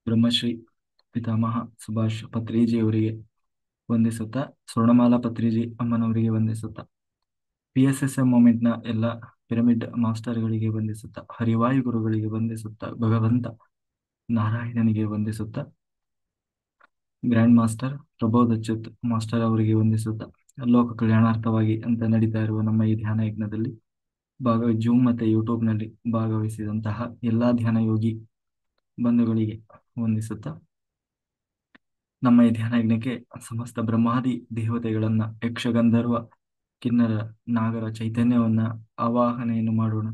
ಬ್ರಹ್ಮಶ್ರೀ ಪಿತಾಮಹ ಸುಭಾಷ್ ಪತ್ರಿಜಿಯವರಿಗೆ ವಂದಿಸುತ್ತಾ, ಸ್ವರ್ಣಮಾಲಾ ಪತ್ರಿಜಿ ಅಮ್ಮನವರಿಗೆ ವಂದಿಸುತ್ತಾ, PSSM ಮೂಮೆಂಟ್ನ ಎಲ್ಲ pyramid ಮಾಸ್ಟರ್ಗಳಿಗೆ ವಂದಿಸುತ್ತಾ, ಹರಿವಾಯು ಗುರುಗಳಿಗೆ ವಂದಿಸುತ್ತಾ, ಭಗವಂತ ನಾರಾಯಣನಿಗೆ ವಂದಿಸುತ್ತಾ, grand master Prabodh Achyuth master ಅವರಿಗೆ ವಂದಿಸುತ್ತಾ, ಲೋಕ ಕಲ್ಯಾಣಾರ್ಥವಾಗಿ ಅಂತ ನಡೀತಾ ಇರುವ ನಮ್ಮ ಈ ಧ್ಯಾನ ಯಜ್ಞದಲ್ಲಿ ಜೂಮ್ ಮತ್ತೆ ಯೂಟ್ಯೂಬ್ನಲ್ಲಿ ಭಾಗವಹಿಸಿದಂತಹ ಎಲ್ಲಾ ಧ್ಯಾನ ಯೋಗಿ ಬಂಧುಗಳಿಗೆ ವಂದಿಸುತ್ತಾ, ನಮ್ಮ ಈ ಧ್ಯಾನ ಯಜ್ಞಕ್ಕೆ ಸಮಸ್ತ ಬ್ರಹ್ಮಾದಿ ದೇವತೆಗಳನ್ನ, ಯಕ್ಷಗಂಧರ್ವ ಕಿನ್ನರ ನಾಗರ ಚೈತನ್ಯವನ್ನ ಆವಾಹನೆಯನ್ನು ಮಾಡೋಣ.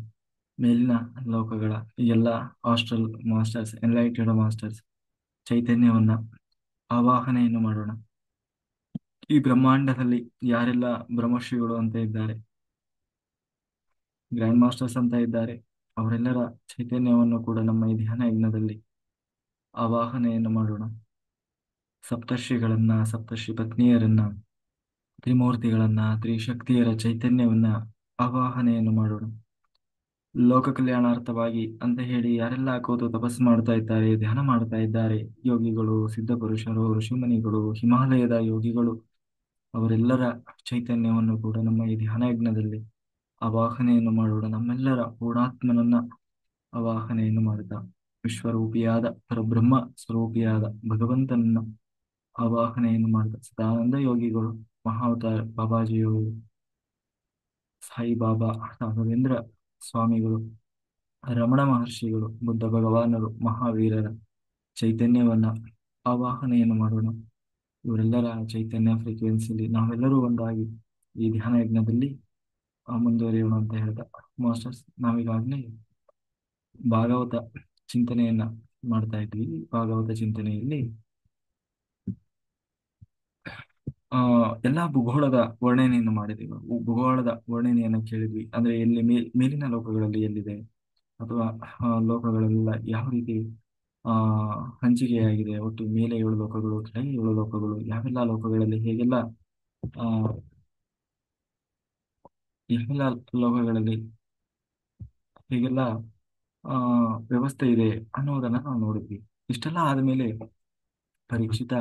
ಮೇಲಿನ ಲೋಕಗಳ ಎಲ್ಲ ಆಸ್ಟ್ರಲ್ ಮಾಸ್ಟರ್ಸ್, ಎನ್ಲೈಟೆಡ್ ಮಾಸ್ಟರ್ಸ್ ಚೈತನ್ಯವನ್ನ ಆವಾಹನೆಯನ್ನು ಮಾಡೋಣ. ಈ ಬ್ರಹ್ಮಾಂಡದಲ್ಲಿ ಯಾರೆಲ್ಲ ಬ್ರಹ್ಮಶ್ರೀಗಳು ಅಂತ ಇದ್ದಾರೆ, ಗ್ರ್ಯಾಂಡ್ ಮಾಸ್ಟರ್ಸ್ ಅಂತ ಇದ್ದಾರೆ, ಅವರೆಲ್ಲರ ಚೈತನ್ಯವನ್ನು ಕೂಡ ನಮ್ಮ ಈ ಧ್ಯಾನ ಯಜ್ಞದಲ್ಲಿ ಆವಾಹನೆಯನ್ನು ಮಾಡೋಣ. ಸಪ್ತರ್ಷಿಗಳನ್ನ, ಸಪ್ತರ್ಷಿ ಪತ್ನಿಯರನ್ನ, ತ್ರಿಮೂರ್ತಿಗಳನ್ನ, ತ್ರಿಶಕ್ತಿಯರ ಚೈತನ್ಯವನ್ನ ಆವಾಹನೆಯನ್ನು ಮಾಡೋಣ. ಲೋಕ ಕಲ್ಯಾಣಾರ್ಥವಾಗಿ ಅಂತ ಹೇಳಿ ಯಾರೆಲ್ಲ ಕೂತು ತಪಸ್ಸು ಮಾಡ್ತಾ ಇದ್ದಾರೆ, ಧ್ಯಾನ ಮಾಡ್ತಾ ಇದ್ದಾರೆ, ಯೋಗಿಗಳು, ಸಿದ್ಧ ಪುರುಷರು, ಋಷಿಮುನಿಗಳು, ಹಿಮಾಲಯದ ಯೋಗಿಗಳು, ಅವರೆಲ್ಲರ ಚೈತನ್ಯವನ್ನು ಕೂಡ ನಮ್ಮ ಈ ಧ್ಯಾನ ಯಜ್ಞದಲ್ಲಿ ಆವಾಹನೆಯನ್ನು ಮಾಡೋಣ. ನಮ್ಮೆಲ್ಲರ ಪೂರ್ಣಾತ್ಮನನ್ನ ಆವಾಹನೆಯನ್ನು ಮಾಡುತ್ತಾ, ವಿಶ್ವರೂಪಿಯಾದ ಪರಬ್ರಹ್ಮ ಸ್ವರೂಪಿಯಾದ ಭಗವಂತನನ್ನ ಆವಾಹನೆಯನ್ನು ಮಾಡುತ್ತಾ, ಸದಾನಂದ ಯೋಗಿಗಳು, ಮಹಾವತಾರ ಬಾಬಾಜಿಯವರು, ಸಾಯಿ ಬಾಬಾ, ರಾಘವೇಂದ್ರ ಸ್ವಾಮಿಗಳು, ರಮಣ ಮಹರ್ಷಿಗಳು, ಬುದ್ಧ ಭಗವಾನರು, ಮಹಾವೀರರ ಚೈತನ್ಯವನ್ನ ಆವಾಹನೆಯನ್ನು ಮಾಡೋಣ. ಇವರೆಲ್ಲರ ಚೈತನ್ಯ ಫ್ರೀಕ್ವೆನ್ಸಿಲಿ ನಾವೆಲ್ಲರೂ ಒಂದಾಗಿ ಈ ಧ್ಯಾನ ಯಜ್ಞದಲ್ಲಿ ಮುಂದುವರಿಯೋಣ ಅಂತ ಹೇಳ್ದ ಮಾಸ್ಟರ್ಸ್. ನಾವೀಗಾಗಲೇ ಭಾಗವತ ಚಿಂತನೆಯನ್ನ ಮಾಡ್ತಾ ಇದ್ವಿ. ಭಾಗವತ ಚಿಂತನೆಯಲ್ಲಿ ಎಲ್ಲಾ ಭೂಗೋಳದ ವರ್ಣನೆಯನ್ನು ಮಾಡಿದ್ವಿ. ಭೂಗೋಳದ ವರ್ಣನೆಯನ್ನ ಕೇಳಿದ್ವಿ. ಅಂದ್ರೆ ಎಲ್ಲಿ ಮೇಲಿನ ಲೋಕಗಳಲ್ಲಿ ಎಲ್ಲಿದೆ, ಅಥವಾ ಲೋಕಗಳೆಲ್ಲ ಯಾವ ರೀತಿ ಆ ಹಂಚಿಕೆಯಾಗಿದೆ, ಒಟ್ಟು ಮೇಲೆ 7 ಲೋಕಗಳು, ಕೆಳಗೆ 7 ಲೋಕಗಳು, ಯಾವೆಲ್ಲ ಲೋಕಗಳಲ್ಲಿ ಆ ಯಾವೆಲ್ಲ ಲೋಕಗಳಲ್ಲಿ ಹೇಗೆಲ್ಲ ಆ ವ್ಯವಸ್ಥೆ ಇದೆ ಅನ್ನೋದನ್ನ ನಾವು ನೋಡಿದ್ವಿ. ಇಷ್ಟೆಲ್ಲ ಆದ್ಮೇಲೆ ಪರೀಕ್ಷಿತ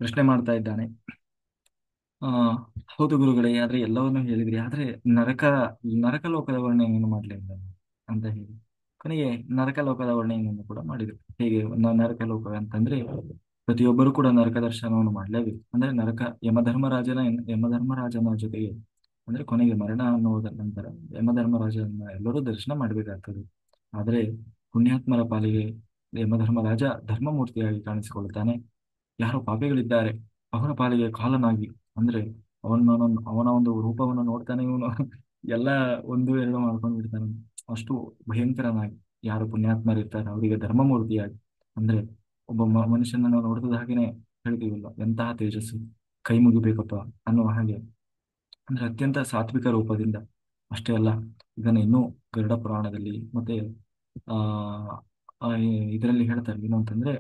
ಪ್ರಶ್ನೆ ಮಾಡ್ತಾ ಇದ್ದಾನೆ. ಆ ಹೌದು ಗುರುಗಳೇ, ಆದ್ರೆ ಎಲ್ಲವನ್ನೂ ಹೇಳಿದ್ರಿ, ಆದ್ರೆ ನರಕ ನರಕ ಲೋಕದ ವರ್ಣನೆಯನ್ನು ಮಾಡ್ಲಿಲ್ಲ ಅಂತ ಹೇಳಿ ಕೊನೆಗೆ ನರಕ ಲೋಕದ ವರ್ಣನೆಯನ್ನು ಕೂಡ ಮಾಡಿದ್ರು. ಹೇಗೆ ನರಕ ಲೋಕ ಅಂತಂದ್ರೆ ಪ್ರತಿಯೊಬ್ಬರು ಕೂಡ ನರಕ ದರ್ಶನವನ್ನು ಮಾಡ್ಲೇಬೇಕು. ಅಂದ್ರೆ ನರಕ ಯಮಧರ್ಮರಾಜನ ಜೊತೆಗೆ, ಅಂದ್ರೆ ಕೊನೆಗೆ ಮರಣ ಅನ್ನುವುದರ ನಂತರ ಯಮಧರ್ಮರಾಜನ ಎಲ್ಲರೂ ದರ್ಶನ ಮಾಡಬೇಕಾಗ್ತದೆ. ಆದ್ರೆ ಪುಣ್ಯಾತ್ಮರ ಪಾಲಿಗೆ ಯಮಧರ್ಮರಾಜ ಧರ್ಮಮೂರ್ತಿಯಾಗಿ ಕಾಣಿಸಿಕೊಳ್ಳುತ್ತಾನೆ. ಯಾರು ಪಾಪಿಗಳಿದ್ದಾರೆ ಅವರ ಪಾಲಿಗೆ ಕಾಲನಾಗಿ, ಅಂದ್ರೆ ಅವನ ಒಂದು ರೂಪವನ್ನು ನೋಡ್ತಾನೆ ಇವನು ಎಲ್ಲ ಒಂದು ಎರಡು ಮಾಡ್ಕೊಂಡು ಬಿಡ್ತಾನೆ. ಅಷ್ಟು ಭಯಂಕರನಾಗಿ ಯಾರು ಪುಣ್ಯಾತ್ಮರಿರ್ತಾರೆ ಅವರಿಗೆ ಧರ್ಮಮೂರ್ತಿಯಾಗಿ, ಅಂದ್ರೆ ಒಬ್ಬ ಮನುಷ್ಯನನ್ನು ನೋಡಿದ ಹಾಗೇನೆ ಹೇಳ್ತೀವಲ್ಲ, ಎಂತಹ ತೇಜಸ್ಸು, ಕೈ ಮುಗಿಬೇಕಪ್ಪ ಅನ್ನುವ ಹಾಗೆ, ಅಂದ್ರೆ ಅತ್ಯಂತ ಸಾತ್ವಿಕ ರೂಪದಿಂದ. ಅಷ್ಟೇ ಅಲ್ಲ, ಇದನ್ನ ಇನ್ನೂ ಗರುಡ ಪುರಾಣದಲ್ಲಿ ಮತ್ತೆ ಇದರಲ್ಲಿ ಹೇಳ್ತಾರೆ. ಏನು ಅಂತಂದ್ರೆ,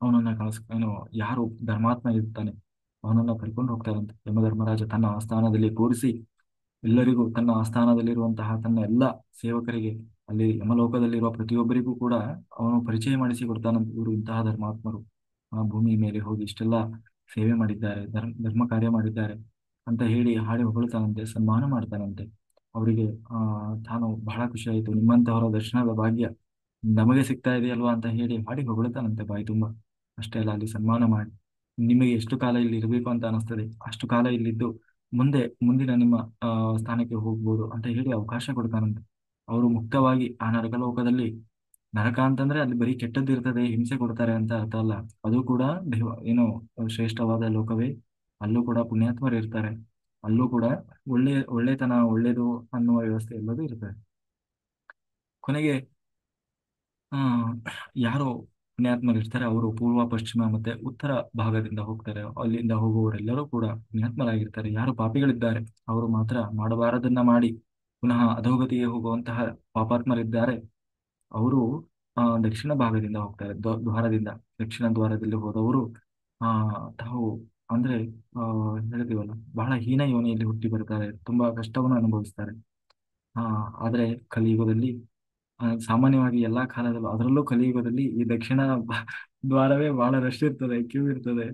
ಅವನನ್ನ ಏನು ಯಾರು ಧರ್ಮಾತ್ಮ ಇರ್ತಾನೆ ಅವನನ್ನ ಕರ್ಕೊಂಡು ಹೋಗ್ತಾರಂತೆ ಯಮಧರ್ಮರಾಜ ತನ್ನ ಆಸ್ಥಾನದಲ್ಲಿ ಕೂರಿಸಿ, ಎಲ್ಲರಿಗೂ ತನ್ನ ಆಸ್ಥಾನದಲ್ಲಿರುವಂತಹ ತನ್ನ ಎಲ್ಲ ಸೇವಕರಿಗೆ, ಅಲ್ಲಿ ಯಮಲೋಕದಲ್ಲಿರುವ ಪ್ರತಿಯೊಬ್ಬರಿಗೂ ಕೂಡ ಅವನು ಪರಿಚಯ ಮಾಡಿಸಿ ಕೊಡ್ತಾನಂತೆ. ಇವರು ಇಂತಹ ಧರ್ಮಾತ್ಮರು ಆ ಭೂಮಿ ಮೇಲೆ ಹೋಗಿ ಇಷ್ಟೆಲ್ಲ ಸೇವೆ ಮಾಡಿದ್ದಾರೆ, ಧರ್ಮ ಕಾರ್ಯ ಮಾಡಿದ್ದಾರೆ ಅಂತ ಹೇಳಿ ಹಾಡಿ ಹೊಗಳ್ತಾನಂತೆ, ಸನ್ಮಾನ ಮಾಡ್ತಾನಂತೆ ಅವರಿಗೆ. ತಾನು ಬಹಳ ಖುಷಿ ಆಯಿತು, ನಿಮ್ಮಂತಹವರ ದರ್ಶನದ ಭಾಗ್ಯ ನಮಗೆ ಸಿಗ್ತಾ ಇದೆಯಲ್ವಾ ಅಂತ ಹೇಳಿ ಹಾಡಿ ಹೊಗಳ್ತಾನಂತೆ ಬಾಯಿ ತುಂಬಾ. ಅಷ್ಟೇ ಅಲ್ಲ, ಅಲ್ಲಿ ಸನ್ಮಾನ ಮಾಡಿ ನಿಮಗೆ ಎಷ್ಟು ಕಾಲ ಇಲ್ಲಿ ಇರಬೇಕು ಅಂತ ಅನಿಸ್ತದೆ ಅಷ್ಟು ಕಾಲ ಇಲ್ಲಿದ್ದು ಮುಂದಿನ ನಿಮ್ಮ ಸ್ಥಾನಕ್ಕೆ ಹೋಗ್ಬೋದು ಅಂತ ಹೇಳಿ ಅವಕಾಶ ಕೊಡ್ತಾನಂತೆ. ಅವರು ಮುಕ್ತವಾಗಿ ಆ ನರಕಲೋಕದಲ್ಲಿ, ನರಕ ಅಂತಂದ್ರೆ ಅಲ್ಲಿ ಬರೀ ಕೆಟ್ಟದ್ದು ಇರ್ತದೆ, ಹಿಂಸೆ ಕೊಡ್ತಾರೆ ಅಂತ ಅರ್ಥ ಅಲ್ಲ. ಅದು ಕೂಡ ಏನು ಶ್ರೇಷ್ಠವಾದ ಲೋಕವೇ. ಅಲ್ಲೂ ಕೂಡ ಪುಣ್ಯಾತ್ಮರು ಇರ್ತಾರೆ, ಅಲ್ಲೂ ಕೂಡ ಒಳ್ಳೆತನ, ಒಳ್ಳೇದು ಅನ್ನುವ ವ್ಯವಸ್ಥೆ ಎಲ್ಲದೂ ಇರ್ತದೆ. ಕೊನೆಗೆ ಆ ಯಾರು ಪುಣ್ಯಾತ್ಮರು ಇರ್ತಾರೆ ಅವರು ಪೂರ್ವ, ಪಶ್ಚಿಮ ಮತ್ತೆ ಉತ್ತರ ಭಾಗದಿಂದ ಹೋಗ್ತಾರೆ. ಅಲ್ಲಿಂದ ಹೋಗುವವರೆಲ್ಲರೂ ಕೂಡ ಪುಣ್ಯಾತ್ಮರಾಗಿರ್ತಾರೆ. ಯಾರು ಪಾಪಿಗಳಿದ್ದಾರೆ ಅವರು ಮಾತ್ರ ಮಾಡಬಾರದನ್ನ ಮಾಡಿ ಪುನಃ ಅಧೋಗತಿಗೆ ಹೋಗುವಂತಹ ಪಾಪಾತ್ಮರಿದ್ದಾರೆ, ಅವರು ದಕ್ಷಿಣ ಭಾಗದಿಂದ ಹೋಗ್ತಾರೆ. ದ್ವಾರದಿಂದ, ದಕ್ಷಿಣ ದ್ವಾರದಲ್ಲಿ ಹೋದವರು ತಾವು ಅಂದ್ರೆ ಹೇಳ್ತೀವಲ್ಲ, ಬಹಳ ಹೀನ ಯೋನಿಯಲ್ಲಿ ಹುಟ್ಟಿ ಬರ್ತಾರೆ, ತುಂಬಾ ಕಷ್ಟವನ್ನು ಅನುಭವಿಸ್ತಾರೆ. ಆದ್ರೆ ಕಲಿಯುಗದಲ್ಲಿ ಸಾಮಾನ್ಯವಾಗಿ ಎಲ್ಲಾ ಕಾಲದಲ್ಲೂ ಅದರಲ್ಲೂ ಕಲಿಯುಗದಲ್ಲಿ ಈ ದಕ್ಷಿಣ ದ್ವಾರವೇ ಬಹಳ ರಶ್ ಇರ್ತದೆ, ಕ್ಯೂ ಇರ್ತದೆ.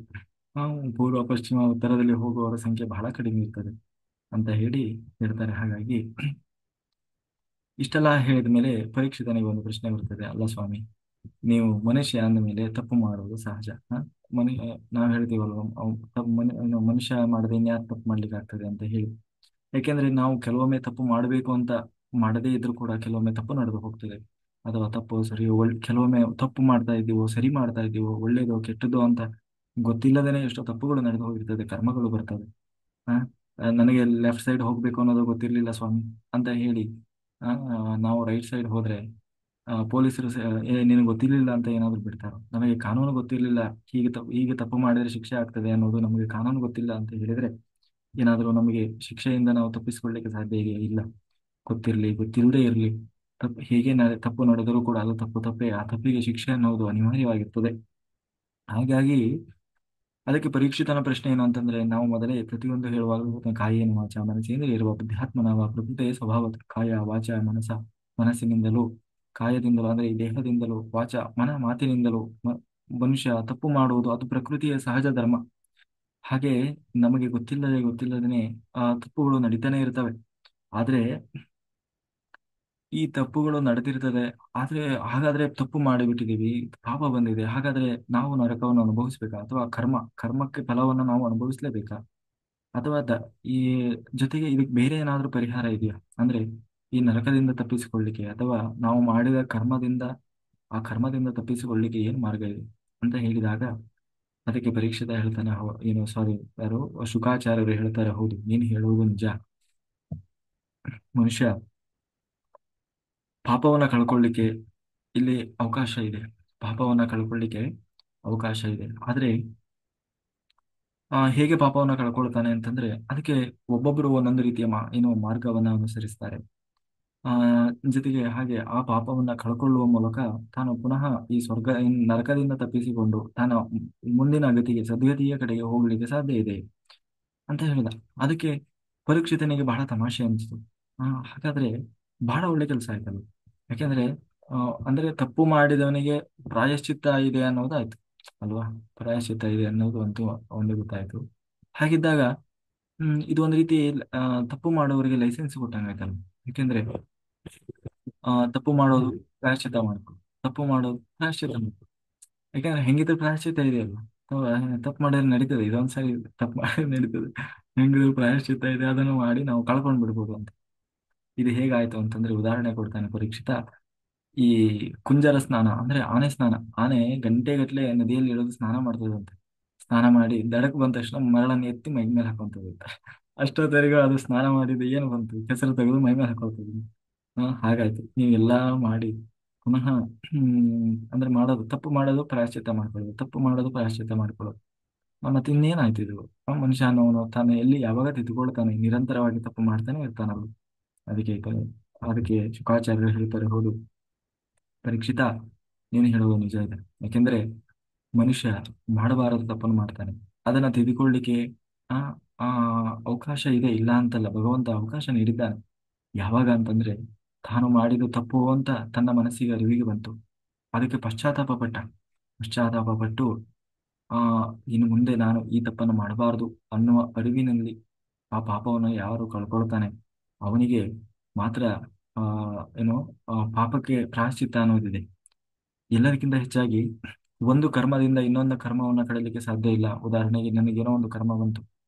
ಆ, ಪೂರ್ವ ಪಶ್ಚಿಮ ಉತ್ತರದಲ್ಲಿ ಹೋಗುವವರ ಸಂಖ್ಯೆ ಬಹಳ ಕಡಿಮೆ ಇರ್ತದೆ ಅಂತ ಹೇಳಿ ಹೇಳ್ತಾರೆ. ಹಾಗಾಗಿ ಇಷ್ಟೆಲ್ಲ ಹೇಳಿದ ಮೇಲೆ ಪರೀಕ್ಷಿತನಿಗೆ ಒಂದು ಪ್ರಶ್ನೆ ಬರ್ತದೆ, ಅಲ್ಲ ಸ್ವಾಮಿ, ನೀವು ಮನುಷ್ಯ ಅಂದ ಮೇಲೆ ತಪ್ಪು ಮಾಡುವುದು ಸಹಜ. ಮನು ನಾವು ಹೇಳ್ತೀವಲ್ವ, ಮನುಷ್ಯ ಮಾಡದೆ ಇನ್ಯಾರು ತಪ್ಪು ಮಾಡ್ಲಿಕ್ಕೆ ಆಗ್ತದೆ ಅಂತ ಹೇಳಿ. ಯಾಕೆಂದ್ರೆ ನಾವು ಕೆಲವೊಮ್ಮೆ ತಪ್ಪು ಮಾಡಬೇಕು ಅಂತ ಮಾಡದೇ ಇದ್ರೂ ಕೂಡ ಕೆಲವೊಮ್ಮೆ ತಪ್ಪು ನಡೆದು ಹೋಗ್ತದೆ. ಅಥವಾ ತಪ್ಪು ಸರಿ ಕೆಲವೊಮ್ಮೆ ತಪ್ಪು ಮಾಡ್ತಾ ಇದ್ದೀವೋ, ಸರಿ ಮಾಡ್ತಾ ಇದ್ದೀವೋ, ಒಳ್ಳೇದೋ ಕೆಟ್ಟದ್ದೋ ಅಂತ ಗೊತ್ತಿಲ್ಲದೇನೆ ಎಷ್ಟೋ ತಪ್ಪುಗಳು ನಡೆದು ಹೋಗಿರ್ತದೆ, ಕರ್ಮಗಳು ಬರ್ತವೆ. ಆ ನನಗೆ ಲೆಫ್ಟ್ ಸೈಡ್ ಹೋಗ್ಬೇಕು ಅನ್ನೋದು ಗೊತ್ತಿರ್ಲಿಲ್ಲ ಸ್ವಾಮಿ ಅಂತ ಹೇಳಿ ಆ ನಾವು ರೈಟ್ ಸೈಡ್ ಹೋದ್ರೆ ಪೊಲೀಸರು ನಿನಗೆ ಗೊತ್ತಿರ್ಲಿಲ್ಲ ಅಂತ ಏನಾದ್ರು ಬಿಡ್ತಾರೋ? ನಮಗೆ ಕಾನೂನು ಗೊತ್ತಿರ್ಲಿಲ್ಲ, ಹೀಗೆ ತಪ್ಪು ಮಾಡಿದ್ರೆ ಶಿಕ್ಷೆ ಆಗ್ತದೆ ಅನ್ನೋದು ನಮಗೆ ಕಾನೂನು ಗೊತ್ತಿಲ್ಲ ಅಂತ ಹೇಳಿದ್ರೆ ಏನಾದರೂ ನಮಗೆ ಶಿಕ್ಷೆಯಿಂದ ನಾವು ತಪ್ಪಿಸಿಕೊಳ್ಳಿಕ್ಕೆ ಸಾಧ್ಯ ಇದೆಯಾ? ಇಲ್ಲ. ಗೊತ್ತಿರಲಿ ಗೊತ್ತಿಲ್ಲದೆ ಇರಲಿ, ತಪ್ಪು ನಡೆದರೂ ಕೂಡ ಅದು ತಪ್ಪೇ, ಆ ತಪ್ಪಿಗೆ ಶಿಕ್ಷೆ ಅನ್ನೋದು ಅನಿವಾರ್ಯವಾಗಿರ್ತದೆ. ಹಾಗಾಗಿ ಅದಕ್ಕೆ ಪರೀಕ್ಷಿತನ ಪ್ರಶ್ನೆ ಏನು ಅಂತಂದ್ರೆ, ನಾವು ಮೊದಲೇ ಪ್ರತಿಯೊಂದು ಹೇಳುವಾಗಲೂ ಕಾಯೇನ ವಾಚ ಮನಸ್ಸಿನಿಂದ ಇರುವ ಬುದ್ಧಾತ್ಮನಾವ ಪ್ರಕೃತಿಯ ಸ್ವಭಾವ ಕಾಯ ವಾಚ ಮನಸ್ಸಿನಿಂದಲೂ, ಕಾಯದಿಂದಲೂ ಅಂದ್ರೆ ಈ ದೇಹದಿಂದಲೂ, ಮಾತಿನಿಂದಲೂ ಮನುಷ್ಯ ತಪ್ಪು ಮಾಡುವುದು ಅದು ಪ್ರಕೃತಿಯ ಸಹಜ ಧರ್ಮ. ಹಾಗೆ ನಮಗೆ ಗೊತ್ತಿಲ್ಲದೇನೆ ಆ ತಪ್ಪುಗಳು ನಡೀತಾನೆ ಇರ್ತವೆ. ಆದ್ರೆ ಈ ತಪ್ಪುಗಳು ನಡೆದಿರ್ತದೆ. ಆದ್ರೆ ಹಾಗಾದ್ರೆ ತಪ್ಪು ಮಾಡಿಬಿಟ್ಟಿದೀವಿ, ಪಾಪ ಬಂದಿದೆ, ಹಾಗಾದ್ರೆ ನಾವು ನರಕವನ್ನು ಅನುಭವಿಸ್ಬೇಕಾ? ಅಥವಾ ಕರ್ಮಕ್ಕೆ ಫಲವನ್ನು ನಾವು ಅನುಭವಿಸ್ಲೇಬೇಕಾ? ಅಥವಾ ಈ ಜೊತೆಗೆ ಇದಕ್ಕೆ ಬೇರೆ ಏನಾದ್ರೂ ಪರಿಹಾರ ಇದೆಯಾ? ಅಂದ್ರೆ ಈ ನರಕದಿಂದ ತಪ್ಪಿಸಿಕೊಳ್ಳಿಕ್ಕೆ ಅಥವಾ ನಾವು ಮಾಡಿದ ಕರ್ಮದಿಂದ ತಪ್ಪಿಸಿಕೊಳ್ಳಿಕ್ಕೆ ಏನು ಮಾರ್ಗ ಇದೆ ಅಂತ ಹೇಳಿದಾಗ ಅದಕ್ಕೆ ಪರೀಕ್ಷಿತ ಹೇಳ್ತಾನೆ, ಏನು ಸಾರಿ ಯಾರು ಶುಕಾಚಾರ್ಯರು ಹೇಳ್ತಾರೆ, ಹೌದು ನೀನು ಹೇಳುವುದು ನಿಜ. ಮನುಷ್ಯ ಪಾಪವನ್ನ ಕಳ್ಕೊಳ್ಳಿಕ್ಕೆ ಇಲ್ಲಿ ಅವಕಾಶ ಇದೆ. ಪಾಪವನ್ನ ಕಳ್ಕೊಳ್ಳಿಕ್ಕೆ ಅವಕಾಶ ಇದೆ. ಆದ್ರೆ ಹೇಗೆ ಪಾಪವನ್ನ ಕಳ್ಕೊಳ್ತಾನೆ ಅಂತಂದ್ರೆ ಅದಕ್ಕೆ ಒಬ್ಬೊಬ್ಬರು ಒಂದೊಂದು ರೀತಿಯ ಮಾರ್ಗವನ್ನ ಅನುಸರಿಸ್ತಾರೆ. ಆ ಜೊತೆಗೆ ಹಾಗೆ ಆ ಪಾಪವನ್ನ ಕಳ್ಕೊಳ್ಳುವ ಮೂಲಕ ತಾನು ಪುನಃ ಈ ನರಕದಿಂದ ತಪ್ಪಿಸಿಕೊಂಡು ತಾನು ಮುಂದಿನ ಸದ್ಗತಿಯ ಕಡೆಗೆ ಹೋಗ್ಲಿಕ್ಕೆ ಸಾಧ್ಯ ಇದೆ ಅಂತ ಹೇಳಿದ. ಅದಕ್ಕೆ ಪರೀಕ್ಷಿತನಿಗೆ ಬಹಳ ತಮಾಷೆ ಅನಿಸ್ತು. ಹಾಗಾದ್ರೆ ಬಹಳ ಒಳ್ಳೆ ಕೆಲಸ ಆಯ್ತಲ್ಲ. ಯಾಕೆಂದ್ರೆ ಅಂದ್ರೆ ತಪ್ಪು ಮಾಡಿದವನಿಗೆ ಪ್ರಾಯಶ್ಚಿತ್ತ ಇದೆ ಅನ್ನೋದಾಯ್ತು ಅಲ್ವಾ? ಪ್ರಾಯಶ್ಚಿತ್ತ ಇದೆ ಅನ್ನೋದು ಅಂತೂ ಅವನಿಗೆ ಗೊತ್ತಾಯ್ತು. ಹಾಗಿದ್ದಾಗ ಇದು ಒಂದು ರೀತಿ ಆ, ತಪ್ಪು ಮಾಡುವವರಿಗೆ ಲೈಸೆನ್ಸ್ ಕೊಟ್ಟಂಗಾಯ್ತಲ್ಲ. ಯಾಕೆಂದ್ರೆ ತಪ್ಪು ಮಾಡೋದು ಪ್ರಾಯಶ್ಚಿತ್ತ ಮಾಡ್ಕೊ, ತಪ್ಪು ಮಾಡೋದು ಪ್ರಾಯಶ್ಚಿತ್ತ ಮಾಡ್ಕೊ. ಯಾಕಂದ್ರೆ ಹೆಂಗಿದ್ರು ಪ್ರಾಯಶ್ಚಿತ್ತ ಇದೆಯಲ್ಲ. ತಪ್ಪು ಮಾಡಿದ್ರೆ ನಡೀತದೆ, ಇದೊಂದ್ಸರಿ ತಪ್ಪು ಮಾಡಿದ್ರೆ ನಡೀತದೆ. ಹೆಂಗಿದ್ರು ಪ್ರಾಯಶ್ಚಿತ್ತ ಇದೆ, ಅದನ್ನು ಮಾಡಿ ನಾವು ಕಳ್ಕೊಂಡ್ ಬಿಡ್ಬೋದು ಅಂತ. ಇದು ಹೇಗಾಯ್ತು ಅಂತಂದ್ರೆ ಉದಾಹರಣೆ ಕೊಡ್ತಾನೆ ಪರೀಕ್ಷಿತ. ಈ ಕುಂಜರ ಸ್ನಾನ ಅಂದ್ರೆ ಆನೆ ಸ್ನಾನ. ಆನೆ ಗಂಟೆಗಟ್ಲೆ ನದಿಯಲ್ಲಿ ಇಳಿದು ಸ್ನಾನ ಮಾಡ್ತದಂತೆ. ಸ್ನಾನ ಮಾಡಿ ದಡಕ್ ಬಂದ ತಕ್ಷಣ ಮರಳನ್ನು ಎತ್ತಿ ಮೈ ಮೇಲೆ ಹಾಕೊಂತದಂತೆ. ಅಷ್ಟೊತ್ತವರೆಗೂ ಅದು ಸ್ನಾನ ಮಾಡಿದ್ದು ಏನು ಬಂತು, ಕೆಸರು ತೆಗೆದು ಮೈ ಮೇಲೆ ಹಾಕೊಳ್ತದೆ. ಹಾಗಾಯ್ತು ನೀವೆಲ್ಲಾ ಮಾಡಿ ಪುನಃ ಅಂದ್ರೆ ತಪ್ಪು ಮಾಡೋದು ಪ್ರಾಯಶ್ಚಿತ್ತ ಮಾಡ್ಕೊಳ್ಳೋದು, ತಪ್ಪು ಮಾಡೋದು ಪ್ರಾಯಶ್ಚಿತ್ತ ಮಾಡ್ಕೊಳ್ಳೋದು. ಮತ್ತೆ ಇನ್ನೇನಾಯ್ತು ಇದು? ಮನುಷ್ಯ ಅನ್ನೋನು ತಾನು ಎಲ್ಲಿ ಯಾವಾಗ ತಿದ್ದುಕೊಳ್ತಾನೆ, ನಿರಂತರವಾಗಿ ತಪ್ಪು ಮಾಡ್ತಾನೆ ಇರ್ತಾನಲ್ಲ. ಅದಕ್ಕೆ ಅದಕ್ಕೆ ಶುಕಾಚಾರ್ಯರು ಹೇಳ್ತಾರೆ, ಹೌದು ಪರೀಕ್ಷಿತ, ನೀನು ಹೇಳೋದು ನಿಜ ಇದೆ. ಯಾಕೆಂದ್ರೆ ಮನುಷ್ಯ ಮಾಡಬಾರದು ತಪ್ಪನ್ನು ಮಾಡ್ತಾನೆ. ಅದನ್ನ ತಿದ್ದುಕೊಳ್ಳಿಕ್ಕೆ ಆ ಆ ಅವಕಾಶ ಇದೆ, ಇಲ್ಲ ಅಂತಲ್ಲ. ಭಗವಂತ ಅವಕಾಶ ನೀಡಿದ್ದಾನೆ. ಯಾವಾಗ ಅಂತಂದ್ರೆ ತಾನು ಮಾಡಿದ ತಪ್ಪು ಅಂತ ತನ್ನ ಮನಸ್ಸಿಗೆ ಅರಿವಿಗೆ ಬಂತು. ಅದಕ್ಕೆ ಪಶ್ಚಾತ್ತಾಪ ಪಟ್ಟು ಆ ಇನ್ನು ಮುಂದೆ ನಾನು ಈ ತಪ್ಪನ್ನು ಮಾಡಬಾರದು ಅನ್ನುವ ಅರಿವಿನಲ್ಲಿ ಆ ಪಾಪವನ್ನು ಯಾರು ಕಳ್ಕೊಳ್ತಾನೆ ಅವನಿಗೆ ಮಾತ್ರ ಆ ಏನು ಪಾಪಕ್ಕೆ ಪ್ರಾಯಶ್ಚಿತ್ತ ಅನ್ನೋದಿದೆ. ಎಲ್ಲರಿಗಿಂತ ಹೆಚ್ಚಾಗಿ ಒಂದು ಕರ್ಮದಿಂದ ಇನ್ನೊಂದು ಕರ್ಮವನ್ನ ಕಳಲಿಕ್ಕೆ ಸಾಧ್ಯ ಇಲ್ಲ. ಉದಾಹರಣೆಗೆ ನನಗೇನೋ ಒಂದು ಕರ್ಮ ಬಂತು,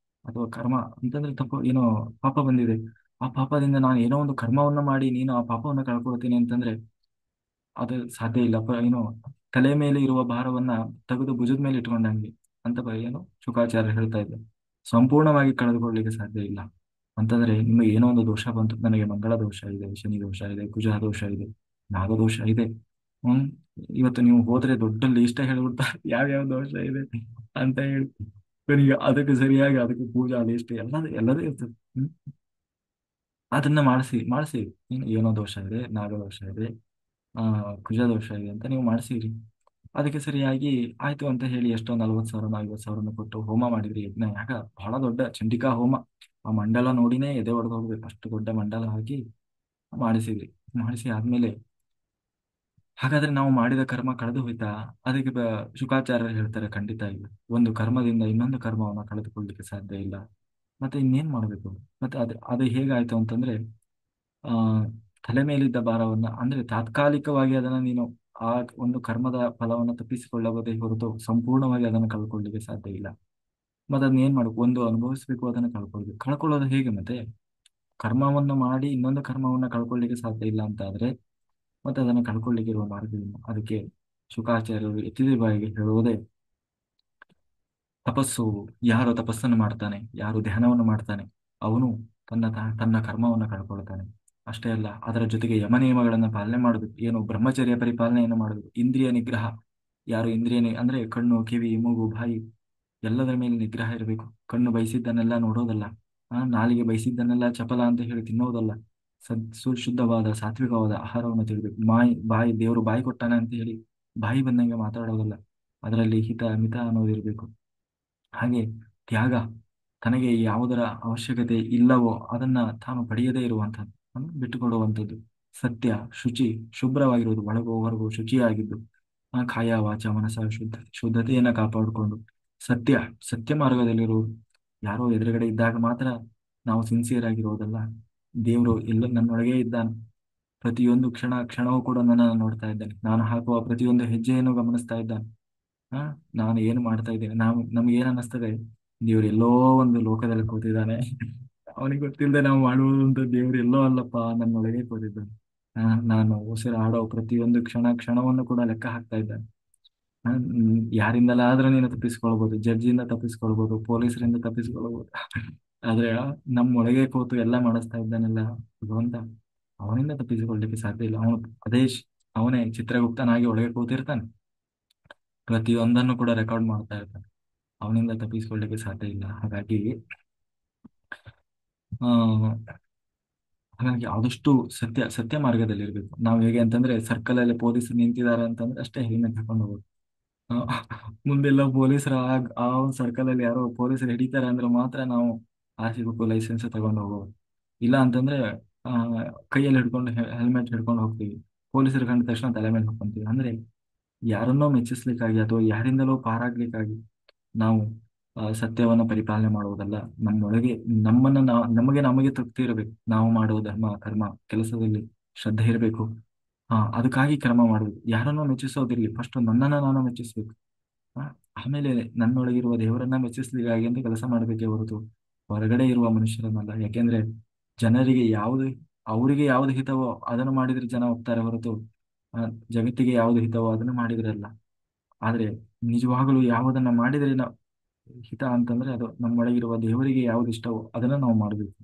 ಅಥವಾ ಕರ್ಮ ಅಂತಂದ್ರೆ ತಪ್ಪು ಏನೋ ಪಾಪ ಬಂದಿದೆ. ಆ ಪಾಪದಿಂದ ನಾನು ಏನೋ ಒಂದು ಕರ್ಮವನ್ನ ಮಾಡಿ ನೀನು ಆ ಪಾಪವನ್ನ ಕಳ್ಕೊಳ್ತೀನಿ ಅಂತಂದ್ರೆ ಅದು ಸಾಧ್ಯ ಇಲ್ಲ. ಏನು ತಲೆ ಮೇಲೆ ಇರುವ ಭಾರವನ್ನ ತೆಗೆದು ಭುಜದ ಮೇಲೆ ಇಟ್ಕೊಂಡಂಗೆ ಅಂತ ಏನು ಶುಕಾಚಾರ್ಯ ಹೇಳ್ತಾ ಇದ್ದೆ. ಸಂಪೂರ್ಣವಾಗಿ ಕಳೆದುಕೊಳ್ಳಲಿಕ್ಕೆ ಸಾಧ್ಯ ಇಲ್ಲ. ಅಂತಂದ್ರೆ ನಿಮಗೆ ಏನೋ ಒಂದು ದೋಷ ಬಂತು, ನನಗೆ ಮಂಗಳ ದೋಷ ಇದೆ, ಶನಿ ದೋಷ ಇದೆ, ಕುಜ ದೋಷ ಇದೆ, ನಾಗದೋಷ ಇದೆ. ಹ್ಮ್ ಇವತ್ತು ನೀವು ಹೋದ್ರೆ ದೊಡ್ಡ ಲೀಸ್ಟ್ ಹೇಳ್ಬಿಡ್ತಾರೆ ಯಾವ್ಯಾವ ದೋಷ ಇದೆ ಅಂತ ಹೇಳಿ. ಕೊನೆಗೆ ಅದಕ್ಕೆ ಸರಿಯಾಗಿ ಅದಕ್ಕೆ ಪೂಜಾ ಲೀಸ್ಟ್ ಎಲ್ಲದೂ ಇರ್ತದೆ. ಅದನ್ನ ಮಾಡಿಸಿ ಏನೋ ದೋಷ ಇದೆ, ನಾಗದೋಷ ಇದೆ, ಕುಜ ದೋಷ ಇದೆ ಅಂತ ನೀವು ಮಾಡಿಸಿರಿ. ಅದಕ್ಕೆ ಸರಿಯಾಗಿ ಆಯ್ತು ಅಂತ ಹೇಳಿ ಎಷ್ಟೋ 40,000 50,000 ಕೊಟ್ಟು ಹೋಮ ಮಾಡಿದ್ರಿ, ಯಜ್ಞ ಯಾಕ ಬಹಳ ದೊಡ್ಡ ಚಂಡಿಕಾ ಹೋಮ. ಆ ಮಂಡಲ ನೋಡಿನೇ ಎದೆ ಹೊಡೆದು ಹೋಗ್ಬೇಕು, ಅಷ್ಟು ದೊಡ್ಡ ಮಂಡಲ ಹಾಕಿ ಮಾಡಿಸಿದ್ರಿ. ಮಾಡಿಸಿ ಆದ್ಮೇಲೆ ಹಾಗಾದ್ರೆ ನಾವು ಮಾಡಿದ ಕರ್ಮ ಕಳೆದು ಹೋಯ್ತಾ? ಅದಕ್ಕೆ ಶುಕಾಚಾರ್ಯರು ಹೇಳ್ತಾರೆ, ಖಂಡಿತ ಇಲ್ಲ. ಒಂದು ಕರ್ಮದಿಂದ ಇನ್ನೊಂದು ಕರ್ಮವನ್ನು ಕಳೆದುಕೊಳ್ಳಲಿಕ್ಕೆ ಸಾಧ್ಯ ಇಲ್ಲ. ಮತ್ತೆ ಇನ್ನೇನ್ ಮಾಡ್ಬೇಕು? ಮತ್ತೆ ಅದು ಹೇಗಾಯ್ತು ಅಂತಂದ್ರೆ, ಆ ತಲೆ ಮೇಲಿದ್ದ ಭಾರವನ್ನ, ಅಂದ್ರೆ ತಾತ್ಕಾಲಿಕವಾಗಿ ಅದನ್ನ ನೀನು ಆ ಒಂದು ಕರ್ಮದ ಫಲವನ್ನು ತಪ್ಪಿಸಿಕೊಳ್ಳಬಹುದೇ ಹೊರತು ಸಂಪೂರ್ಣವಾಗಿ ಅದನ್ನು ಕಳ್ಕೊಳ್ಳಿಕ್ಕೆ ಸಾಧ್ಯ ಇಲ್ಲ. ಮತ್ತೆ ಅದನ್ನ ಏನ್ ಮಾಡ್ಬೇಕು? ಒಂದು ಅನುಭವಿಸ್ಬೇಕು, ಅದನ್ನ ಕಳ್ಕೊಳ್ಬೇಕು. ಕಳ್ಕೊಳ್ಳೋದು ಹೇಗೆ ಮತ್ತೆ? ಕರ್ಮವನ್ನು ಮಾಡಿ ಇನ್ನೊಂದು ಕರ್ಮವನ್ನ ಕಳ್ಕೊಳ್ಳಿಕ್ಕೆ ಸಾಧ್ಯ ಇಲ್ಲ ಅಂತ ಆದ್ರೆ ಮತ್ತೆ ಅದನ್ನು ಕಳ್ಕೊಳ್ಳಿಕ್ಕೆ ಇರುವ ಮಾರ್ಗವಿಲ್ಲ. ಅದಕ್ಕೆ ಶುಕಾಚಾರ್ಯರು ಎತ್ತಿದ ಬಾಯಿಗೆ ಹೇಳುವುದೇ, ತಪಸ್ಸು, ಯಾರು ತಪಸ್ಸನ್ನು ಮಾಡ್ತಾನೆ, ಯಾರು ಧ್ಯಾನವನ್ನು ಮಾಡ್ತಾನೆ, ಅವನು ತನ್ನ ಕರ್ಮವನ್ನು ಕಳ್ಕೊಳ್ತಾನೆ. ಅಷ್ಟೇ ಅಲ್ಲ, ಅದರ ಜೊತೆಗೆ ಯಮ ನಿಯಮಗಳನ್ನು ಪಾಲನೆ ಮಾಡಬೇಕು. ಏನು ಬ್ರಹ್ಮಚರ್ಯ ಪರಿಪಾಲನೆಯನ್ನು ಮಾಡಬೇಕು. ಇಂದ್ರಿಯ ನಿಗ್ರಹ, ಯಾರು ಅಂದ್ರೆ ಕಣ್ಣು, ಕಿವಿ, ಮೂಗು, ಬಾಯಿ ಎಲ್ಲದರ ಮೇಲೆ ನಿಗ್ರಹ ಇರಬೇಕು. ಕಣ್ಣು ಬಯಸಿದ್ದನ್ನೆಲ್ಲ ನೋಡೋದಲ್ಲ, ನಾಲಿಗೆ ಬಯಸಿದ್ದನ್ನೆಲ್ಲ ಚಪಲ ಅಂತ ಹೇಳಿ ತಿನ್ನೋದಲ್ಲ. ಶುದ್ಧವಾದ ಸಾತ್ವಿಕವಾದ ಆಹಾರವನ್ನು ತಿಳಬೇಕು. ಬಾಯಿ ದೇವರು ಬಾಯಿ ಕೊಟ್ಟಾನೆ ಅಂತ ಹೇಳಿ ಬಾಯಿ ಬಂದಂಗೆ ಮಾತಾಡೋದಲ್ಲ. ಅದರಲ್ಲಿ ಹಿತ ಮಿತ ಅನ್ನೋದಿರ್ಬೇಕು. ಹಾಗೆ ತ್ಯಾಗ, ತನಗೆ ಯಾವುದರ ಅವಶ್ಯಕತೆ ಇಲ್ಲವೋ ಅದನ್ನ ತಾನು ಪಡೆಯದೇ ಇರುವಂಥದ್ದು, ಬಿಟ್ಟುಕೊಡುವಂಥದ್ದು. ಸತ್ಯ, ಶುಚಿ, ಶುಭ್ರವಾಗಿರುವುದು, ಒಳಗು ಹೊರಗು ಶುಚಿಯಾಗಿದ್ದು, ಕಾಯ ವಾಚ ಮನಸ ಶುದ್ಧತೆಯನ್ನ ಕಾಪಾಡಿಕೊಂಡು ಸತ್ಯ ಸತ್ಯ ಮಾರ್ಗದಲ್ಲಿರುವುದು. ಯಾರೋ ಎದುರುಗಡೆ ಇದ್ದಾಗ ಮಾತ್ರ ನಾವು ಸಿನ್ಸಿಯರ್ ಆಗಿರೋದಲ್ಲ. ದೇವರು ಎಲ್ಲ ನನ್ನೊಳಗೆ ಇದ್ದಾನೆ. ಪ್ರತಿಯೊಂದು ಕ್ಷಣವೂ ಕೂಡ ನನ್ನನ್ನು ನೋಡ್ತಾ ಇದ್ದಾನೆ. ನಾನು ಹಾಕುವ ಪ್ರತಿಯೊಂದು ಹೆಜ್ಜೆಯನ್ನು ಗಮನಿಸ್ತಾ ಇದ್ದಾನೆ. ಆ ನಾನು ಏನು ಮಾಡ್ತಾ ಇದ್ದೇನೆ, ನಮ್ಗೆ ಏನ್ ಅನ್ನಿಸ್ತದೆ? ದೇವ್ರು ಎಲ್ಲೋ ಒಂದು ಲೋಕದಲ್ಲಿ ಕೂತಿದ್ದಾನೆ. ಅವನಿಗೆ ಗೊತ್ತಿಲ್ಲದೆ ನಾವು ಮಾಡುವಂತ ದೇವ್ರು ಎಲ್ಲೋ ಅಲ್ಲಪ್ಪ, ನನ್ನೊಳಗೆ ಕೂತಿದ್ದಾನೆ. ನಾನು ಉಸಿರಾಡೋ ಪ್ರತಿಯೊಂದು ಕ್ಷಣವನ್ನು ಕೂಡ ಲೆಕ್ಕ ಹಾಕ್ತಾ ಇದ್ದಾನೆ. ಯಾರಿಂದಲಾದ್ರೂ ನೀನು ತಪ್ಪಿಸ್ಕೊಳ್ಬಹುದು, ಜಡ್ಜಿಂದ ತಪ್ಪಿಸ್ಕೊಳ್ಬಹುದು, ಪೊಲೀಸರಿಂದ ತಪ್ಪಿಸ್ಕೊಳ್ಬಹುದು. ಆದ್ರೆ ನಮ್ಮೊಳಗೆ ಕೂತು ಎಲ್ಲ ಮಾಡಿಸ್ತಾ ಇದ್ದಾನೆಲ್ಲ ಭಗವಂತ, ಅವನಿಂದ ತಪ್ಪಿಸಿಕೊಳ್ಳಲಿಕ್ಕೆ ಸಾಧ್ಯ ಇಲ್ಲ. ಅವನೇ ಚಿತ್ರಗುಪ್ತನಾಗಿ ಒಳಗೆ ಕೂತಿರ್ತಾನೆ, ಪ್ರತಿಯೊಂದನ್ನು ಕೂಡ ರೆಕಾರ್ಡ್ ಮಾಡ್ತಾ ಇರ್ತಾನೆ. ಅವನಿಂದ ತಪ್ಪಿಸಿಕೊಳ್ಳಲಿಕ್ಕೆ ಸಾಧ್ಯ ಇಲ್ಲ. ಆ ಹಾಗಾಗಿ ಆದಷ್ಟು ಸತ್ಯ ಮಾರ್ಗದಲ್ಲಿ ಇರ್ಬೇಕು. ನಾವು ಹೇಗೆ ಅಂತಂದ್ರೆ, ಸರ್ಕಲ್ ಅಲ್ಲಿ ಪೊಲೀಸರು ನಿಂತಿದ್ದಾರೆ ಅಂತಂದ್ರೆ ಅಷ್ಟೇ ಹೆಲ್ಮೆಟ್ ಹಾಕೊಂಡು ಹೋಗೋದು. ಆ, ಮುಂದೆಲ್ಲ ಪೊಲೀಸರ ಆ ಒಂದು ಸರ್ಕಲ್ ಅಲ್ಲಿ ಯಾರೋ ಪೊಲೀಸರು ಹಿಡಿತಾರೆ ಅಂದ್ರೆ ಮಾತ್ರ ನಾವು ಆರ್ ಸಿ ಬುಕ್ ಲೈಸೆನ್ಸ್ ತಗೊಂಡು ಹೋಗೋದು. ಇಲ್ಲ ಅಂತಂದ್ರೆ ಆ ಕೈಯಲ್ಲಿ ಹಿಡ್ಕೊಂಡು ಹೆಲ್ಮೆಟ್ ಹಿಡ್ಕೊಂಡು ಹೋಗ್ತೀವಿ. ಪೊಲೀಸರು ಕಂಡ ತಕ್ಷಣ ತಲೆ ಮೇಲೆ ಹಾಕೊಂತೀವಿ. ಅಂದ್ರೆ ಯಾರನ್ನೋ ಮೆಚ್ಚಿಸ್ಲಿಕ್ಕಾಗಿ ಅಥವಾ ಯಾರಿಂದಲೋ ಪಾರಾಗ್ಲಿಕ್ಕಾಗಿ ನಾವು ಸತ್ಯವನ್ನು ಪರಿಪಾಲನೆ ಮಾಡುವುದಲ್ಲ. ನಮ್ಮೊಳಗೆ ನಮಗೆ ತೃಪ್ತಿ ಇರಬೇಕು. ನಾವು ಮಾಡುವ ಧರ್ಮ ಕರ್ಮ ಕೆಲಸದಲ್ಲಿ ಶ್ರದ್ಧೆ ಇರಬೇಕು. ಅದಕ್ಕಾಗಿ ಕ್ರಮ ಮಾಡಬೇಕು. ಯಾರನ್ನೋ ಮೆಚ್ಚಿಸೋದಿರ್ಲಿ, ಫಸ್ಟ್ ನನ್ನನ್ನು ನಾನು ಮೆಚ್ಚಿಸ್ಬೇಕು. ಆ, ಆಮೇಲೆ ನನ್ನೊಳಗಿರುವ ದೇವರನ್ನ ಮೆಚ್ಚಿಸ್ಲಿಕ್ಕಾಗಿ ಅಂತ ಕೆಲಸ ಮಾಡಬೇಕೇ ಹೊರತು ಹೊರಗಡೆ ಇರುವ ಮನುಷ್ಯರನ್ನಲ್ಲ. ಯಾಕೆಂದ್ರೆ ಜನರಿಗೆ ಅವರಿಗೆ ಯಾವ್ದು ಹಿತವೋ ಅದನ್ನು ಮಾಡಿದ್ರೆ ಜನ ಹೋಗ್ತಾರೆ ಹೊರತು ಆ, ಜಗತ್ತಿಗೆ ಯಾವ್ದು ಹಿತವೋ ಅದನ್ನು ಮಾಡಿದ್ರಲ್ಲ. ಆದ್ರೆ ನಿಜವಾಗಲೂ ಯಾವುದನ್ನ ಮಾಡಿದ್ರೆ ಹಿತ ಅಂತಂದ್ರೆ ಅದು ನಮ್ಮೊಳಗಿರುವ ದೇವರಿಗೆ ಯಾವ್ದು ಇಷ್ಟವೋ ಅದನ್ನ ನಾವು ಮಾಡಬೇಕು.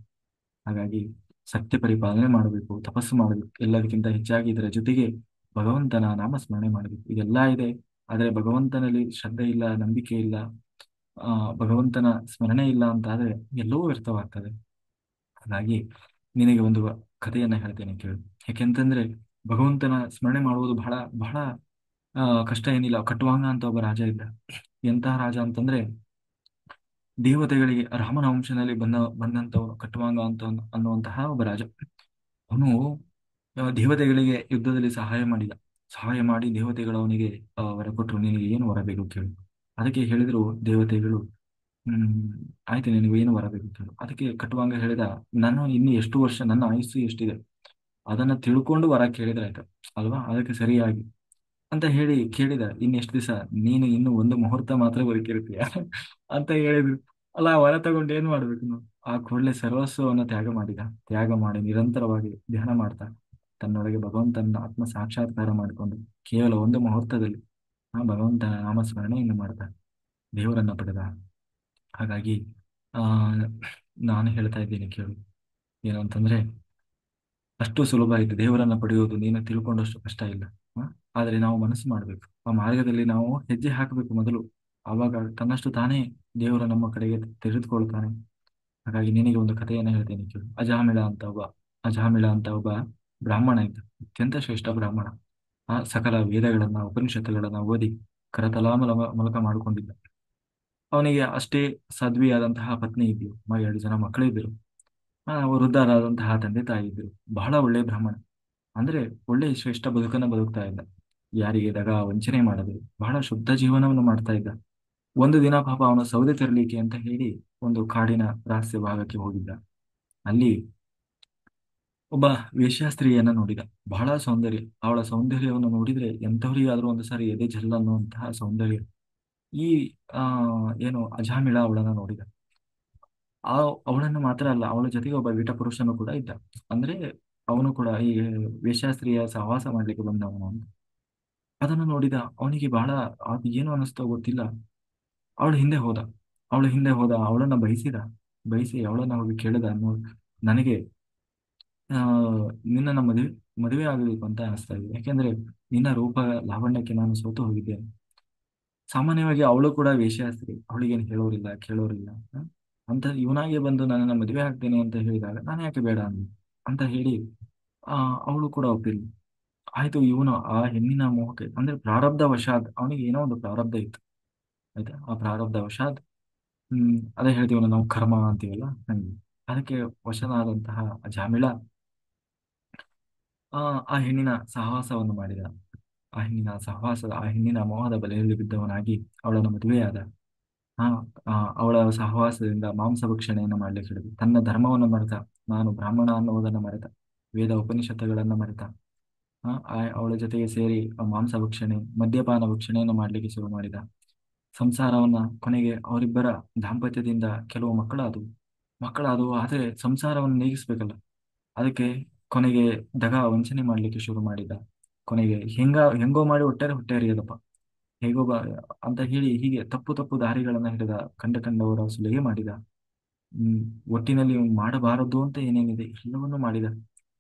ಹಾಗಾಗಿ ಸತ್ಯ ಪರಿಪಾಲನೆ ಮಾಡಬೇಕು, ತಪಸ್ಸು ಮಾಡಬೇಕು. ಎಲ್ಲದಕ್ಕಿಂತ ಹೆಚ್ಚಾಗಿ ಇದರ ಜೊತೆಗೆ ಭಗವಂತನ ನಾಮಸ್ಮರಣೆ ಮಾಡಬೇಕು. ಇದೆಲ್ಲ ಇದೆ, ಆದ್ರೆ ಭಗವಂತನಲ್ಲಿ ಶ್ರದ್ಧೆ ಇಲ್ಲ, ನಂಬಿಕೆ ಇಲ್ಲ, ಆ ಭಗವಂತನ ಸ್ಮರಣೆ ಇಲ್ಲ ಅಂತ ಆದ್ರೆ ಎಲ್ಲವೂ ವ್ಯರ್ಥವಾಗ್ತದೆ. ಹಾಗಾಗಿ ನಿನಗೆ ಒಂದು ಕಥೆಯನ್ನ ಹೇಳ್ತೇನೆ ಕೇಳು. ಯಾಕೆಂತಂದ್ರೆ ಭಗವಂತನ ಸ್ಮರಣೆ ಮಾಡುವುದು ಬಹಳ ಬಹಳ ಕಷ್ಟ ಏನಿಲ್ಲ. ಕಟ್ವಾಂಗ ಅಂತ ಒಬ್ಬ ರಾಜ ಇದ್ದ. ಎಂತಹ ರಾಜ ಅಂತಂದ್ರೆ, ದೇವತೆಗಳಿಗೆ ರಾಮನ ವಂಶದಲ್ಲಿ ಬಂದಂತವನು ಕಟ್ವಾಂಗ ಅನ್ನುವಂತಹ ಒಬ್ಬ ರಾಜ. ಅವನು ದೇವತೆಗಳಿಗೆ ಯುದ್ಧದಲ್ಲಿ ಸಹಾಯ ಮಾಡಿದ. ಸಹಾಯ ಮಾಡಿ ದೇವತೆಗಳು ಅವನಿಗೆ ವರ ಕೊಟ್ಟರು. ನಿನಗೆ ಏನು ವರ ಬೇಕು ಕೇಳು. ಅದಕ್ಕೆ ಹೇಳಿದ್ರು ದೇವತೆಗಳು, ಹ್ಮ್ ಆಯ್ತು, ನಿನಗೆ ಏನು ವರ ಬೇಕು ಕೇಳು. ಅದಕ್ಕೆ ಕಟ್ವಾಂಗ ಹೇಳಿದ, ನಾನು ಇನ್ನು ಎಷ್ಟು ವರ್ಷ, ನನ್ನ ಆಯುಸ್ಸು ಎಷ್ಟಿದೆ ಅದನ್ನ ತಿಳ್ಕೊಂಡು ವರ ಕೇಳಿದ್ರೆ ಆಯ್ತು ಅಲ್ವಾ. ಅದಕ್ಕೆ ಸರಿಯಾಗಿ ಅಂತ ಹೇಳಿ ಕೇಳಿದ, ಇನ್ನೆಷ್ಟು ದಿವಸ, ನೀನು ಇನ್ನು ಒಂದು ಮುಹೂರ್ತ ಮಾತ್ರ ಬದುಕಿರ್ತೀಯ ಅಂತ ಹೇಳಿದ್ರು. ಅಲ್ಲ, ಆ ವರ ತಗೊಂಡು ಏನ್ ಮಾಡ್ಬೇಕು ನಾವು? ಆ ಕೂಡಲೇ ಸರ್ವಸ್ವವನ್ನು ತ್ಯಾಗ ಮಾಡಿದ. ತ್ಯಾಗ ಮಾಡಿ ನಿರಂತರವಾಗಿ ಧ್ಯಾನ ಮಾಡ್ತಾ ತನ್ನೊಳಗೆ ಭಗವಂತನ ಆತ್ಮ ಸಾಕ್ಷಾತ್ಕಾರ ಮಾಡಿಕೊಂಡು ಕೇವಲ ಒಂದು ಮುಹೂರ್ತದಲ್ಲಿ ಆ ಭಗವಂತನ ನಾಮಸ್ಮರಣೆಯನ್ನು ಮಾಡ್ತಾ ದೇವರನ್ನ ಪಡೆದ. ಹಾಗಾಗಿ ಆ ನಾನು ಹೇಳ್ತಾ ಇದ್ದೀನಿ ಕೇಳು. ಏನು ಅಂತಂದ್ರೆ, ಅಷ್ಟು ಸುಲಭ ಇದೆ ದೇವರನ್ನ ಪಡೆಯುವುದು, ನೀನು ತಿಳ್ಕೊಂಡಷ್ಟು ಕಷ್ಟ ಇಲ್ಲ. ಹ? ಆದ್ರೆ ನಾವು ಮನಸ್ಸು ಮಾಡ್ಬೇಕು, ಆ ಮಾರ್ಗದಲ್ಲಿ ನಾವು ಹೆಜ್ಜೆ ಹಾಕಬೇಕು ಮೊದಲು. ಆವಾಗ ತನ್ನಷ್ಟು ತಾನೇ ದೇವರು ನಮ್ಮ ಕಡೆಗೆ ತೆರೆದುಕೊಳ್ತಾನೆ. ಹಾಗಾಗಿ ನಿನಗೆ ಒಂದು ಕಥೆಯನ್ನ ಹೇಳ್ತೇನೆ ಕೇಳು. ಅಜಾಮಿಳ ಅಂತ ಒಬ್ಬ ಬ್ರಾಹ್ಮಣ ಇದ್ದ. ಅತ್ಯಂತ ಶ್ರೇಷ್ಠ ಬ್ರಾಹ್ಮಣ. ಆ ಸಕಲ ವೇದಗಳನ್ನ ಉಪನಿಷತ್ತುಗಳನ್ನ ಓದಿ ಕರತಲಾಮಲ ಮೂಲಕ ಮಾಡಿಕೊಂಡಿದ್ದ. ಅವನಿಗೆ ಅಷ್ಟೇ ಸಾಧ್ವಿಯಾದಂತಹ ಪತ್ನಿ ಇದ್ಲು, 2 ಜನ ಮಕ್ಕಳಿದ್ದರು. ವೃದ್ಧರಾದಂತಹ ತಂದೆ ತಾಯಿ ಇದ್ರು. ಬಹಳ ಒಳ್ಳೆ ಬ್ರಾಹ್ಮಣ, ಅಂದ್ರೆ ಒಳ್ಳೆ ಶ್ರೇಷ್ಠ ಬದುಕನ್ನ ಬದುಕ್ತಾ ಇದ್ದ. ಯಾರಿಗೆ ದಗ ವಂಚನೆ ಮಾಡದೆ ಬಹಳ ಶುದ್ಧ ಜೀವನವನ್ನು ಮಾಡ್ತಾ ಇದ್ದ. ಒಂದು ದಿನ ಪಾಪ ಅವನು ಸೌದೆ ತರಲಿಕ್ಕೆ ಅಂತ ಹೇಳಿ ಒಂದು ಕಾಡಿನ ರಹಸ್ಯ ಭಾಗಕ್ಕೆ ಹೋಗಿದ್ದ. ಅಲ್ಲಿ ಒಬ್ಬ ವೇಶ್ಯಾಸ್ತ್ರೀಯನ್ನ ನೋಡಿದ. ಬಹಳ ಸೌಂದರ್ಯ. ಅವಳ ಸೌಂದರ್ಯವನ್ನು ನೋಡಿದ್ರೆ ಎಂಥವರಿಗಾದ್ರೂ ಒಂದು ಸಾರಿ ಎದೆ ಜಲ್ ಅನ್ನುವಂತಹ ಸೌಂದರ್ಯ. ಈ ಆ ಏನು ಅಜಾಮಿಳ ಅವಳನ್ನ ನೋಡಿದ. ಆ ಅವಳನ್ನು ಮಾತ್ರ ಅಲ್ಲ, ಅವಳ ಜೊತೆಗೆ ಒಬ್ಬ ವಿಟ ಪುರುಷನು ಕೂಡ ಇದ್ದ. ಅಂದ್ರೆ ಅವನು ಕೂಡ ಈ ವೇಶ್ಯಾಸ್ತ್ರೀಯ ಸಹವಾಸ ಮಾಡ್ಲಿಕ್ಕೆ ಬಂದವನು ಅಂತ. ಅದನ್ನು ನೋಡಿದ ಅವನಿಗೆ ಬಹಳ ಅದು ಏನು ಅನಿಸ್ತೋ ಗೊತ್ತಿಲ್ಲ. ಅವಳ ಹಿಂದೆ ಹೋದ. ಅವಳನ್ನ ಬಯಸಿದ. ಬಯಸಿ ಅವಳನ್ನ ಹೋಗಿ ಕೇಳಿದ, ನನಗೆ ಆ ನಿನ್ನನ್ನ ಮದುವೆ ಆಗಬೇಕು ಅಂತ ಅನಿಸ್ತಾ ಇದೆ. ಯಾಕೆಂದ್ರೆ ನಿನ್ನ ರೂಪ ಲಾವಣ್ಯಕ್ಕೆ ನಾನು ಸೋತು ಹೋಗಿದ್ದೇನೆ. ಸಾಮಾನ್ಯವಾಗಿ ಅವಳು ಕೂಡ ವೇಶ್ಯಾಸ್ತ್ರಿ, ಅವಳಿಗೇನು ಹೇಳೋರಿಲ್ಲ ಕೇಳೋರಿಲ್ಲ. ಅಂತ ಇವನಾಗೆ ಬಂದು ನನ್ನನ್ನ ಮದುವೆ ಆಗ್ತೇನೆ ಅಂತ ಹೇಳಿದಾಗ ನಾನು ಯಾಕೆ ಬೇಡ ಅಂದೆ ಅಂತ ಹೇಳಿ ಆ ಅವಳು ಕೂಡ ಒಪ್ಪಿಲ್ಲ. ಆಯ್ತು, ಇವನು ಆ ಹೆಣ್ಣಿನ ಮೋಹಕ್ಕೆ ಅಂದ್ರೆ ಪ್ರಾರಬ್ಧ ವಶಾತ್ ಅವನಿಗೆ ಏನೋ ಒಂದು ಪ್ರಾರಬ್ಧ ಇತ್ತು. ಆಯ್ತಾ, ಆ ಪ್ರಾರಬ್ಧ ವಶಾತ್ ಅದೇ ಹೇಳ್ತೀವಲ್ಲ ನಾವು ಕರ್ಮ ಅಂತೀವಲ್ಲ ಹಂಗೆ ಅದಕ್ಕೆ ವಶನಾದಂತಹ ಜಾಮಿಳ ಆ ಆ ಹೆಣ್ಣಿನ ಸಹವಾಸವನ್ನು ಮಾಡಿದ. ಆ ಹೆಣ್ಣಿನ ಮೋಹದ ಬಲೆಯಲ್ಲಿ ಬಿದ್ದವನಾಗಿ ಅವಳನ್ನು ಮದುವೆಯಾದ. ಆ ಆ, ಅವಳ ಸಹವಾಸದಿಂದ ಮಾಂಸಭಕ್ಷಣೆಯನ್ನು ಮಾಡ್ಲಿಕ್ಕೆ ಹಿಡಿದು ತನ್ನ ಧರ್ಮವನ್ನು ಮರೆತ. ನಾನು ಬ್ರಾಹ್ಮಣ ಅನ್ನುವುದನ್ನು ಮರೆತ. ವೇದ ಉಪನಿಷತ್ತುಗಳನ್ನು ಮರೆತ. ಅವಳ ಜೊತೆಗೆ ಸೇರಿ ಆ ಮಾಂಸಭಕ್ಷಣೆ ಮದ್ಯಪಾನ ಭಕ್ಷಣೆಯನ್ನು ಮಾಡ್ಲಿಕ್ಕೆ ಶುರು ಮಾಡಿದ. ಸಂಸಾರವನ್ನ ಕೊನೆಗೆ ಅವರಿಬ್ಬರ ದಾಂಪತ್ಯದಿಂದ ಕೆಲವು ಮಕ್ಕಳಾದವು ಆದರೆ ಸಂಸಾರವನ್ನು ನೀಗಿಸ್ಬೇಕಲ್ಲ. ಅದಕ್ಕೆ ಕೊನೆಗೆ ದಗ ವಂಚನೆ ಮಾಡ್ಲಿಕ್ಕೆ ಶುರು ಮಾಡಿದ. ಕೊನೆಗೆ ಹೆಂಗೋ ಮಾಡಿ ಹೊಟ್ಟೆ ಹರಿಯದಪ್ಪ, ಹೇಗೋ ಅಂತ ಹೇಳಿ ಹೀಗೆ ತಪ್ಪು ತಪ್ಪು ದಾರಿಗಳನ್ನ ಹಿಡಿದ. ಕಂಡವರ ಸುಲಿಗೆ ಮಾಡಿದ. ಹ್ಮ್ ಒಟ್ಟಿನಲ್ಲಿ ಇವ್ನು ಮಾಡಬಾರದು ಅಂತ ಏನೇನಿದೆ ಎಲ್ಲವನ್ನೂ ಮಾಡಿದ.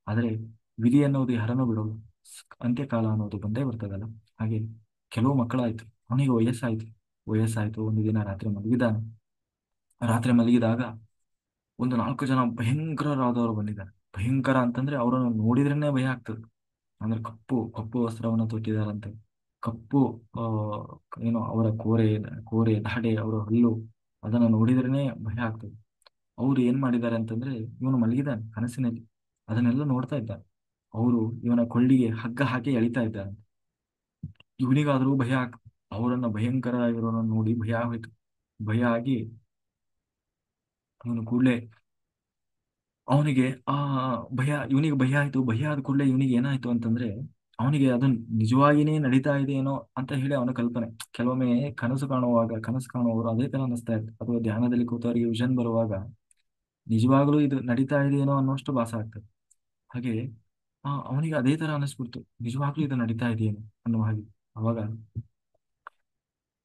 ಆದರೆ ವಿಧಿ ಅನ್ನೋದು ಯಾರನ್ನೂ ಬಿಡೋದು. ಅಂತ್ಯಕಾಲ ಅನ್ನೋದು ಬಂದೇ ಬರ್ತದಲ್ಲ. ಹಾಗೆ ಕೆಲವು ಮಕ್ಕಳಾಯ್ತು. ಅವನಿಗೆ ವಯಸ್ಸಾಯ್ತು. ಒಂದು ದಿನ ರಾತ್ರಿ ಮಲಗಿದಾನೆ. ರಾತ್ರಿ ಮಲಗಿದಾಗ ಒಂದು 4 ಜನ ಭಯಂಕರರಾದವರು ಬಂದಿದ್ದಾರೆ. ಭಯಂಕರ ಅಂತಂದ್ರೆ ಅವರನ್ನು ನೋಡಿದ್ರೇನೆ ಭಯ ಆಗ್ತದೆ. ಅಂದ್ರೆ ಕಪ್ಪು ಕಪ್ಪು ವಸ್ತ್ರವನ್ನು ತೊಟ್ಟಿದಾರಂತೆ. ಕಪ್ಪು ಆ ಏನು ಅವರ ಕೋರೆ ದಾಡೆ ಅವರ ಹಲ್ಲು ಅದನ್ನು ನೋಡಿದ್ರೇನೆ ಭಯ ಆಗ್ತದೆ. ಅವ್ರು ಏನ್ ಮಾಡಿದ್ದಾರೆ ಅಂತಂದ್ರೆ ಇವನು ಮಲಗಿದ್ದಾನೆ ಕನಸಿನಲ್ಲಿ. ಅದನ್ನೆಲ್ಲ ನೋಡ್ತಾ ಇದ್ದಾನೆ. ಅವರು ಇವನ ಕೊಳ್ಳಿಗೆ ಹಗ್ಗ ಹಾಕಿ ಎಳಿತಾ ಇದ್ದಾರೆ. ಇವನಿಗಾದ್ರೂ ಭಯ ಆಗ್ ಅವರನ್ನ ಭಯಂಕರ ಆಗಿರೋರನ್ನ ನೋಡಿ ಭಯ ಆಗೋಯ್ತು. ಭಯ ಆಗಿ ಇವನು ಕೂಡಲೇ ಅವನಿಗೆ ಇವನಿಗೆ ಭಯ ಆಯ್ತು. ಭಯ ಆದ ಕೂಡಲೇ ಇವನಿಗೆ ಏನಾಯ್ತು ಅಂತಂದ್ರೆ ಅವನಿಗೆ ಅದು ನಿಜವಾಗಿನೇ ನಡೀತಾ ಇದೆ ಏನೋ ಅಂತ ಹೇಳಿ ಅವನ ಕಲ್ಪನೆ. ಕೆಲವೊಮ್ಮೆ ಕನಸು ಕಾಣುವವರು ಅದೇ ತರ ಅನಿಸ್ತಾ ಇತ್ತು. ಅಥವಾ ಧ್ಯಾನದಲ್ಲಿ ಕೂತವರಿಗೆ ವಿಷನ್ ಬರುವಾಗ ನಿಜವಾಗ್ಲೂ ಇದು ನಡೀತಾ ಇದೆ ಏನೋ ಅನ್ನೋಷ್ಟು ಭಾಸ ಆಗ್ತದೆ. ಹಾಗೆ ಅವನಿಗೆ ಅದೇ ತರ ಅನಿಸ್ಬಿಡ್ತು, ನಿಜವಾಗ್ಲೂ ಇದು ನಡೀತಾ ಇದೆಯೇನೋ ಅನ್ನುವ ಹಾಗೆ. ಅವಾಗ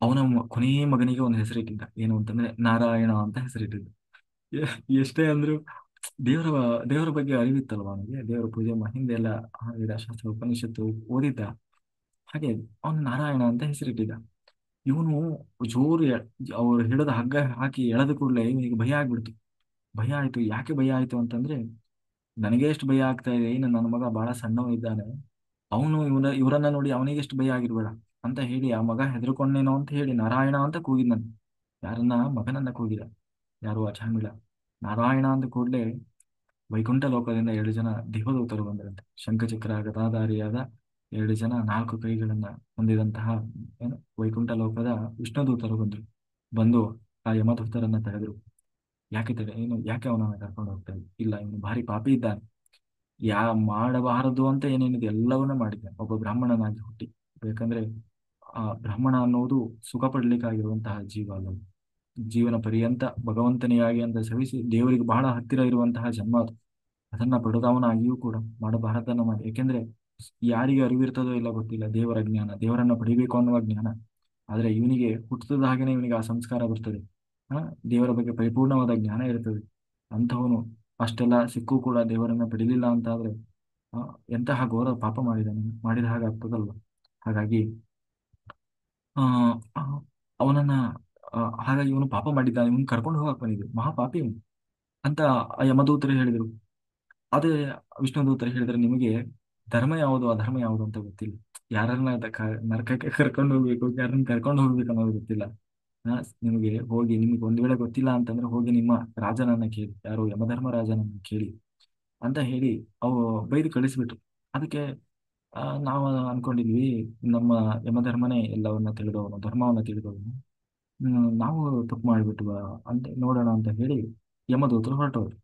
ಅವನ ಕೊನೆಯ ಮಗನಿಗೆ ಒಂದು ಹೆಸರಿಟ್ಟಿದ್ದ. ಏನು ಅಂತಂದ್ರೆ ನಾರಾಯಣ ಅಂತ ಹೆಸರಿಟ್ಟಿದ್ದ. ಎಷ್ಟೇ ಅಂದ್ರು ದೇವರ ದೇವರ ಬಗ್ಗೆ ಅರಿವಿತ್ತಲ್ವ ಅವನಿಗೆ. ದೇವರ ಪೂಜೆ ಹಿಂದೆ ಎಲ್ಲ ವೇದಶಾಸ್ತ್ರ ಉಪನಿಷತ್ತು ಓದಿದ್ದ. ಹಾಗೆ ಅವನು ನಾರಾಯಣ ಅಂತ ಹೆಸರಿಟ್ಟಿದ್ದ. ಇವನು ಜೋರು ಅವ್ರು ಹಿಡಿದ ಹಗ್ಗ ಹಾಕಿ ಎಳೆದ ಕೂಡಲೇ ಇವನಿಗೆ ಭಯ ಆಗ್ಬಿಡ್ತು. ಭಯ ಆಯ್ತು. ಯಾಕೆ ಭಯ ಆಯ್ತು ಅಂತಂದ್ರೆ ನನಗೆ ಎಷ್ಟು ಭಯ ಆಗ್ತಾ ಇದೆ, ಇನ್ನು ನನ್ನ ಮಗ ಬಹಳ ಸಣ್ಣವ ಇದ್ದಾನೆ, ಇವರನ್ನ ನೋಡಿ ಅವನಿಗೆ ಎಷ್ಟು ಭಯ ಆಗಿರ್ಬೇಡ ಅಂತ ಹೇಳಿ ಆ ಮಗ ಹೆದರ್ಕೊಂಡೇನೋ ಅಂತ ಹೇಳಿ ನಾರಾಯಣ ಅಂತ ಕೂಗಿದ್ನಂತ. ಯಾರನ್ನ ಮಗನನ್ನ ಕೂಗಿದ. ಯಾರು ಅಚಾಮಿಳ. ನಾರಾಯಣ ಅಂದ ಕೂಡಲೇ ವೈಕುಂಠ ಲೋಕದಿಂದ 2 ಜನ ದೇವದೂತರು ಬಂದರಂತೆ. ಶಂಖಚಕ್ರ ಗದಾಧಾರಿಯಾದ 2 ಜನ 4 ಕೈಗಳನ್ನ ಹೊಂದಿದಂತಹ ಏನು ವೈಕುಂಠ ಲೋಕದ ವಿಷ್ಣುದೂತರು ಬಂದು ಆ ಯಮದೂತರನ್ನ ತಡೆದ್ರು. ಯಾಕೆ ಅವನನ್ನ ಕರ್ಕೊಂಡು ಹೋಗ್ತಾ ಇದ್ದ? ಇಲ್ಲ, ಇವನು ಭಾರಿ ಪಾಪಿ ಇದ್ದಾನೆ. ಮಾಡಬಾರದು ಅಂತ ಏನೇನಿದೆ ಎಲ್ಲವನ್ನ ಮಾಡಿದ್ದಾನೆ. ಒಬ್ಬ ಬ್ರಾಹ್ಮಣನಾಗಿ ಹುಟ್ಟಿ. ಬೇಕಂದ್ರೆ ಆ ಬ್ರಾಹ್ಮಣ ಅನ್ನುವುದು ಸುಖ ಪಡ್ಲಿಕ್ಕಾಗಿರುವಂತಹ ಜೀವ ಅಲ್ಲ. ಜೀವನ ಪರ್ಯಂತ ಭಗವಂತನಿಗಾಗಿ ಅಂತ ಸವಿಸಿ ದೇವರಿಗೆ ಬಹಳ ಹತ್ತಿರ ಇರುವಂತಹ ಜನ್ಮ ಅದು. ಅದನ್ನ ಪಡೆದವನಾಗಿಯೂ ಕೂಡ ಮಾಡಬಾರದನ್ನ ಮಾಡಿ. ಯಾಕೆಂದ್ರೆ ಯಾರಿಗೆ ಅರಿವಿರ್ತದೋ ಇಲ್ಲ ಗೊತ್ತಿಲ್ಲ ದೇವರ ಜ್ಞಾನ, ದೇವರನ್ನ ಪಡಿಬೇಕು ಅನ್ನುವ ಜ್ಞಾನ. ಆದ್ರೆ ಇವನಿಗೆ ಹುಟ್ಟಿದ ಹಾಗೇನೆ ಇವನಿಗೆ ಆ ಸಂಸ್ಕಾರ ಬರ್ತದೆ. ಆ ದೇವರ ಬಗ್ಗೆ ಪರಿಪೂರ್ಣವಾದ ಜ್ಞಾನ ಇರ್ತದೆ. ಅಂಥವನು ಅಷ್ಟೆಲ್ಲ ಸಿಕ್ಕೂ ಕೂಡ ದೇವರನ್ನ ಪಡಿಲಿಲ್ಲ ಅಂತಾದ್ರೆ ಆ ಎಂತಹ ಘೋರ ಪಾಪ ಮಾಡಿದ ಹಾಗೆ ಆಗ್ತದಲ್ವ. ಹಾಗಾಗಿ ಆ ಆ, ಅವನನ್ನ ಹಾಗಾಗಿ ಇವನು ಪಾಪ ಮಾಡಿದ್ದಾನೆ. ಇವನು ಕರ್ಕೊಂಡು ಹೋಗಕ್ ಬಂದಿದ್ರು ಮಹಾಪಾಪಿ ಇವನು ಅಂತ ಆ ಯಮದೂತರು ಹೇಳಿದ್ರು. ಅದೇ ವಿಷ್ಣು ದೂತರು ಹೇಳಿದ್ರೆ ನಿಮಗೆ ಧರ್ಮ ಯಾವುದು ಅಧರ್ಮ ಯಾವುದು ಅಂತ ಗೊತ್ತಿಲ್ಲ. ಯಾರನ್ನ ನರಕಕ್ಕೆ ಕರ್ಕೊಂಡು ಹೋಗ್ಬೇಕು, ಯಾರನ್ನ ಕರ್ಕೊಂಡು ಹೋಗ್ಬೇಕು ಅನ್ನೋದು ಗೊತ್ತಿಲ್ಲ. ಆ, ನಿಮಗೆ ಒಂದ್ ವೇಳೆ ಗೊತ್ತಿಲ್ಲ ಅಂತಂದ್ರೆ ಹೋಗಿ ನಿಮ್ಮ ರಾಜನನ್ನ ಕೇಳಿ, ಯಾರು ಯಮಧರ್ಮ ರಾಜನನ್ನ ಕೇಳಿ ಅಂತ ಹೇಳಿ ಅವು ಬೈದು ಕಳಿಸ್ಬಿಟ್ರು. ಅದಕ್ಕೆ ನಾವು ಅನ್ಕೊಂಡಿದ್ವಿ ನಮ್ಮ ಯಮಧರ್ಮನೇ ಎಲ್ಲವನ್ನ ತಿಳಿದವನು, ಧರ್ಮವನ್ನ ತಿಳಿದವನು. ನಾವು ತಪ್ಪು ಮಾಡಿಬಿಟ್ವ ಅಂತ ನೋಡೋಣ ಅಂತ ಹೇಳಿ ಯಮದೂತರು ಹೊರಟವರು.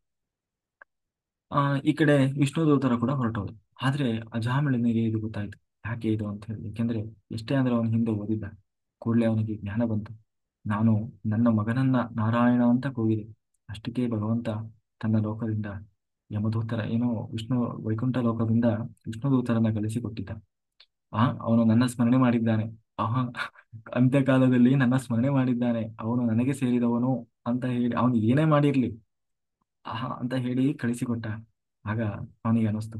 ಈ ಕಡೆ ವಿಷ್ಣು ದೂತರ ಕೂಡ ಹೊರಟವರು. ಆದ್ರೆ ಅಜಾಮಿಳನಿಗೆ ಇದು ಗೊತ್ತಾಯ್ತು, ಯಾಕೆ ಇದು ಅಂತ ಹೇಳಿ. ಯಾಕೆಂದ್ರೆ ಎಷ್ಟೇ ಅಂದ್ರೆ ಅವನ ಹಿಂದೆ ಓದಿದ್ದ. ಕೂಡಲೇ ಅವನಿಗೆ ಜ್ಞಾನ ಬಂತು. ನಾನು ನನ್ನ ಮಗನನ್ನ ನಾರಾಯಣ ಅಂತ ಕೂಗಿದೆ. ಅಷ್ಟಕ್ಕೆ ಭಗವಂತ ತನ್ನ ಲೋಕದಿಂದ ಯಮದೂತರ ಏನೋ ವಿಷ್ಣು ವೈಕುಂಠ ಲೋಕದಿಂದ ವಿಷ್ಣು ದೂತರನ್ನ ಕಳಿಸಿಕೊಟ್ಟಿದ್ದ. ಅವನು ನನ್ನ ಸ್ಮರಣೆ ಮಾಡಿದ್ದಾನೆ. ಅಹ ಅಂತ್ಯಕಾಲದಲ್ಲಿ ನನ್ನ ಸ್ಮರಣೆ ಮಾಡಿದ್ದಾನೆ, ಅವನು ನನಗೆ ಸೇರಿದವನು ಅಂತ ಹೇಳಿ ಅವನು ಏನೇ ಮಾಡಿರ್ಲಿ ಅಂತ ಹೇಳಿ ಕಳಿಸಿಕೊಟ್ಟ. ಆಗ ಅವನಿಗೆ ಅನಿಸ್ತು,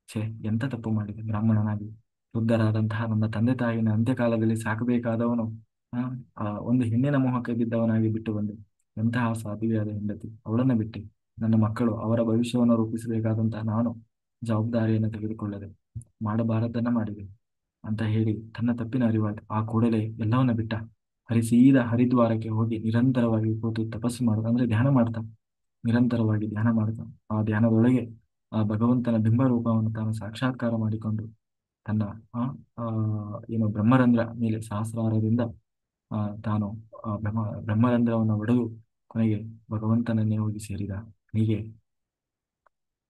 ಛೇ, ಎಂತ ತಪ್ಪು ಮಾಡಿದೆ ಬ್ರಾಹ್ಮಣನಾಗಿ. ವೃದ್ಧರಾದಂತಹ ನನ್ನ ತಂದೆ ತಾಯಿನ ಅಂತ್ಯಕಾಲದಲ್ಲಿ ಸಾಕಬೇಕಾದವನು ಆ ಒಂದು ಹೆಣ್ಣಿನ ಮೋಹಕ್ಕೆ ಬಿದ್ದವನಾಗಿ ಬಿಟ್ಟು ಬಂದೆ. ಎಂತಹ ಸಾಧ್ವಿಯಾದ ಹೆಂಡತಿ, ಅವಳನ್ನ ಬಿಟ್ಟು ನನ್ನ ಮಕ್ಕಳು ಅವರ ಭವಿಷ್ಯವನ್ನು ರೂಪಿಸಬೇಕಾದಂತಹ ನಾನು ಜವಾಬ್ದಾರಿಯನ್ನು ತೆಗೆದುಕೊಳ್ಳದೆ ಮಾಡಬಾರದನ್ನ ಮಾಡಿದೆ ಅಂತ ಹೇಳಿ ತನ್ನ ತಪ್ಪಿನ ಅರಿವಾಯ್ತು. ಆ ಕೂಡಲೇ ಎಲ್ಲವನ್ನ ಬಿಟ್ಟ. ಸೀದಾ ಹರಿದ್ವಾರಕ್ಕೆ ಹೋಗಿ ನಿರಂತರವಾಗಿ ಕೂತು ತಪಸ್ಸು ಮಾಡುದು ಅಂದ್ರೆ ಧ್ಯಾನ ಮಾಡ್ತಾ, ನಿರಂತರವಾಗಿ ಧ್ಯಾನ ಮಾಡ್ತಾ ಆ ಧ್ಯಾನದೊಳಗೆ ಆ ಭಗವಂತನ ಬಿಂಬರೂಪವನ್ನು ತಾನು ಸಾಕ್ಷಾತ್ಕಾರ ಮಾಡಿಕೊಂಡು ತನ್ನ ಆ ಆ, ಏನು ಬ್ರಹ್ಮರಂಧ್ರ ಮೇಲೆ ಸಹಸ್ರಾರದಿಂದ ತಾನು ಬ್ರಹ್ಮರಂಧ್ರವನ್ನು ಒಡೆದು ಕೊನೆಗೆ ಭಗವಂತನನ್ನೇ ಹೋಗಿ ಸೇರಿದ. ಹೀಗೆ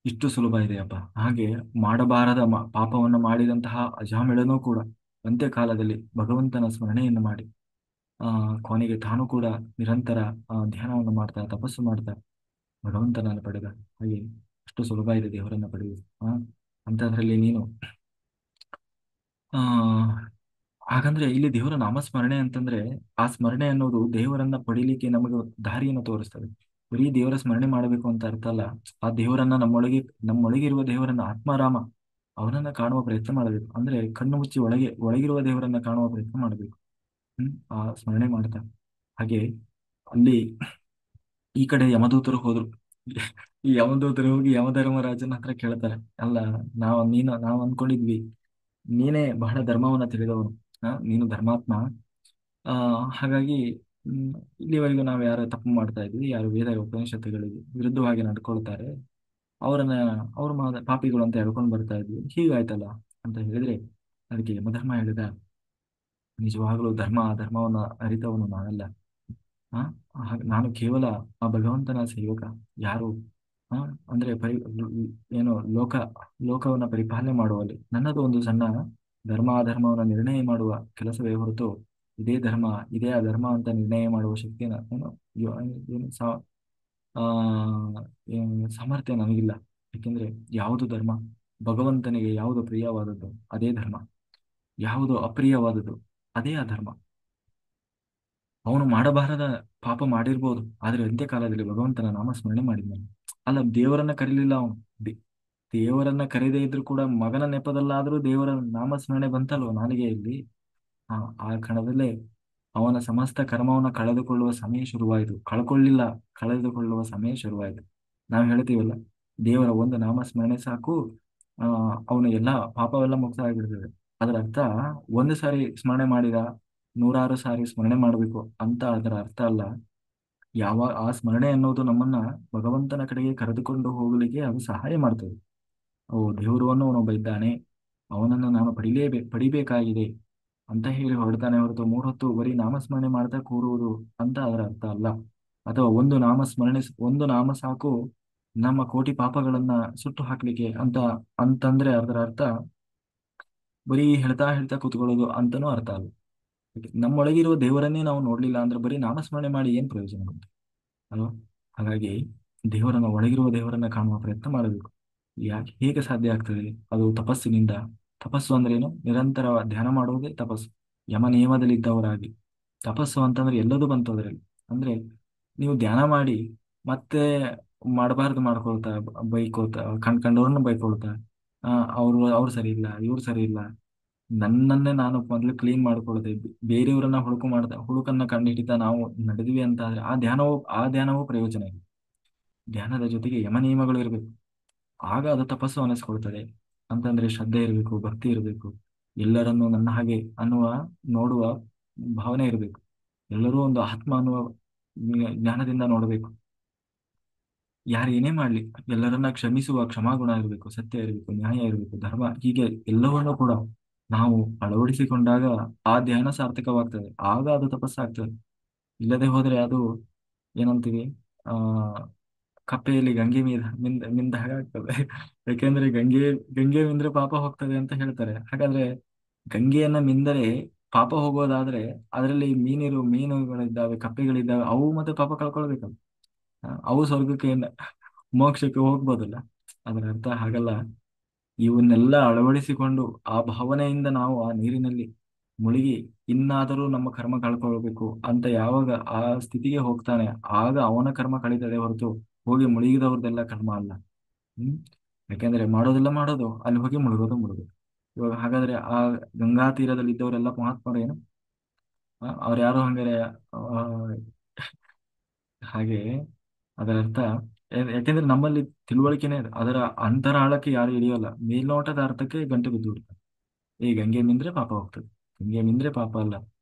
ಇಷ್ಟು ಸುಲಭ ಇದೆಯಪ್ಪ. ಹಾಗೆ ಮಾಡಬಾರದ ಪಾಪವನ್ನು ಮಾಡಿದಂತಹ ಅಜಾಮಿಳನೂ ಕೂಡ ಅಂತ್ಯಕಾಲದಲ್ಲಿ ಭಗವಂತನ ಸ್ಮರಣೆಯನ್ನು ಮಾಡಿ ಕೊನೆಗೆ ತಾನು ಕೂಡ ನಿರಂತರ ಧ್ಯಾನವನ್ನು ಮಾಡ್ತಾ ತಪಸ್ಸು ಮಾಡ್ತಾ ಭಗವಂತನನ್ನು ಪಡೆದ. ಹಾಗೆ ಅಷ್ಟು ಸುಲಭ ಇದೆ ದೇವರನ್ನ ಪಡೆಯುವುದು. ಅಂತದ್ರಲ್ಲಿ ನೀನು ಆ ಹಾಗಂದ್ರೆ ಇಲ್ಲಿ ದೇವರ ನಾಮಸ್ಮರಣೆ ಅಂತಂದ್ರೆ ಆ ಸ್ಮರಣೆ ಅನ್ನೋದು ದೇವರನ್ನ ಪಡಿಲಿಕ್ಕೆ ನಮಗೆ ದಾರಿಯನ್ನು ತೋರಿಸ್ತದೆ. ಬರೀ ದೇವರ ಸ್ಮರಣೆ ಮಾಡಬೇಕು ಅಂತ ಅರ್ಥ ಅಲ್ಲ. ಆ ದೇವರನ್ನ ನಮ್ಮೊಳಗಿರುವ ದೇವರನ್ನ ಆತ್ಮಾರಾಮ ಅವನನ್ನ ಕಾಣುವ ಪ್ರಯತ್ನ ಮಾಡಬೇಕು. ಅಂದ್ರೆ ಕಣ್ಣು ಮುಚ್ಚಿ ಒಳಗಿರುವ ದೇವರನ್ನ ಕಾಣುವ ಪ್ರಯತ್ನ ಮಾಡಬೇಕು. ಆ ಸ್ಮರಣೆ ಮಾಡ್ತಾ ಹಾಗೆ ಅಲ್ಲಿ ಈ ಕಡೆ ಯಮದೂತರು ಹೋದ್ರು. ಈ ಯಮದೂತರು ಹೋಗಿ ಯಮಧರ್ಮರಾಜನ ಹತ್ರ ಕೇಳ್ತಾರೆ, ಅಲ್ಲ, ನಾವು ಅನ್ಕೊಂಡಿದ್ವಿ ನೀನೇ ಬಹಳ ಧರ್ಮವನ್ನ ತಿಳಿದವನು, ನೀನು ಧರ್ಮಾತ್ಮ. ಆ ಹಾಗಾಗಿ ಇಲ್ಲಿವರೆಗೂ ನಾವು ಯಾರು ತಪ್ಪು ಮಾಡ್ತಾ ಇದ್ವಿ, ಯಾರು ವೇದ ಉಪನಿಷತ್ತುಗಳಿಗೆ ವಿರುದ್ಧವಾಗಿ ನಡ್ಕೊಳ್ತಾರೆ ಅವರನ್ನ ಅವ್ರ ಪಾಪಿಗಳು ಅಂತ ಹೇಳ್ಕೊಂಡು ಬರ್ತಾ ಇದ್ವಿ, ಹೀಗಾಯ್ತಲ್ಲ ಅಂತ ಹೇಳಿದ್ರೆ ಅದಕ್ಕೆ ಯಮಧರ್ಮ ಹೇಳಿದ, ನಿಜವಾಗ್ಲೂ ಧರ್ಮವನ್ನ ಅರಿತವನು ನಾನಲ್ಲ. ಆ ನಾನು ಕೇವಲ ಆ ಭಗವಂತನ ಸೇವಕ. ಯಾರು ಆ ಅಂದ್ರೆ ಏನು ಲೋಕವನ್ನ ಪರಿಪಾಲನೆ ಮಾಡುವಲ್ಲಿ ನನ್ನದು ಒಂದು ಸಣ್ಣ ಅಧರ್ಮವನ್ನ ನಿರ್ಣಯ ಮಾಡುವ ಕೆಲಸವೇ ಹೊರತು ಇದೇ ಅಧರ್ಮ ಅಂತ ನಿರ್ಣಯ ಮಾಡುವ ಶಕ್ತಿನ ಯೋ- ಏನು ಆ ಸಾಮರ್ಥ್ಯ ನನಗಿಲ್ಲ. ಯಾಕೆಂದ್ರೆ ಯಾವುದು ಧರ್ಮ, ಭಗವಂತನಿಗೆ ಯಾವುದು ಪ್ರಿಯವಾದದ್ದು ಅದೇ ಧರ್ಮ, ಯಾವುದು ಅಪ್ರಿಯವಾದದ್ದು ಅದೇ ಅಧರ್ಮ. ಅವನು ಮಾಡಬಾರದ ಪಾಪ ಮಾಡಿರ್ಬೋದು, ಆದ್ರೆ ಅಂತ್ಯಕಾಲದಲ್ಲಿ ಭಗವಂತನ ನಾಮ ಸ್ಮರಣೆ ಮಾಡಿದ್ದಾನೆ. ಅಲ್ಲ, ದೇವರನ್ನ ಕರೀಲಿಲ್ಲ ಅವನು. ದೇವರನ್ನ ಕರೀದೇ ಇದ್ರು ಕೂಡ ಮಗನ ನೆಪದಲ್ಲಾದ್ರೂ ದೇವರ ನಾಮ ಸ್ಮರಣೆ ಬಂತಲ್ವ ನಾಲಿಗೆಯಲ್ಲಿ. ಆ ಆ ಕ್ಷಣದಲ್ಲೇ ಅವನ ಸಮಸ್ತ ಕರ್ಮವನ್ನ ಕಳೆದುಕೊಳ್ಳುವ ಸಮಯ ಶುರುವಾಯಿತು. ಕಳೆದುಕೊಳ್ಳುವ ಸಮಯ ಶುರುವಾಯಿತು. ನಾವು ಹೇಳ್ತೀವಲ್ಲ, ದೇವರ ಒಂದು ನಾಮ ಸ್ಮರಣೆ ಸಾಕು, ಅವನು ಎಲ್ಲ ಪಾಪವೆಲ್ಲ ಮುಕ್ತ ಆಗಿಬಿಡ್ತದೆ. ಅದರ ಅರ್ಥ ಒಂದು ಸಾರಿ ಸ್ಮರಣೆ ಮಾಡಿದ, ನೂರಾರು ಸಾರಿ ಸ್ಮರಣೆ ಮಾಡಬೇಕು ಅಂತ ಅದರ ಅರ್ಥ ಅಲ್ಲ. ಆ ಸ್ಮರಣೆ ಅನ್ನೋದು ನಮ್ಮನ್ನ ಭಗವಂತನ ಕಡೆಗೆ ಕರೆದುಕೊಂಡು ಹೋಗಲಿಕ್ಕೆ ಅದು ಸಹಾಯ ಮಾಡ್ತದೆ. ದೇವರನ್ನು ಅವನೊಬ್ಬ ಇದ್ದಾನೆ, ಅವನನ್ನು ನಾನು ಪಡಿಬೇಕಾಗಿದೆ ಅಂತ ಹೇಳಿ ಹೊರಡ್ತಾನೆ ಹೊರತು ಮೂರೊತ್ತು ಬರೀ ನಾಮಸ್ಮರಣೆ ಮಾಡ್ತಾ ಕೂರುವುದು ಅಂತ ಅದರ ಅರ್ಥ ಅಲ್ಲ. ಅಥವಾ ಒಂದು ನಾಮ ಸಾಕು ನಮ್ಮ ಕೋಟಿ ಪಾಪಗಳನ್ನ ಸುಟ್ಟು ಹಾಕ್ಲಿಕ್ಕೆ ಅಂತಂದ್ರೆ ಅದರ ಅರ್ಥ ಬರೀ ಹೇಳ್ತಾ ಹೇಳ್ತಾ ಕೂತ್ಕೊಳ್ಳೋದು ಅಂತನೂ ಅರ್ಥ ಅಲ್ಲ. ನಮ್ಮೊಳಗಿರುವ ದೇವರನ್ನೇ ನಾವು ನೋಡ್ಲಿಲ್ಲ ಅಂದ್ರೆ ಬರೀ ನಾಮಸ್ಮರಣೆ ಮಾಡಿ ಏನ್ ಪ್ರಯೋಜನ ಉಂಟು ಅಲ್ವಾ? ಹಾಗಾಗಿ ಒಳಗಿರುವ ದೇವರನ್ನ ಕಾಣುವ ಪ್ರಯತ್ನ ಮಾಡಬೇಕು. ಹೇಗೆ ಸಾಧ್ಯ ಆಗ್ತದೆ? ಅದು ತಪಸ್ಸಿನಿಂದ. ತಪಸ್ಸು ಅಂದ್ರೆ ಏನು? ನಿರಂತರ ಧ್ಯಾನ ಮಾಡುವುದೇ ತಪಸ್ಸು. ಯಮ ನಿಯಮದಲ್ಲಿದ್ದವರಾಗಿ. ತಪಸ್ಸು ಅಂತಂದ್ರೆ ಎಲ್ಲದೂ ಬಂತು ಅದರಲ್ಲಿ. ಅಂದ್ರೆ ನೀವು ಧ್ಯಾನ ಮಾಡಿ ಮತ್ತೆ ಮಾಡಬಾರ್ದು ಮಾಡ್ಕೊಳ್ತಾ ಬೈಕೋತಾ ಕಂಡವ್ರನ್ನ ಬೈಕೊಳ್ತಾ ಅವ್ರು ಸರಿ ಇಲ್ಲ, ಇವ್ರು ಸರಿ ಇಲ್ಲ, ನನ್ನನ್ನೇ ನಾನು ಮೊದಲು ಕ್ಲೀನ್ ಮಾಡ್ಕೊಳ್ಳದೆ ಬೇರೆಯವರನ್ನ ಹುಳುಕನ್ನ ಕಂಡು ಹಿಡಿತಾ ನಾವು ನಡೆದ್ವಿ ಅಂತ ಆದ್ರೆ ಆ ಧ್ಯಾನವೂ ಪ್ರಯೋಜನ ಇಲ್ಲ. ಧ್ಯಾನದ ಜೊತೆಗೆ ಯಮ ನಿಯಮಗಳು ಇರಬೇಕು, ಆಗ ಅದು ತಪಸ್ಸು ಅನಿಸ್ಕೊಳ್ತದೆ. ಅಂತಂದ್ರೆ ಶ್ರದ್ಧೆ ಇರಬೇಕು, ಭಕ್ತಿ ಇರಬೇಕು, ಎಲ್ಲರನ್ನೂ ನನ್ನ ಹಾಗೆ ನೋಡುವ ಭಾವನೆ ಇರಬೇಕು. ಎಲ್ಲರೂ ಒಂದು ಆತ್ಮ ಅನ್ನುವ ಜ್ಞಾನದಿಂದ ನೋಡಬೇಕು. ಯಾರು ಏನೇ ಮಾಡ್ಲಿ ಎಲ್ಲರನ್ನ ಕ್ಷಮಿಸುವ ಕ್ಷಮಾಗುಣ ಇರಬೇಕು, ಸತ್ಯ ಇರಬೇಕು, ನ್ಯಾಯ ಇರಬೇಕು, ಧರ್ಮ, ಹೀಗೆ ಎಲ್ಲವನ್ನೂ ಕೂಡ ನಾವು ಅಳವಡಿಸಿಕೊಂಡಾಗ ಆ ಧ್ಯಾನ ಸಾರ್ಥಕವಾಗ್ತದೆ, ಆಗ ಅದು ತಪಸ್ಸಾಗ್ತದೆ. ಇಲ್ಲದೆ ಹೋದ್ರೆ ಅದು ಏನಂತೀವಿ, ಆ ಕಪ್ಪೆಯಲ್ಲಿ ಗಂಗೆ ಮಿಂದ ಹಾಗೆ ಆಗ್ತದೆ. ಯಾಕೆಂದ್ರೆ ಗಂಗೆ ಮಿಂದ್ರೆ ಪಾಪ ಹೋಗ್ತದೆ ಅಂತ ಹೇಳ್ತಾರೆ. ಹಾಗಾದ್ರೆ ಗಂಗೆಯನ್ನ ಮಿಂದರೆ ಪಾಪ ಹೋಗೋದಾದ್ರೆ ಅದರಲ್ಲಿ ಮೀನುಗಳಿದ್ದಾವೆ, ಕಪ್ಪೆಗಳಿದ್ದಾವೆ, ಅವು ಮತ್ತೆ ಪಾಪ ಕಳ್ಕೊಳ್ಬೇಕಲ್ಲ. ಅವು ಸ್ವರ್ಗಕ್ಕೆ ಮೋಕ್ಷಕ್ಕೆ ಹೋಗ್ಬೋದಲ್ಲ. ಅದರ ಅರ್ಥ ಹಾಗಲ್ಲ. ಇವನ್ನೆಲ್ಲ ಅಳವಡಿಸಿಕೊಂಡು ಆ ಭಾವನೆಯಿಂದ ನಾವು ಆ ನೀರಿನಲ್ಲಿ ಮುಳುಗಿ ಇನ್ನಾದರೂ ನಮ್ಮ ಕರ್ಮ ಕಳ್ಕೊಳ್ಬೇಕು ಅಂತ ಯಾವಾಗ ಆ ಸ್ಥಿತಿಗೆ ಹೋಗ್ತಾನೆ, ಆಗ ಅವನ ಕರ್ಮ ಕಳೀತದೆ ಹೊರತು ಹೋಗಿ ಮುಳುಗಿದವ್ರದ್ದೆಲ್ಲ ಕರ್ಮ ಅಲ್ಲ. ಹ್ಮ್. ಯಾಕೆಂದ್ರೆ ಮಾಡೋದೆಲ್ಲ ಮಾಡೋದು, ಅಲ್ಲಿ ಹೋಗಿ ಮುಳುಗೋದು ಮುಳುಗೋದು. ಇವಾಗ ಹಾಗಾದ್ರೆ ಆ ಗಂಗಾ ತೀರದಲ್ಲಿ ಇದ್ದವರೆಲ್ಲ ಮಹಾತ್ಮರು ಏನು, ಅವ್ರು ಯಾರು ಹಂಗಾರೆ ಹಾಗೆ ಅದರ ಅರ್ಥ ಯಾಕೆಂದ್ರೆ ನಮ್ಮಲ್ಲಿ ತಿಳುವಳಿಕೆನೇ ಇದೆ. ಅದರ ಅಂತರಾಳಕ್ಕೆ ಯಾರು ಇಳಿಯೋಲ್ಲ, ಮೇಲ್ನೋಟದ ಅರ್ಥಕ್ಕೆ ಗಂಟೆ ಬಿದ್ದು ಬಿಡ್ತಾರೆ. ಈ ಗಂಗೆ ಮಿಂದ್ರೆ ಪಾಪ ಹೋಗ್ತದೆ, ಗಂಗೆ ಮಿಂದ್ರೆ ಪಾಪ ಅಲ್ಲ.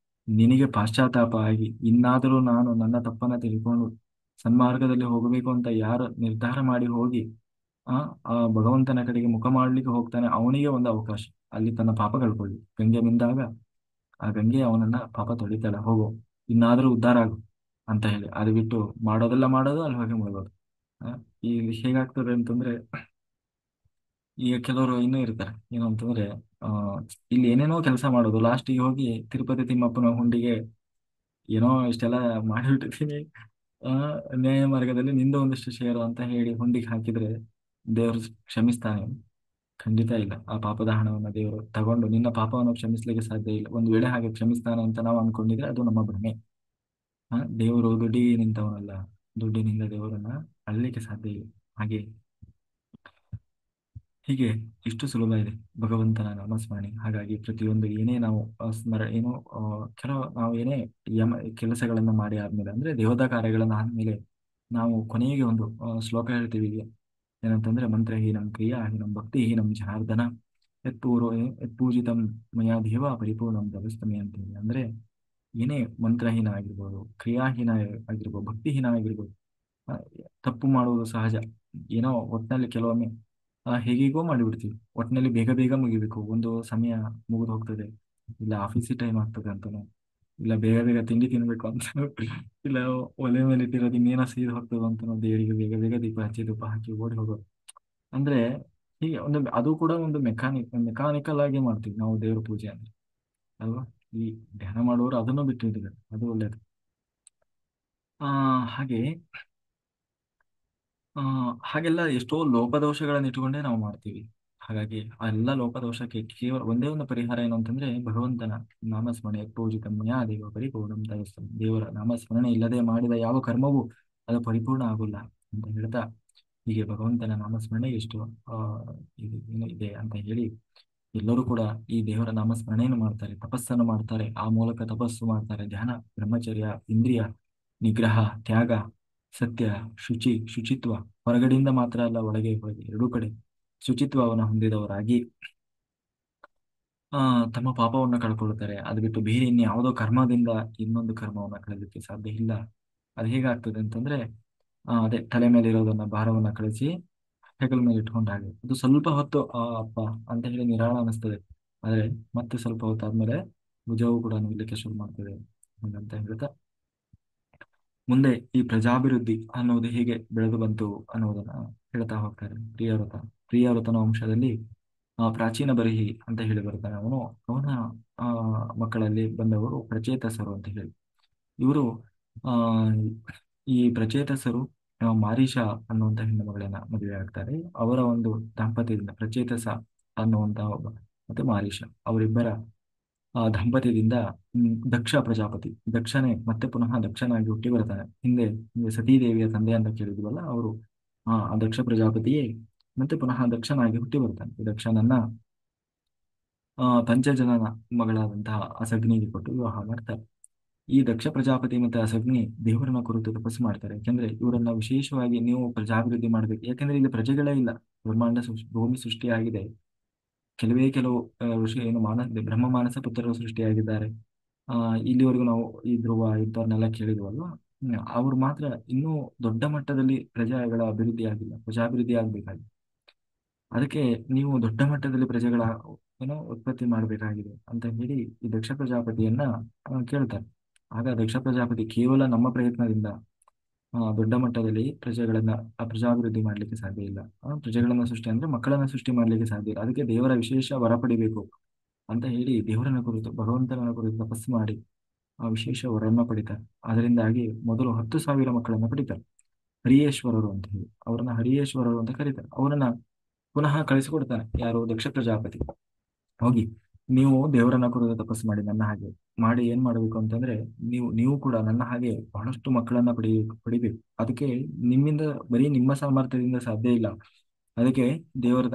ನಿನಗೆ ಪಾಶ್ಚಾತ್ತಾಪ ಆಗಿ ಇನ್ನಾದರೂ ನಾನು ನನ್ನ ತಪ್ಪನ್ನ ತಿಳ್ಕೊಂಡು ಸನ್ಮಾರ್ಗದಲ್ಲಿ ಹೋಗಬೇಕು ಅಂತ ಯಾರು ನಿರ್ಧಾರ ಮಾಡಿ ಹೋಗಿ ಆ ಆ ಭಗವಂತನ ಕಡೆಗೆ ಮುಖ ಮಾಡ್ಲಿಕ್ಕೆ ಹೋಗ್ತಾನೆ, ಅವನಿಗೆ ಒಂದು ಅವಕಾಶ ಅಲ್ಲಿ ತನ್ನ ಪಾಪ ಕಳ್ಕೊಳ್ಳಿ. ಗಂಗೆ ಮಿಂದಾಗ ಆ ಗಂಗೆ ಅವನನ್ನ ಪಾಪ ತೊಳಿತಾಳೆ, ಹೋಗು ಇನ್ನಾದ್ರೂ ಉದ್ಧಾರ ಆಗು ಅಂತ ಹೇಳಿ. ಅದು ಬಿಟ್ಟು ಮಾಡೋದೆಲ್ಲ ಮಾಡೋದು, ಅಲ್ಲಿ ಹೋಗಿ ಮುಳುಗೋದು. ಆ, ಇಲ್ಲಿ ಹೇಗಾಗ್ತದೆ ಅಂತಂದ್ರೆ, ಈಗ ಕೆಲವರು ಇನ್ನೂ ಇರ್ತಾರೆ ಏನು ಅಂತಂದ್ರೆ, ಆ ಇಲ್ಲಿ ಏನೇನೋ ಕೆಲಸ ಮಾಡೋದು, ಲಾಸ್ಟಿಗೆ ಹೋಗಿ ತಿರುಪತಿ ತಿಮ್ಮಪ್ಪನ ಹುಂಡಿಗೆ ಏನೋ ಇಷ್ಟೆಲ್ಲ ಮಾಡಿಬಿಟ್ಟಿರ್ತೀನಿ, ಆ ನ್ಯಾಯ ಮಾರ್ಗದಲ್ಲಿ ನಿಂದ ಒಂದಿಷ್ಟು ಶೇರು ಅಂತ ಹೇಳಿ ಹುಂಡಿಗೆ ಹಾಕಿದ್ರೆ ದೇವರು ಕ್ಷಮಿಸ್ತಾನೆ? ಖಂಡಿತ ಇಲ್ಲ. ಆ ಪಾಪದ ಹಣವನ್ನು ದೇವರು ತಗೊಂಡು ನಿನ್ನ ಪಾಪವನ್ನು ಕ್ಷಮಿಸ್ಲಿಕ್ಕೆ ಸಾಧ್ಯ ಇಲ್ಲ. ಒಂದು ವೇಳೆ ಹಾಗೆ ಕ್ಷಮಿಸ್ತಾನೆ ಅಂತ ನಾವು ಅನ್ಕೊಂಡಿದ್ರೆ ಅದು ನಮ್ಮ ಭ್ರಮೆ. ದೇವರು ದುಡ್ಡಿಗೆ ನಿಂತವನಲ್ಲ, ದುಡ್ಡಿನಿಂದ ದೇವರನ್ನ ಅಳ್ಲಿಕ್ಕೆ ಸಾಧ್ಯ ಇಲ್ಲ. ಹಾಗೆ ಹೀಗೆ ಇಷ್ಟು ಸುಲಭ ಇದೆ ಭಗವಂತನ ನಾಮಸ್ಮರಣೆ. ಹಾಗಾಗಿ ಪ್ರತಿಯೊಂದು ಏನೇ ನಾವು ಏನೋ ಕೆಲವು ನಾವು ಏನೇ ಯಮ ಕೆಲಸಗಳನ್ನ ಮಾಡಿ ಆದ್ಮೇಲೆ, ಅಂದ್ರೆ ದೇವತಾ ಕಾರ್ಯಗಳನ್ನ ಆದ್ಮೇಲೆ ನಾವು ಕೊನೆಗೆ ಒಂದು ಶ್ಲೋಕ ಹೇಳ್ತೀವಿ. ಏನಂತಂದ್ರೆ, ಮಂತ್ರಹೀನಂ ಕ್ರಿಯಾಹೀನಂ ಭಕ್ತಿಹೀನಂ ಜನಾರ್ದನ ಯತ್ಪೂಜಿತಂ ಮಯಾ ದೇವ ಪರಿಪೂರ್ಣಂ ತಪಸ್ತಮೆ ಅಂತ ಹೇಳಿ. ಅಂದ್ರೆ ಏನೇ ಮಂತ್ರಹೀನ ಆಗಿರ್ಬೋದು, ಕ್ರಿಯಾಹೀನ ಆಗಿರ್ಬೋದು, ಭಕ್ತಿಹೀನ ಆಗಿರ್ಬೋದು, ಆ, ತಪ್ಪು ಮಾಡುವುದು ಸಹಜ. ಏನೋ ಒಟ್ಟಿನಲ್ಲಿ ಕೆಲವೊಮ್ಮೆ ಹೇಗೇಗೋ ಮಾಡಿಬಿಡ್ತೀವಿ. ಒಟ್ಟಿನಲ್ಲಿ ಬೇಗ ಬೇಗ ಮುಗಿಬೇಕು, ಒಂದು ಸಮಯ ಮುಗಿದು ಹೋಗ್ತದೆ, ಇಲ್ಲ ಆಫೀಸಿ ಟೈಮ್ ಆಗ್ತದೆ ಅಂತನೋ, ಇಲ್ಲ ಬೇಗ ಬೇಗ ತಿಂಡಿ ತಿನ್ಬೇಕು ಅಂತ, ಇಲ್ಲ ಒಲೆ ಮೇಲೆ ಇಟ್ಟಿರೋದು ಇನ್ನೇನೋ ಸೀದ್ ಹೋಗ್ತದೆ ಅಂತನೋ, ದೇವರಿಗೆ ಬೇಗ ಬೇಗ ದೀಪ ಹಚ್ಚಿ ಧೂಪ ಹಾಕಿ ಓಡಿ ಹೋಗೋದು. ಅಂದ್ರೆ ಹೀಗೆ ಒಂದು ಅದು ಕೂಡ ಒಂದು ಮೆಕ್ಯಾನಿಕಲ್ ಆಗಿ ಮಾಡ್ತೀವಿ ನಾವು ದೇವ್ರ ಪೂಜೆ ಅಂದ್ರೆ, ಅಲ್ವಾ? ಈ ಧ್ಯಾನ ಮಾಡುವವರು ಅದನ್ನು ಬಿಟ್ಟಿದ್ದಾರೆ, ಅದು ಒಳ್ಳೇದು. ಹಾಗೆ ಆ ಹಾಗೆಲ್ಲ ಎಷ್ಟೋ ಲೋಪದೋಷಗಳನ್ನ ಇಟ್ಟುಕೊಂಡೇ ನಾವು ಮಾಡ್ತೀವಿ. ಹಾಗಾಗಿ ಆ ಎಲ್ಲ ಲೋಪದೋಷಕ್ಕೆ ಕೇವಲ ಒಂದೇ ಒಂದು ಪರಿಹಾರ ಏನು ಅಂತಂದ್ರೆ, ಭಗವಂತನ ನಾಮಸ್ಮರಣೆ. ಪೂಜಿತಮ್ಯ ದೇವ ಪರಿಪೂರ್ಣಂ ತಯಸ್ಸು. ದೇವರ ನಾಮಸ್ಮರಣೆ ಇಲ್ಲದೆ ಮಾಡಿದ ಯಾವ ಕರ್ಮವೂ ಅದು ಪರಿಪೂರ್ಣ ಆಗೋಲ್ಲ ಅಂತ ಹೇಳ್ತಾ, ಹೀಗೆ ಭಗವಂತನ ನಾಮಸ್ಮರಣೆ ಎಷ್ಟು ಆ ಇದು ಏನು ಇದೆ ಅಂತ ಹೇಳಿ, ಎಲ್ಲರೂ ಕೂಡ ಈ ದೇವರ ನಾಮಸ್ಮರಣೆಯನ್ನು ಮಾಡ್ತಾರೆ, ತಪಸ್ಸನ್ನು ಮಾಡ್ತಾರೆ, ಆ ಮೂಲಕ ತಪಸ್ಸು ಮಾಡ್ತಾರೆ. ಧ್ಯಾನ, ಬ್ರಹ್ಮಚರ್ಯ, ಇಂದ್ರಿಯ ನಿಗ್ರಹ, ತ್ಯಾಗ, ಸತ್ಯ, ಶುಚಿತ್ವ, ಹೊರಗಡೆಯಿಂದ ಮಾತ್ರ ಅಲ್ಲ, ಒಳಗೆ ಒಳಗೆ ಎರಡೂ ಕಡೆ ಶುಚಿತ್ವವನ್ನು ಹೊಂದಿದವರಾಗಿ ಆ ತಮ್ಮ ಪಾಪವನ್ನು ಕಳ್ಕೊಳ್ಳುತ್ತಾರೆ. ಅದು ಬಿಟ್ಟು ಬೇರೆ ಇನ್ಯಾವುದೋ ಕರ್ಮದಿಂದ ಇನ್ನೊಂದು ಕರ್ಮವನ್ನು ಕಳೆದಕ್ಕೆ ಸಾಧ್ಯ ಇಲ್ಲ. ಅದು ಹೇಗಾಗ್ತದೆ ಅಂತಂದ್ರೆ, ಅದೇ ತಲೆ ಮೇಲೆ ಇರೋದನ್ನ ಭಾರವನ್ನ ಕಳಿಸಿ ಹೆಗಲ ಮೇಲೆ ಇಟ್ಕೊಂಡ ಹಾಗೆ. ಅದು ಸ್ವಲ್ಪ ಹೊತ್ತು ಅಪ್ಪ ಅಂತ ಹೇಳಿ ನಿರಾಳ ಅನಿಸ್ತದೆ, ಆದ್ರೆ ಮತ್ತೆ ಸ್ವಲ್ಪ ಹೊತ್ತಾದ್ಮೇಲೆ ಭುಜವು ಕೂಡ ನಿಲ್ಲಕ್ಕೆ ಶುರು ಮಾಡ್ತದೆ ಹಾಗಂತ ಹೇಳ್ತಾ, ಮುಂದೆ ಈ ಪ್ರಜಾಭಿವೃದ್ಧಿ ಅನ್ನೋದು ಹೇಗೆ ಬೆಳೆದು ಬಂತು ಅನ್ನೋದನ್ನ ಹೇಳ್ತಾ ಹೋಗ್ತಾರೆ. ಪ್ರಿಯವ್ರತನ ವಂಶದಲ್ಲಿ ಪ್ರಾಚೀನ ಬರಿಹಿ ಅಂತ ಹೇಳಿ ಬರ್ತಾನೆ. ಅವನ ಆ ಮಕ್ಕಳಲ್ಲಿ ಬಂದವರು ಪ್ರಚೇತಸರು ಅಂತ ಹೇಳಿ. ಇವರು ಆ ಈ ಪ್ರಚೇತಸರು ಮಾರೀಷ ಅನ್ನುವಂಥ ಹೆಣ್ಣು ಮಗಳನ್ನ ಮದುವೆ ಆಗ್ತಾರೆ. ಅವರ ಒಂದು ದಾಂಪತ್ಯದಿಂದ ಪ್ರಚೇತಸ ಅನ್ನುವಂತಹ ಒಬ್ಬ ಮತ್ತೆ ಮಾರೀಷ, ಅವರಿಬ್ಬರ ದಾಂಪತ್ಯದಿಂದ ದಕ್ಷ ಪ್ರಜಾಪತಿ, ದಕ್ಷನೇ ಮತ್ತೆ ಪುನಃ ದಕ್ಷನಾಗಿ ಹುಟ್ಟಿ ಬರ್ತಾನೆ. ಹಿಂದೆ ಸತೀದೇವಿಯ ತಂದೆ ಅಂತ ಕೇಳಿದ್ವಲ್ಲ, ಅವರು ಆ ದಕ್ಷ ಪ್ರಜಾಪತಿಯೇ ಮತ್ತೆ ಪುನಃ ದಕ್ಷನಾಗಿ ಹುಟ್ಟಿ ಬರ್ತಾನೆ. ಈ ದಕ್ಷನನ್ನ ಪಂಚಜನನ ಮಗಳಾದಂತಹ ಅಸಗ್ನಿಗೆ ಕೊಟ್ಟು ವಿವಾಹ ಮಾಡ್ತಾರೆ. ಈ ದಕ್ಷ ಪ್ರಜಾಪತಿ ಮತ್ತೆ ಅಸಗ್ನಿ ದೇವರನ್ನ ಕುರಿತು ತಪಸ್ಸು ಮಾಡ್ತಾರೆ. ಯಾಕೆಂದ್ರೆ ಇವರನ್ನ ವಿಶೇಷವಾಗಿ ನೀವು ಪ್ರಜಾಭಿವೃದ್ಧಿ ಮಾಡ್ಬೇಕು. ಯಾಕೆಂದ್ರೆ ಇಲ್ಲಿ ಪ್ರಜೆಗಳೇ ಇಲ್ಲ, ಭೂಮಿ ಸೃಷ್ಟಿಯಾಗಿದೆ. ಕೆಲವು ಋಷಿ ಏನು ಬ್ರಹ್ಮ ಮಾನಸ ಪುತ್ರರು ಸೃಷ್ಟಿಯಾಗಿದ್ದಾರೆ. ಇಲ್ಲಿವರೆಗೂ ನಾವು ಈ ಧ್ರುವ ಇಂಥವ್ರನ್ನೆಲ್ಲ ಕೇಳಿದ್ವಲ್ವಾ. ಅವ್ರು ಮಾತ್ರ ಇನ್ನೂ ದೊಡ್ಡ ಮಟ್ಟದಲ್ಲಿ ಪ್ರಜೆಗಳ ಅಭಿವೃದ್ಧಿ ಆಗಿಲ್ಲ, ಪ್ರಜಾಭಿವೃದ್ಧಿ ಆಗ್ಬೇಕಾಗಿದೆ. ಅದಕ್ಕೆ ನೀವು ದೊಡ್ಡ ಮಟ್ಟದಲ್ಲಿ ಪ್ರಜೆಗಳ ಉತ್ಪತ್ತಿ ಮಾಡಬೇಕಾಗಿದೆ ಅಂತ ಹೇಳಿ ಈ ದಕ್ಷ ಪ್ರಜಾಪತಿಯನ್ನ ಕೇಳ್ತಾರೆ. ಆಗ ದಕ್ಷ ಪ್ರಜಾಪತಿ ಕೇವಲ ನಮ್ಮ ಪ್ರಯತ್ನದಿಂದ ದೊಡ್ಡ ಮಟ್ಟದಲ್ಲಿ ಪ್ರಜೆಗಳನ್ನ ಪ್ರಜಾಭಿವೃದ್ಧಿ ಮಾಡ್ಲಿಕ್ಕೆ ಸಾಧ್ಯ ಇಲ್ಲ. ಪ್ರಜೆಗಳನ್ನ ಸೃಷ್ಟಿ ಅಂದ್ರೆ ಮಕ್ಕಳನ್ನ ಸೃಷ್ಟಿ ಮಾಡ್ಲಿಕ್ಕೆ ಸಾಧ್ಯ ಇಲ್ಲ. ಅದಕ್ಕೆ ದೇವರ ವಿಶೇಷ ವರ ಪಡಿಬೇಕು ಅಂತ ಹೇಳಿ ದೇವರನ್ನ ಕುರಿತು ಭಗವಂತನ ಕುರಿತು ತಪಸ್ಸು ಮಾಡಿ ಆ ವಿಶೇಷ ವರನ್ನ ಪಡಿತಾರೆ. ಅದರಿಂದಾಗಿ ಮೊದಲು 10,000 ಮಕ್ಕಳನ್ನ ಪಡಿತಾರೆ. ಹರಿಯೇಶ್ವರರು ಅಂತ ಹೇಳಿ ಅವರನ್ನ ಹರಿಯೇಶ್ವರರು ಅಂತ ಕರೀತಾರೆ. ಅವರನ್ನ ಪುನಃ ಕಳಿಸಿಕೊಡ್ತಾನೆ ಯಾರು, ದಕ್ಷ ಪ್ರಜಾಪತಿ. ಹೋಗಿ ನೀವು ದೇವರನ್ನ ಕುರಿತು ತಪಸ್ಸು ಮಾಡಿ ನನ್ನ ಹಾಗೆ ಮಾಡಿ ಏನ್ ಮಾಡ್ಬೇಕು ಅಂತಂದ್ರೆ, ನೀವು ಕೂಡ ನನ್ನ ಹಾಗೆ ಬಹಳಷ್ಟು ಮಕ್ಕಳನ್ನ ಪಡಿಬೇಕು. ಅದಕ್ಕೆ ನಿಮ್ಮಿಂದ ಬರೀ ನಿಮ್ಮ ಸಾಮರ್ಥ್ಯದಿಂದ ಸಾಧ್ಯ ಇಲ್ಲ. ಅದಕ್ಕೆ ದೇವರ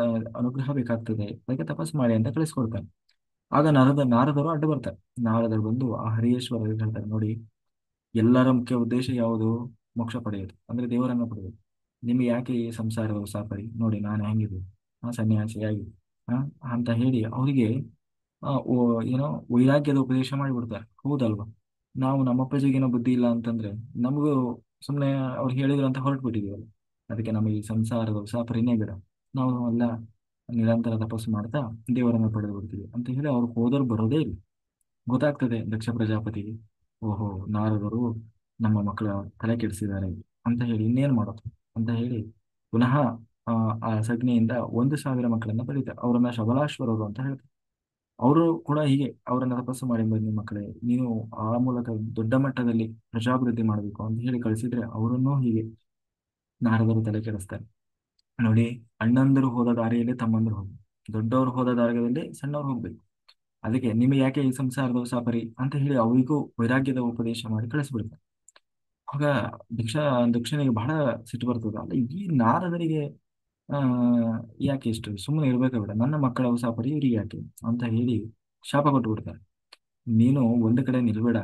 ಅನುಗ್ರಹ ಬೇಕಾಗ್ತದೆ. ಅದಕ್ಕೆ ತಪಸ್ಸು ಮಾಡಿ ಅಂತ ಕಳಿಸ್ಕೊಡ್ತಾನೆ. ಆಗ ನಾರದರು ಅಡ್ಡ ಬರ್ತಾರೆ. ನಾರದರು ಬಂದು ಆ ಹರಿಯೇಶ್ವರರಿಗೆ ಹೇಳ್ತಾರೆ, ನೋಡಿ, ಎಲ್ಲರ ಮುಖ್ಯ ಉದ್ದೇಶ ಯಾವುದು? ಮೋಕ್ಷ ಪಡೆಯೋದು, ಅಂದ್ರೆ ದೇವರನ್ನ ಪಡೆಯೋದು. ನಿಮ್ಗೆ ಯಾಕೆ ಈ ಸಂಸಾರದ ಉಸಾಪರಿ? ನೋಡಿ ನಾನು ಹೆಂಗಿದ್ದೀನಿ, ಸನ್ಯಾಸಿಯಾಗಿ ಆ ಅಂತ ಹೇಳಿ ಅವರಿಗೆ ಏನೋ ವೈರಾಗ್ಯದ ಉಪದೇಶ ಮಾಡಿಬಿಡ್ತಾರೆ. ಹೌದಲ್ವಾ? ನಾವು ನಮ್ಮ ಪ್ರಜೆಗೇನೋ ಬುದ್ಧಿ ಇಲ್ಲ ಅಂತಂದ್ರೆ ನಮಗೂ ಸುಮ್ಮನೆ ಅವ್ರು ಹೇಳಿದ್ರು ಅಂತ ಹೊರಟ್ಬಿಟ್ಟಿದೀವಲ್ಲ. ಅದಕ್ಕೆ ನಮಗೆ ಈ ಸಂಸಾರದ ಉಸಾಪರಿನೇ ಬೇಡ. ನಾವು ಎಲ್ಲ ನಿರಂತರ ತಪಸ್ಸು ಮಾಡ್ತಾ ದೇವರನ್ನ ಪಡೆದು ಬಿಡ್ತೀವಿ ಅಂತ ಹೇಳಿ ಅವ್ರು ಹೋದವ್ರು ಬರೋದೇ ಇಲ್ಲ. ಗೊತ್ತಾಗ್ತದೆ ದಕ್ಷ ಪ್ರಜಾಪತಿಗೆ, ಓಹೋ, ನಾರದರು ನಮ್ಮ ಮಕ್ಕಳ ತಲೆ ಕೆಡಿಸಿದ್ದಾರೆ ಅಂತ ಹೇಳಿ ಇನ್ನೇನು ಮಾಡೋದು ಅಂತ ಹೇಳಿ ಪುನಃ ಆ ಸಗಣಿಯಿಂದ 1,000 ಮಕ್ಕಳನ್ನ ಪರೀತಾರೆ. ಅವರನ್ನ ಶಬಲಾಶ್ವರರು ಅಂತ ಹೇಳ್ತಾರೆ. ಅವರು ಕೂಡ ಹೀಗೆ ಅವರನ್ನ ತಪಸ್ಸು ಮಾಡಿ ಬನ್ನಿ ಮಕ್ಕಳೇ, ನೀವು ಆ ಮೂಲಕ ದೊಡ್ಡ ಮಟ್ಟದಲ್ಲಿ ಪ್ರಜಾಭಿವೃದ್ಧಿ ಮಾಡಬೇಕು ಅಂತ ಹೇಳಿ ಕಳಿಸಿದ್ರೆ ಅವರನ್ನೂ ಹೀಗೆ ನಾರದರು ತಲೆ ಕೆಡಿಸ್ತಾರೆ. ನೋಡಿ, ಅಣ್ಣಂದರು ಹೋದ ದಾರಿಯಲ್ಲಿ ತಮ್ಮಂದರು ಹೋಗ್ಬೇಕು, ದೊಡ್ಡವರು ಹೋದ ದಾರಿಯಲ್ಲಿ ಸಣ್ಣವ್ರು ಹೋಗ್ಬೇಕು. ಅದಕ್ಕೆ ನಿಮಗೆ ಯಾಕೆ ಈ ಸಂಸಾರದ ಸಾಪರಿ ಅಂತ ಹೇಳಿ ಅವರಿಗೂ ವೈರಾಗ್ಯದ ಉಪದೇಶ ಮಾಡಿ ಕಳಿಸ್ಬಿಡ್ತಾರೆ. ಆಗ ದಕ್ಷ ದಕ್ಷಿಣಿಗೆ ಬಹಳ ಸಿಟ್ಟು ಬರ್ತದೆ. ಅಲ್ಲ, ಈ ನಾರದರಿಗೆ ಆ ಯಾಕೆ ಇಷ್ಟು ಸುಮ್ಮನೆ ಇರ್ಬೇಕ ಬಿಡ, ನನ್ನ ಮಕ್ಕಳ ಉಸಾಪರಿ ಇವ್ರಿಗೆ ಯಾಕೆ ಅಂತ ಹೇಳಿ ಶಾಪ ಕೊಟ್ಟು ಬಿಡ್ತಾರೆ. ನೀನು ಒಂದು ಕಡೆ ನಿಲ್ಬೇಡ,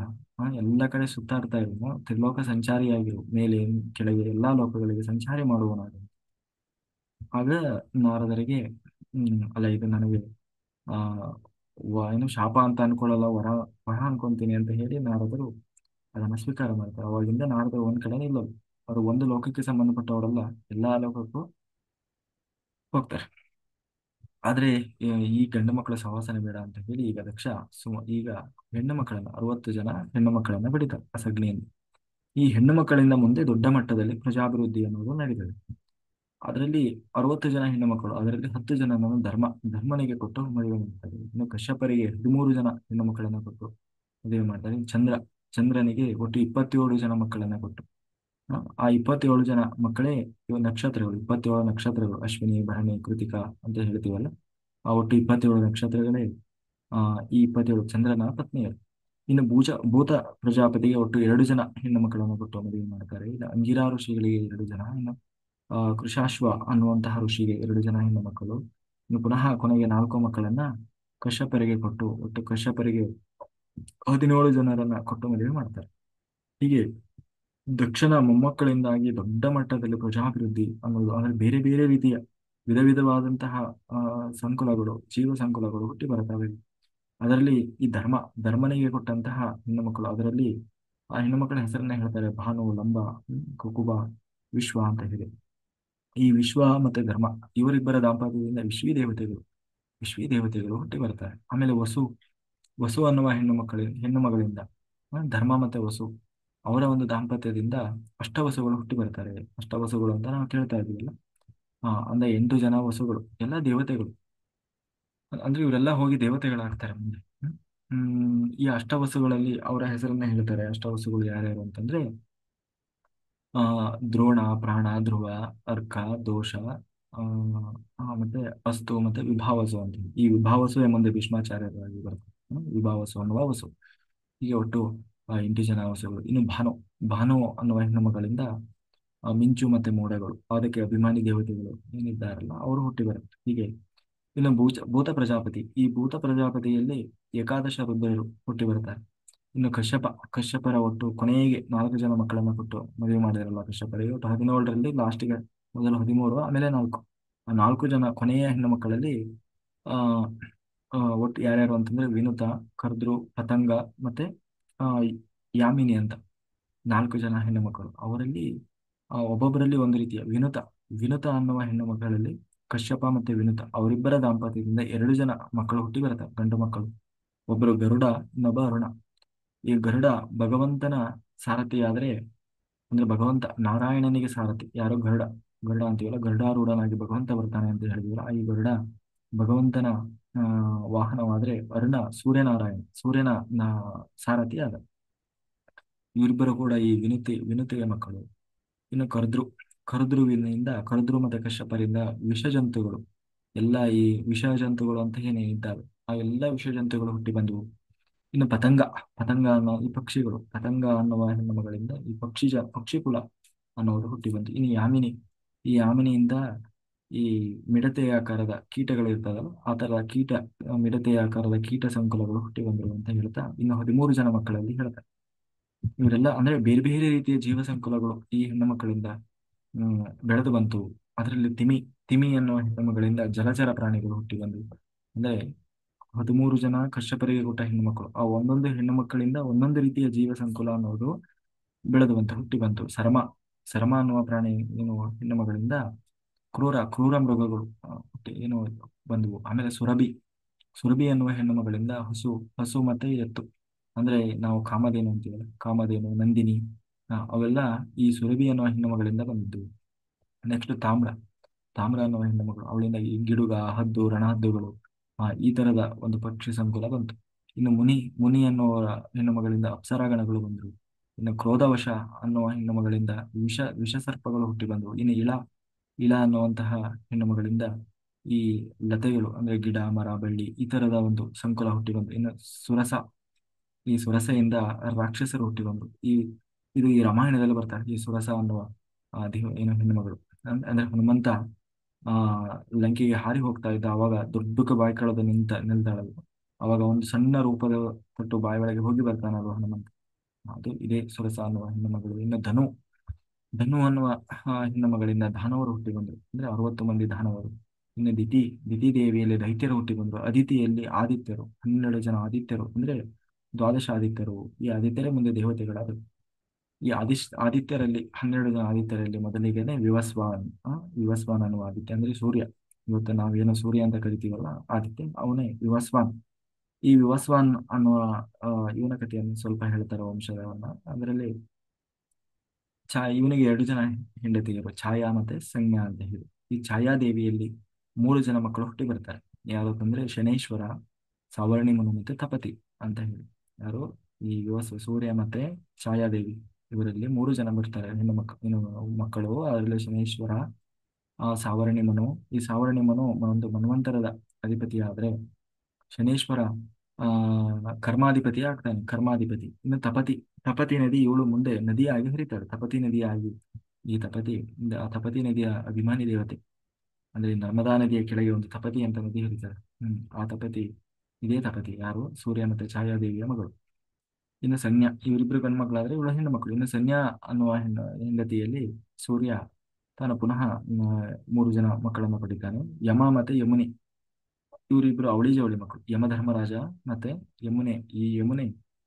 ಎಲ್ಲ ಕಡೆ ಸುತ್ತಾಡ್ತಾ ಇರು, ತ್ರಿಲೋಕ ಸಂಚಾರಿಯಾಗಿರು, ಮೇಲೆ ಕೆಳಗೆ ಎಲ್ಲಾ ಲೋಕಗಳಿಗೆ ಸಂಚಾರಿ ಮಾಡುವನಾಗ. ಆಗ ನಾರದರಿಗೆ ಅಲ್ಲ, ಇದು ನನಗೆ ಆ ಏನು ಶಾಪ ಅಂತ ಅನ್ಕೊಳ್ಳಲ್ಲ, ವರ ವರ ಅನ್ಕೊಂತೀನಿ ಅಂತ ಹೇಳಿ ನಾರದರು ಅದನ್ನ ಸ್ವೀಕಾರ ಮಾಡ್ತಾರೆ. ಅವಾಗಿಂದ ನಾರದರು ಒಂದ್ ಕಡೆ ನಿಲ್ಲೋದು. ಅವರು ಒಂದು ಲೋಕಕ್ಕೆ ಸಂಬಂಧಪಟ್ಟವರಲ್ಲ, ಎಲ್ಲಾ ಲೋಕಕ್ಕೂ ಹೋಗ್ತಾರೆ. ಆದ್ರೆ ಈ ಗಂಡು ಮಕ್ಕಳ ಸಹವಾಸನೆ ಬೇಡ ಅಂತ ಹೇಳಿ ಈಗ ದಕ್ಷ ಈಗ ಹೆಣ್ಣು ಮಕ್ಕಳನ್ನ 60 ಜನ ಹೆಣ್ಣು ಮಕ್ಕಳನ್ನ ಬಿಡಿತಾರೆ ಅಸಗ್ನಿಯಿಂದ. ಈ ಹೆಣ್ಣು ಮಕ್ಕಳಿಂದ ಮುಂದೆ ದೊಡ್ಡ ಮಟ್ಟದಲ್ಲಿ ಪ್ರಜಾಭಿವೃದ್ಧಿ ಅನ್ನೋದು ನಡೀತದೆ. ಅದರಲ್ಲಿ 60 ಜನ ಹೆಣ್ಣು ಮಕ್ಕಳು, ಅದರಲ್ಲಿ 10 ಜನ ಧರ್ಮನಿಗೆ ಕೊಟ್ಟು ಮದುವೆ ಮಾಡ್ತಾರೆ. ಇನ್ನು ಕಶ್ಯಪರಿಗೆ 13 ಜನ ಹೆಣ್ಣು ಮಕ್ಕಳನ್ನ ಕೊಟ್ಟು ಮದುವೆ ಮಾಡ್ತಾರೆ. ಚಂದ್ರನಿಗೆ ಒಟ್ಟು 27 ಜನ ಮಕ್ಕಳನ್ನ ಕೊಟ್ಟು ಆ 27 ಜನ ಮಕ್ಕಳೇ ಇವ ನಕ್ಷತ್ರಗಳು, 27 ನಕ್ಷತ್ರಗಳು, ಅಶ್ವಿನಿ, ಭರಣಿ, ಕೃತಿಕಾ ಅಂತ ಹೇಳ್ತೀವಲ್ಲ, ಆ ಒಟ್ಟು 27 ನಕ್ಷತ್ರಗಳೇ ಈ 27 ಚಂದ್ರನ ಪತ್ನಿಯರು. ಇನ್ನು ಭೂತ ಪ್ರಜಾಪತಿಗೆ ಒಟ್ಟು 2 ಜನ ಹೆಣ್ಣು ಮಕ್ಕಳನ್ನು ಕೊಟ್ಟು ಮದುವೆ ಮಾಡ್ತಾರೆ. ಇಲ್ಲ ಅಂಗಿರಾ ಋಷಿಗಳಿಗೆ 2 ಜನ, ಇನ್ನು ಕೃಷಾಶ್ವ ಅನ್ನುವಂತಹ ಋಷಿಗೆ 2 ಜನ ಹೆಣ್ಣು ಮಕ್ಕಳು. ಇನ್ನು ಪುನಃ ಕೊನೆಗೆ 4 ಮಕ್ಕಳನ್ನ ಕಶ್ಯಪರಿಗೆ ಕೊಟ್ಟು ಒಟ್ಟು ಕಶ್ಯಪರಿಗೆ 17 ಜನರನ್ನ ಕೊಟ್ಟು ಮದುವೆ ಮಾಡ್ತಾರೆ. ಹೀಗೆ ದಕ್ಷಿಣ ಮೊಮ್ಮಕ್ಕಳಿಂದಾಗಿ ದೊಡ್ಡ ಮಟ್ಟದಲ್ಲಿ ಪ್ರಜಾಭಿವೃದ್ಧಿ ಅನ್ನೋದು, ಅಂದ್ರೆ ಬೇರೆ ಬೇರೆ ರೀತಿಯ ವಿಧ ವಿಧವಾದಂತಹ ಸಂಕುಲಗಳು, ಜೀವ ಸಂಕುಲಗಳು ಹುಟ್ಟಿ ಬರ್ತವೆ. ಅದರಲ್ಲಿ ಈ ಧರ್ಮನಿಗೆ ಕೊಟ್ಟಂತಹ ಹೆಣ್ಣು ಮಕ್ಕಳು, ಅದರಲ್ಲಿ ಆ ಹೆಣ್ಣು ಮಕ್ಕಳ ಹೆಸರನ್ನ ಹೇಳ್ತಾರೆ, ಭಾನು, ಲಂಬ, ಕುಕುಬ, ವಿಶ್ವ ಅಂತ ಹೇಳಿ. ಈ ವಿಶ್ವ ಮತ್ತೆ ಧರ್ಮ ಇವರಿಬ್ಬರ ದಾಂಪತ್ಯದಿಂದ ವಿಶ್ವೀ ದೇವತೆಗಳು ಹುಟ್ಟಿ ಬರ್ತಾರೆ. ಆಮೇಲೆ ವಸು ಅನ್ನುವ ಹೆಣ್ಣು ಮಗಳಿಂದ ಧರ್ಮ ಮತ್ತೆ ವಸು ಅವರ ಒಂದು ದಾಂಪತ್ಯದಿಂದ ಅಷ್ಟವಸುಗಳು ಹುಟ್ಟಿ ಬರ್ತಾರೆ. ಅಷ್ಟವಸುಗಳು ಅಂತ ನಾವು ಕೇಳ್ತಾ ಇದೀವಲ್ಲ, ಅಂದ್ರೆ 8 ಜನ ವಸುಗಳು ಎಲ್ಲ ದೇವತೆಗಳು. ಅಂದ್ರೆ ಇವರೆಲ್ಲ ಹೋಗಿ ದೇವತೆಗಳಾಗ್ತಾರೆ ಮುಂದೆ. ಈ ಅಷ್ಟವಸುಗಳಲ್ಲಿ ಅವರ ಹೆಸರನ್ನ ಹೇಳ್ತಾರೆ. ಅಷ್ಟವಸುಗಳು ಯಾರ್ಯಾರು ಅಂತಂದ್ರೆ ದ್ರೋಣ, ಪ್ರಾಣ, ಧ್ರುವ, ಅರ್ಕ, ದೋಷ, ಆ ಮತ್ತೆ ಅಸ್ತು ಮತ್ತೆ ವಿಭಾವಸು ಅಂತ. ಈ ವಿಭಾವಸುವೆ ಮುಂದೆ ಭೀಷ್ಮಾಚಾರ್ಯರಾಗಿ ಬರ್ತದೆ. ವಿಭಾವಸು ಅನ್ನುವ ವಸು. ಹೀಗೆ ಒಟ್ಟು 8 ಜನ ವಸುಗಳು. ಇನ್ನು ಭಾನು ಅನ್ನುವ ಹೆಣ್ಣು ಮಗಳಿಂದ ಮಿಂಚು ಮತ್ತೆ ಮೋಡಗಳು, ಅದಕ್ಕೆ ಅಭಿಮಾನಿ ದೇವತೆಗಳು ಏನಿದ್ದಾರಲ್ಲ ಅವರು ಹುಟ್ಟಿ ಬರುತ್ತೆ. ಹೀಗೆ ಇನ್ನು ಭೂತ ಪ್ರಜಾಪತಿ, ಈ ಭೂತ ಪ್ರಜಾಪತಿಯಲ್ಲಿ ಏಕಾದಶ ರುದ್ರರು ಹುಟ್ಟಿ ಬರ್ತಾರೆ. ಇನ್ನು ಕಶ್ಯಪರ ಒಟ್ಟು ಕೊನೆಗೆ 4 ಜನ ಮಕ್ಕಳನ್ನ ಕೊಟ್ಟು ಮದುವೆ ಮಾಡಿದಾರಲ್ಲ ಕಶ್ಯಪರಿಗೆ, ಒಟ್ಟು 17ರಲ್ಲಿ ಲಾಸ್ಟಿಗೆ ಮೊದಲು 13, ಆಮೇಲೆ 4. ಆ 4 ಜನ ಕೊನೆಯ ಹೆಣ್ಣು ಮಕ್ಕಳಲ್ಲಿ ಆ ಒಟ್ಟು ಯಾರ್ಯಾರು ಅಂತಂದ್ರೆ ವಿನುತ, ಕರ್ದ್ರು, ಪತಂಗ ಮತ್ತೆ ಆ ಯಾಮಿನಿ ಅಂತ 4 ಜನ ಹೆಣ್ಣು ಮಕ್ಕಳು. ಅವರಲ್ಲಿ ಒಬ್ಬೊಬ್ಬರಲ್ಲಿ ಒಂದು ರೀತಿಯ ವಿನುತ. ವಿನುತ ಅನ್ನುವ ಹೆಣ್ಣು ಮಕ್ಕಳಲ್ಲಿ ಕಶ್ಯಪ ಮತ್ತೆ ವಿನುತ ಅವರಿಬ್ಬರ ದಾಂಪತ್ಯದಿಂದ 2 ಜನ ಮಕ್ಕಳು ಹುಟ್ಟಿ ಬರ್ತಾರೆ, ಗಂಡು ಮಕ್ಕಳು. ಒಬ್ಬರು ಗರುಡ, ಇನ್ನೊಬ್ಬ ಅರುಣ. ಈ ಗರುಡ ಭಗವಂತನ ಸಾರಥಿಯಾದ್ರೆ, ಅಂದ್ರೆ ಭಗವಂತ ನಾರಾಯಣನಿಗೆ ಸಾರಥಿ ಯಾರು? ಗರುಡ. ಗರುಡ ಅಂತೀವಲ್ಲ, ಗರುಡಾರೂಢನಾಗಿ ಭಗವಂತ ಬರ್ತಾನೆ ಅಂತ ಹೇಳಿದ್ವಲ್ಲ, ಈ ಗರುಡ ಭಗವಂತನ ಆ ವಾಹನವಾದ್ರೆ, ಅರುಣ ಸೂರ್ಯನ ಸಾರಥಿ ಆದ. ಇವರಿಬ್ಬರು ಕೂಡ ಈ ವಿನುತೆಯ ಮಕ್ಕಳು. ಇನ್ನು ಕರದ್ರು ಮತ್ತೆ ಕಶ್ಯಪರಿಂದ ವಿಷಜಂತುಗಳು, ಎಲ್ಲ ಈ ವಿಷಜಂತುಗಳು ಅಂತ ಏನೇನಿದ್ದಾವೆ ಆ ಎಲ್ಲ ವಿಷಜಂತುಗಳು ಹುಟ್ಟಿ ಬಂದವು. ಇನ್ನು ಪತಂಗ ಅನ್ನೋ ಈ ಪಕ್ಷಿಗಳು, ಪತಂಗ ಅನ್ನುವ ಹೆಣ್ಣು ಮಗಳಿಂದ ಈ ಪಕ್ಷಿ ಕುಲ ಅನ್ನೋದು ಹುಟ್ಟಿ ಬಂತು. ಇನ್ನು ಈ ಯಾಮಿನಿಯಿಂದ ಈ ಮಿಡತೆಯ ಆಕಾರದ ಕೀಟಗಳು ಇರ್ತದಲ್ಲ, ಆ ತರದ ಮಿಡತೆಯ ಆಕಾರದ ಕೀಟ ಸಂಕುಲಗಳು ಹುಟ್ಟಿ ಬಂದರು ಅಂತ ಹೇಳ್ತಾ, ಇನ್ನು 13 ಜನ ಮಕ್ಕಳಲ್ಲಿ ಹೇಳ್ತಾರೆ. ಇವರೆಲ್ಲ ಅಂದ್ರೆ ಬೇರೆ ಬೇರೆ ರೀತಿಯ ಜೀವ ಸಂಕುಲಗಳು ಈ ಹೆಣ್ಣು ಮಕ್ಕಳಿಂದ ಬೆಳೆದು ಬಂತು. ಅದರಲ್ಲಿ ತಿಮಿ ಅನ್ನುವ ಹೆಣ್ಣು ಮಗಳಿಂದ ಜಲಚರ ಪ್ರಾಣಿಗಳು ಹುಟ್ಟಿ ಬಂದವು. ಅಂದ್ರೆ 13 ಜನ ಕಶ್ಯಪರಿಗೆ ಹುಟ್ಟ ಹೆಣ್ಣು ಮಕ್ಕಳು, ಆ ಒಂದೊಂದು ಹೆಣ್ಣು ಮಕ್ಕಳಿಂದ ಒಂದೊಂದು ರೀತಿಯ ಜೀವ ಸಂಕುಲ ಅನ್ನೋದು ಬೆಳೆದು ಬಂತು, ಹುಟ್ಟಿ ಬಂತು. ಸರಮ ಅನ್ನುವ ಪ್ರಾಣಿ ಏನು ಹೆಣ್ಣು ಮಗಳಿಂದ ಕ್ರೂರ ಮೃಗಗಳು ಹುಟ್ಟಿ ಏನು ಬಂದವು. ಆಮೇಲೆ ಸುರಭಿ ಎನ್ನುವ ಹೆಣ್ಣು ಮಗಳಿಂದ ಹಸು ಮತ್ತೆ ಎತ್ತು, ಅಂದ್ರೆ ನಾವು ಕಾಮಧೇನು ಅಂತೀವಲ್ಲ, ಕಾಮಧೇನು, ನಂದಿನಿ, ಅವೆಲ್ಲ ಈ ಸುರಭಿ ಎನ್ನುವ ಹೆಣ್ಣು ಮಗಳಿಂದ ಬಂದಿದ್ದವು. ನೆಕ್ಸ್ಟ್ ತಾಮ್ರ ಅನ್ನುವ ಹೆಣ್ಣು ಮಗಳು, ಅವಳಿಂದ ಈ ಗಿಡುಗ, ಹದ್ದು, ರಣಹದ್ದುಗಳು, ಈ ತರದ ಒಂದು ಪಕ್ಷಿ ಸಂಕುಲ ಬಂತು. ಇನ್ನು ಮುನಿ ಅನ್ನುವ ಹೆಣ್ಣು ಮಗಳಿಂದ ಅಪ್ಸರಾಗಣಗಳು ಬಂದರು. ಇನ್ನು ಕ್ರೋಧವಶ ಅನ್ನುವ ಹೆಣ್ಣು ಮಗಳಿಂದ ವಿಷಸರ್ಪಗಳು ಹುಟ್ಟಿ ಬಂದವು. ಇನ್ನು ಇಳ ಅನ್ನುವಂತಹ ಹೆಣ್ಣು ಮಗಳಿಂದ ಈ ಲತೆಗಳು, ಅಂದ್ರೆ ಗಿಡ, ಮರ, ಬಳ್ಳಿ, ಈ ತರದ ಒಂದು ಸಂಕುಲ ಹುಟ್ಟಿ ಬಂತು. ಇನ್ನು ಸುರಸ, ಈ ಸುರಸೆಯಿಂದ ರಾಕ್ಷಸರು ಹುಟ್ಟಿ ಬಂದರು. ಇದು ಈ ರಾಮಾಯಣದಲ್ಲಿ ಬರ್ತಾರೆ, ಈ ಸುರಸ ಅನ್ನುವ ಏನು ಹೆಣ್ಣು ಮಗಳು. ಅಂದ್ರೆ ಹನುಮಂತ ಆ ಲಂಕೆಗೆ ಹಾರಿ ಹೋಗ್ತಾ ಇದ್ದ, ಅವಾಗ ದೊಡ್ಡಕ್ಕೆ ಬಾಯಿ ಕಳೆದು ನಿಲ್ತಾಳಲ್ಲ, ಅವಾಗ ಒಂದು ಸಣ್ಣ ರೂಪದ ಕೊಟ್ಟು ಬಾಯಿ ಒಳಗೆ ಹೋಗಿ ಬರ್ತಾನಲ್ವ ಹನುಮಂತ, ಅದು ಇದೇ ಸುರಸ ಅನ್ನುವ ಹೆಣ್ಣು ಮಗಳು. ಇನ್ನು ಧನು ಅನ್ನುವ ಹೆಣ್ಣು ಮಗಳಿಂದ ದಾನವರು ಹುಟ್ಟಿ ಬಂದರು, ಅಂದ್ರೆ 60 ಮಂದಿ ದಾನವರು. ಇನ್ನು ದಿತಿ ದೇವಿಯಲ್ಲಿ ದೈತ್ಯರು ಹುಟ್ಟಿ ಬಂದರು. ಅದಿತಿಯಲ್ಲಿ ಆದಿತ್ಯರು, 12 ಜನ ಆದಿತ್ಯರು, ಅಂದ್ರೆ ದ್ವಾದಶ ಆದಿತ್ಯರು. ಈ ಆದಿತ್ಯರೇ ಮುಂದೆ ದೇವತೆಗಳಾದರು. ಈ ಆದಿತ್ಯರಲ್ಲಿ 12 ಜನ ಆದಿತ್ಯರಲ್ಲಿ ಮೊದಲಿಗೆನೆ ವಿವಸ್ವಾನ್ ಅನ್ನುವ ಆದಿತ್ಯ, ಅಂದ್ರೆ ಸೂರ್ಯ. ಇವತ್ತು ನಾವೇನು ಸೂರ್ಯ ಅಂತ ಕರಿತೀವಲ್ಲ, ಆದಿತ್ಯ ಅವನೇ ವಿವಸ್ವಾನ್. ಈ ವಿವಸ್ವಾನ್ ಅನ್ನುವ ಇವನ ಕಥೆಯನ್ನು ಸ್ವಲ್ಪ ಹೇಳ್ತಾರೆ, ವಂಶವನ್ನ. ಅದರಲ್ಲಿ ಇವನಿಗೆ 2 ಜನ ಹೆಂಡತಿಯರು, ಛಾಯಾ ಮತ್ತೆ ಸಂಜ್ಞಾ ಅಂತ ಹೇಳಿ. ಈ ಛಾಯಾದೇವಿಯಲ್ಲಿ 3 ಜನ ಮಕ್ಕಳು ಹುಟ್ಟಿ ಬರ್ತಾರೆ. ಯಾವ್ದಂದ್ರೆ ಶನೈಶ್ವರ, ಸಾವರ್ಣಿಮನು ಮತ್ತೆ ತಪತಿ ಅಂತ ಹೇಳಿ. ಯಾರು? ಈ ಸೂರ್ಯ ಮತ್ತೆ ಛಾಯಾದೇವಿ, ಇವರಲ್ಲಿ 3 ಜನ ಬರ್ತಾರೆ ಮಕ್ಕಳು. ಅದರಲ್ಲಿ ಶನೈಶ್ವರ, ಸಾವರ್ಣಿಮನು. ಈ ಸಾವರ್ಣಿಮನು ಒಂದು ಮನ್ವಂತರದ ಅಧಿಪತಿ ಆದ್ರೆ, ಶನೇಶ್ವರ ಕರ್ಮಾಧಿಪತಿ ಆಗ್ತಾನೆ, ಕರ್ಮಾಧಿಪತಿ. ಇನ್ನು ತಪತಿ ನದಿ, ಇವಳು ಮುಂದೆ ನದಿಯಾಗಿ ಹರಿತಾಳೆ, ತಪತಿ ನದಿಯಾಗಿ. ಆ ತಪತಿ ನದಿಯ ಅಭಿಮಾನಿ ದೇವತೆ, ಅಂದ್ರೆ ನರ್ಮದಾ ನದಿಯ ಕೆಳಗೆ ಒಂದು ತಪತಿ ಅಂತ ನದಿ ಹರಿತಾಳೆ. ಆ ತಪತಿ, ಇದೇ ತಪತಿ ಯಾರು? ಸೂರ್ಯ ಮತ್ತೆ ಛಾಯಾದೇವಿಯ ಮಗಳು. ಇನ್ನು ಸಂಜ್ಞಾ, ಇವರಿಬ್ರು ಗಂಡು ಮಕ್ಕಳಾದ್ರೆ ಇವಳು ಹೆಣ್ಣು ಮಕ್ಕಳು. ಇನ್ನು ಸಂಜ್ಞಾ ಅನ್ನುವ ಹೆಂಡತಿಯಲ್ಲಿ ಸೂರ್ಯ ತಾನು ಪುನಃ 3 ಜನ ಮಕ್ಕಳನ್ನು ಪಡಿತಾನೆ. ಯಮ ಮತ್ತೆ ಯಮುನಿ, ಇವರಿಬ್ರು ಅವಳಿ ಜವಳಿ ಮಕ್ಕಳು. ಯಮಧರ್ಮರಾಜ ಮತ್ತೆ ಯಮುನೆ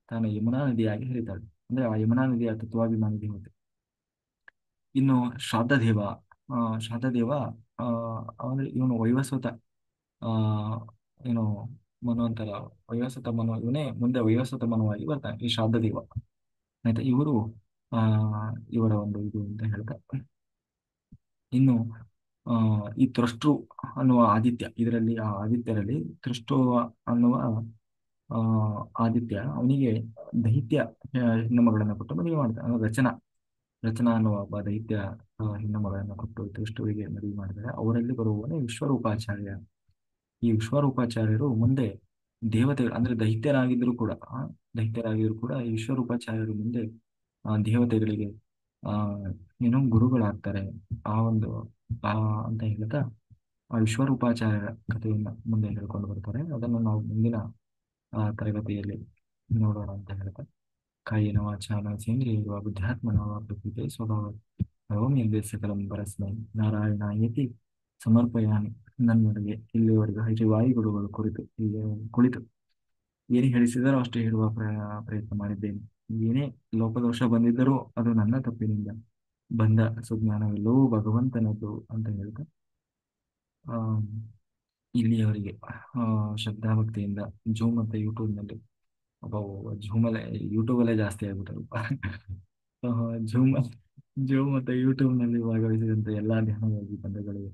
ತಾನು ಯಮುನಾ ನದಿಯಾಗಿ ಹರಿತಾಳೆ, ಅಂದ್ರೆ ಆ ಯಮುನಾ ನದಿಯ ತತ್ವಾಭಿಮಾನಿ ದೇವತೆ. ಇನ್ನು ಶ್ರಾದ್ದದೇವ ಆ ಅಂದ್ರೆ ಇವನು ವೈವಸ್ವತ ಆ ಏನು ಮನು ವೈವಸ್ವತ ಮನು, ಇವನೇ ಮುಂದೆ ವೈವಸ್ವತ ಮನುವಾಗಿ ಬರ್ತಾನೆ, ಈ ಶ್ರಾದ್ದದೇವ. ಆಯ್ತಾ? ಆ ಇವರ ಒಂದು ಇದು ಅಂತ ಹೇಳ್ತಾರೆ. ಇನ್ನು ಈ ತ್ವಷ್ಟೃ ಅನ್ನುವ ಆದಿತ್ಯ, ಇದರಲ್ಲಿ ಆ ಆದಿತ್ಯರಲ್ಲಿ ತ್ವಷ್ಟೃ ಅನ್ನುವ ಆ ಆದಿತ್ಯ, ಅವನಿಗೆ ದೈತ್ಯ ಹೆಣ್ಣು ಮಗಳನ್ನು ಕೊಟ್ಟು ಮದುವೆ ಮಾಡ್ತಾನೆ. ರಚನಾ ಅನ್ನುವ ಒಬ್ಬ ದೈತ್ಯ ಹೆಣ್ಣು ಮಗಳನ್ನು ಕೊಟ್ಟು ತ್ವಷ್ಟೃವಿಗೆ ಮದುವೆ ಮಾಡಿದರೆ, ಅವರಲ್ಲಿ ಬರುವವನೇ ವಿಶ್ವರೂಪಾಚಾರ್ಯ. ಈ ವಿಶ್ವರೂಪಾಚಾರ್ಯರು ಮುಂದೆ ದೇವತೆಗಳು, ಅಂದ್ರೆ ದೈತ್ಯರಾಗಿದ್ರು ಕೂಡ ಈ ವಿಶ್ವರೂಪಾಚಾರ್ಯರು ಮುಂದೆ ದೇವತೆಗಳಿಗೆ ಆ ಗುರುಗಳಾಗ್ತಾರೆ. ಆ ಒಂದು ಅಂತ ಹೇಳ್ತಾ ಆ ವಿಶ್ವರೂಪಾಚಾರ್ಯರ ಕಥೆಯನ್ನು ಮುಂದೆ ಹೇಳ್ಕೊಂಡು ಬರ್ತಾರೆ. ಅದನ್ನು ನಾವು ಮುಂದಿನ ತರಗತಿಯಲ್ಲಿ ನೋಡೋಣ ಅಂತ ಹೇಳ್ತಾ, ಕಾಯೇನ ವಾಚಾ ಮನಸೇಂದ್ರಿಯರ್ವಾ ಬುದ್ಧಾತ್ಮನಾ ವಾ ಪ್ರಕೃತೆ ಸ್ವಭಾವ ಕರೋಮಿ ಯದ್ಯತ್ ಸಕಲಂ ಪರಸ್ಮೈ ನಾರಾಯಣಾಯೇತಿ ಸಮರ್ಪಯಾಮಿ. ನನ್ನೊಳಗೆ ಇಲ್ಲಿವರೆಗೂ ಹರಿವಾಯುಗುರುಗಳು ಕುಳಿತು ಏನು ಹೇಳಿಸಿದರೋ ಅಷ್ಟೇ ಹೇಳುವ ಪ್ರಯತ್ನ ಮಾಡಿದ್ದೇನೆ. ಏನೇ ಲೋಪದೋಷ ಬಂದಿದ್ದರೂ ಅದು ನನ್ನ ತಪ್ಪಿನಿಂದ ಬಂದ ಸುಜ್ಞಾನವೆಲ್ಲವೂ ಭಗವಂತನದ್ದು ಅಂತ ಹೇಳ್ತಾ ಆ, ಇಲ್ಲಿಯವರೆಗೆ ಶ್ರದ್ಧಾಭಕ್ತಿಯಿಂದ ಜೂಮ್ ಮತ್ತು ಯೂಟ್ಯೂಬ್ನಲ್ಲಿ ಒಬ್ಬ ಝೂಮಲ್ಲೇ ಯೂಟ್ಯೂಬಲ್ಲೇ ಜಾಸ್ತಿ ಆಗ್ಬಿಟ್ಟಲ್ಪ ಝೂಮ್ ಝೂಮ್ ಮತ್ತು ಯೂಟ್ಯೂಬ್ನಲ್ಲಿ ಭಾಗವಹಿಸಿದಂಥ ಎಲ್ಲ ಧ್ಯಾನವಾಗಿ ಬಂಧುಗಳಿಗೆ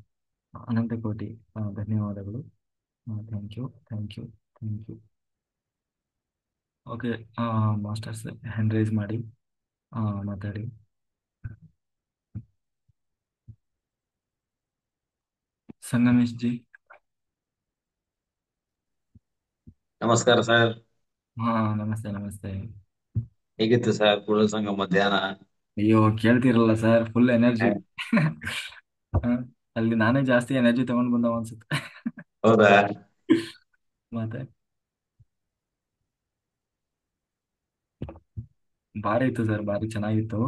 ಅನಂತ ಕೋಟಿ ಧನ್ಯವಾದಗಳು. Thank you, thank you, thank you. Okay, masters hand raise ಮಾಡಿ ಮಾತಾಡಿ. ಸಂಗಮೇಶ್ ಜಿ. ನಮಸ್ಕಾರ ಸರ್. ಹಾ, ನಮಸ್ತೆ ನಮಸ್ತೆ. ಹೇಗಿತ್ತು ಸರ್ ಕೂಡಲ ಸಂಗಮ ಮಧ್ಯಾಹ್ನ? ಅಯ್ಯೋ, ಕೇಳ್ತಿರಲ್ಲ ಸರ್, ಫುಲ್ ಎನರ್ಜಿ. ಅಲ್ಲಿ ನಾನೇ ಜಾಸ್ತಿ ಎನರ್ಜಿ ತಗೊಂಡ್ ಬಂದವ ಅನ್ಸುತ್ತೆ. ಹೌದಾ? ಮತ್ತೆ ಭಾರಿ ಇತ್ತು ಸರ್, ಭಾರಿ ಚೆನ್ನಾಗಿತ್ತು.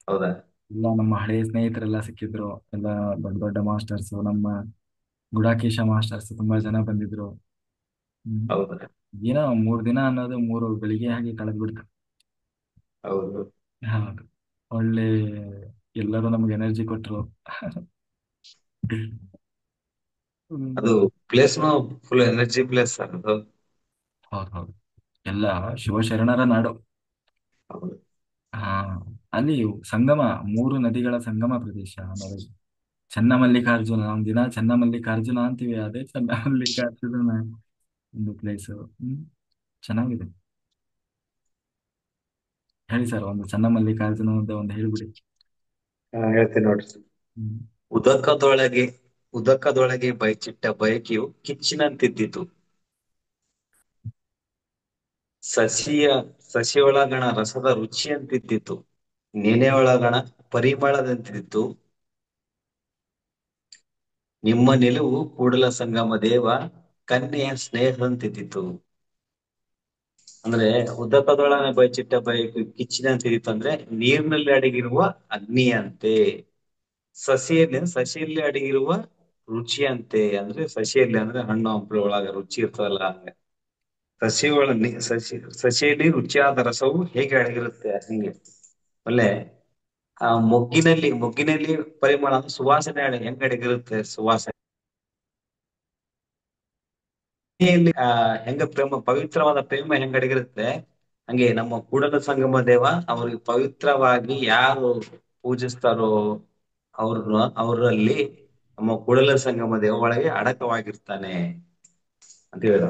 ಹೌದಾ? ಎಲ್ಲ ನಮ್ಮ ಹಳೆಯ ಸ್ನೇಹಿತರೆಲ್ಲ ಸಿಕ್ಕಿದ್ರು, ಎಲ್ಲ ದೊಡ್ಡ ದೊಡ್ಡ ಮಾಸ್ಟರ್ಸ್, ನಮ್ಮ ಗುಡಾಕೇಶ ಮಾಸ್ಟರ್ಸ್ ತುಂಬಾ ಜನ ಬಂದಿದ್ರು. ಹ್ಮ್. ಹೌದಾ? ಏನೋ 3 ದಿನ ಅನ್ನೋದು 3 ಗಳಿಗೆ ಹಾಗೆ ಕಳೆದ್ಬಿಡ್ತು. ಹೌದು. ಹೌದು. ಒಳ್ಳೆ ಎಲ್ಲರೂ ನಮ್ಗೆ ಎನರ್ಜಿ ಕೊಟ್ರು. ಹ್ಮ್. ಅದು ಪ್ಲೇಸ್ನು ಫುಲ್ ಎನರ್ಜಿ ಪ್ಲೇಸ್ ಸರ್ ಅದು. ಹೌದು ಹೌದು. ಎಲ್ಲ ಶಿವಶರಣರ ನಾಡು. ಹೌದು. ಹಾ, ಅಲ್ಲಿ ಸಂಗಮ, 3 ನದಿಗಳ ಸಂಗಮ ಪ್ರದೇಶ ಆಮೇಲೆ ಚನ್ನಮಲ್ಲಿಕಾರ್ಜುನ. ನಮ್ ದಿನ ಚನ್ನಮಲ್ಲಿಕಾರ್ಜುನ ಅಂತೀವಿ, ಅದೇ ಚನ್ನಮಲ್ಲಿಕಾರ್ಜುನ ಒಂದು ಪ್ಲೇಸ್. ಚೆನ್ನಾಗಿದೆ. ಹೇಳಿ ಸರ್, ಒಂದು ಚನ್ನಮಲ್ಲಿಕಾರ್ಜುನ ಅಂತ ಒಂದು ಹೇಳ್ಬಿಡಿ. ಹೇಳ್ತೀನಿ ನೋಡ್ರಿ. ಹ್ಮ್. ಉದಕದೊಳಗೆ ಉದಕದೊಳಗೆ ಬಯಚಿಟ್ಟ ಬಯಕೆಯು ಕಿಚ್ಚಿನಂತಿದ್ದಿತು. ಸಸಿಯ ಸಸಿಯೊಳಗಣ ರಸದ ರುಚಿಯಂತಿದ್ದಿತು. ನೆನೆಯೊಳಗಣ ಪರಿಮಳದಂತಿದ್ದಿತು. ನಿಮ್ಮ ನಿಲುವು ಕೂಡಲ ಸಂಗಮ ದೇವ ಕನ್ಯೆಯ ಸ್ನೇಹದಂತಿದ್ದಿತು. ಅಂದ್ರೆ ಉದಕದೊಳಗೆ ಬಯಚಿಟ್ಟ ಬಯಕೆ ಕಿಚ್ಚಿನಂತಿದ್ದಿತು ಅಂದ್ರೆ ನೀರಿನಲ್ಲಿ ಅಡಗಿರುವ ಅಗ್ನಿಯಂತೆ. ಸಸಿಯಲ್ಲಿ ಅಡಗಿರುವ ರುಚಿಯಂತೆ. ಅಂದ್ರೆ ಸಸಿಯಲ್ಲಿ ಅಂದ್ರೆ ಹಣ್ಣು ಹಂಪಲು ಒಳಗ ರುಚಿ ಇರ್ತದಲ್ಲ ಹಂಗ. ಸಸಿಯಲ್ಲಿ ರುಚಿಯಾದ ರಸವು ಹೇಗೆ ಅಡಗಿರುತ್ತೆ ಹಂಗೆ. ಒಳ್ಳೆ ಆ ಮೊಗ್ಗಿನಲ್ಲಿ ಪರಿಮಳ ಅಂದ್ರೆ ಸುವಾಸನೆ ಹೆಂಗ್ ಅಡಗಿರುತ್ತೆ ಸುವಾಸನೆಯಲ್ಲಿ ಹೆಂಗ ಪವಿತ್ರವಾದ ಪ್ರೇಮ ಹೆಂಗ್ ಅಡಗಿರುತ್ತೆ ಹಂಗೆ ನಮ್ಮ ಕೂಡಲ ಸಂಗಮ ದೇವ ಅವ್ರಿಗೆ ಪವಿತ್ರವಾಗಿ ಯಾರು ಪೂಜಿಸ್ತಾರೋ ಅವರಲ್ಲಿ ನಮ್ಮ ಕೂಡಲ ಸಂಗಮ ದೇವ ಒಳಗೆ ಅಡಕವಾಗಿರ್ತಾನೆ ಅಂತ ಹೇಳಿದ.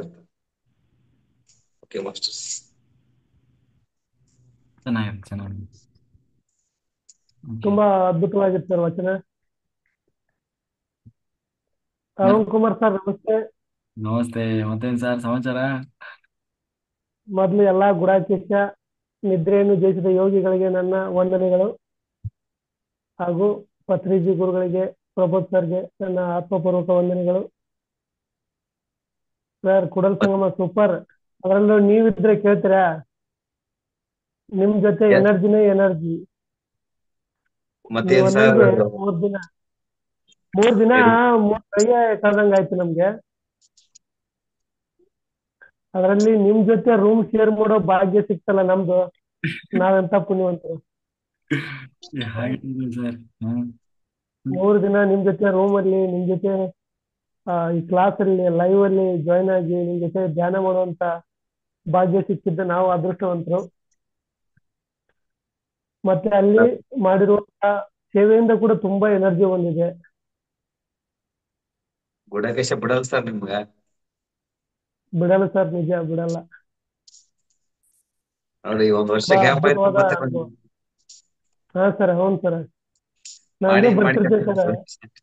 Okay masters. ಚೆನ್ನಾಗಿದೆ ಚೆನ್ನಾಗಿದೆ. ಓಕೆ. ತುಂಬಾ ಅದ್ಭುತವಾಗಿತ್ತು ಸರ್ ವಚನ. ಮತ್ತೆ ಅರುಣ್ ಕುಮಾರ್ ಸರ್ ನಮಸ್ತೆ. ನಮಸ್ತೆ. ಮತ್ತೇನ್ ಸರ್ ಸಮಾಚಾರ? ಮೊದಲು ಎಲ್ಲಾ ಗುಡಾಕೇಶ ನಿದ್ರೆಯನ್ನು ಜಯಿಸಿದ ಯೋಗಿಗಳಿಗೆ ನನ್ನ ವಂದನೆಗಳು, ಹಾಗೂ ಪತ್ರಿಜಿ ಗುರುಗಳಿಗೆ, ಪ್ರಬೋಧ್ ಸರ್ಗೆ ನನ್ನ ಆತ್ಮಪೂರ್ವಕ ವಂದನೆಗಳು. Sir Kudala Sangama super. ಅದರಲ್ಲೂ ನೀವಿದ್ರೆ ಕೇಳ್ತೀರಾ? ನಿಮ್ ಜೊತೆ ಎನರ್ಜಿನೇ ಎನರ್ಜಿ. ನೀವು ಮತ್ತೇನ್ ಸರ್? ಅನ್ನಂಗೆ 3 ದಿನ 3 ದಿನ 3 ಗಳಿಗೆ ಕಳ್ದಂಗಾಯ್ತು ನಮ್ಗೆ. ಅದರಲ್ಲಿ ನಿಮ್ ಜೊತೆ ರೂಮ್ ಶೇರ್ ಮಾಡೋ ಭಾಗ್ಯ ಸಿಕ್ತಲ್ಲ ನಮ್ದು. ನಾವೆಂತ ಪುಣ್ಯವಂತರು. ಹಾಗೆ ಸರ್. ಹ್ಮ್. 3 ದಿನ ನಿಮ್ ಜೊತೆ ರೂಮ್ ಅಲ್ಲಿ, ನಿಮ್ ಜೊತೆ ಈ ಕ್ಲಾಸ್ ಅಲ್ಲಿ ಲೈವ್ ಅಲ್ಲಿ ಜಾಯ್ನ್ ಆಗಿ ನಿಮ್ ಜೊತೆ ಧ್ಯಾನ ಮಾಡುವಂತ ಭಾಗ್ಯ ಸಿಕ್ಕಿದ್ದು ನಾವು ಅದೃಷ್ಟವಂತರು. ಮತ್ತೆ ಅಲ್ಲಿ ಮಾಡಿರುವಂತ ಸೇವೆಯಿಂದ ಕೂಡ ತುಂಬಾ ಎನರ್ಜಿ ಬಂದಿದೆ. ಗುಡಕೇಶ ಬಿಡಲ್ ಸರ್ ನಿಮ್ಗ? ಬಿಡಲ್ಲ ಸರ್, ನಿಜ ಬಿಡಲ್ಲ. ನೋಡಿ, 1 ವರ್ಷ ತುಂಬಾ ಗ್ಯಾಪ್ ಆಯ್ತು ಅದ್ಭುತವಾದ ಮತ್ತೆ ಅನುಭವ. ಹಾ ಸರ್, ಹೌನ್ ಸರ್. ನಾವ್ ಮಾಡಿ ಇನ್ನೂ ಬರ್ತಿರ್ತೇವೆ ಮಾಡ್ಕೊಂತೀನಿ ಸರ್. ಸರ್.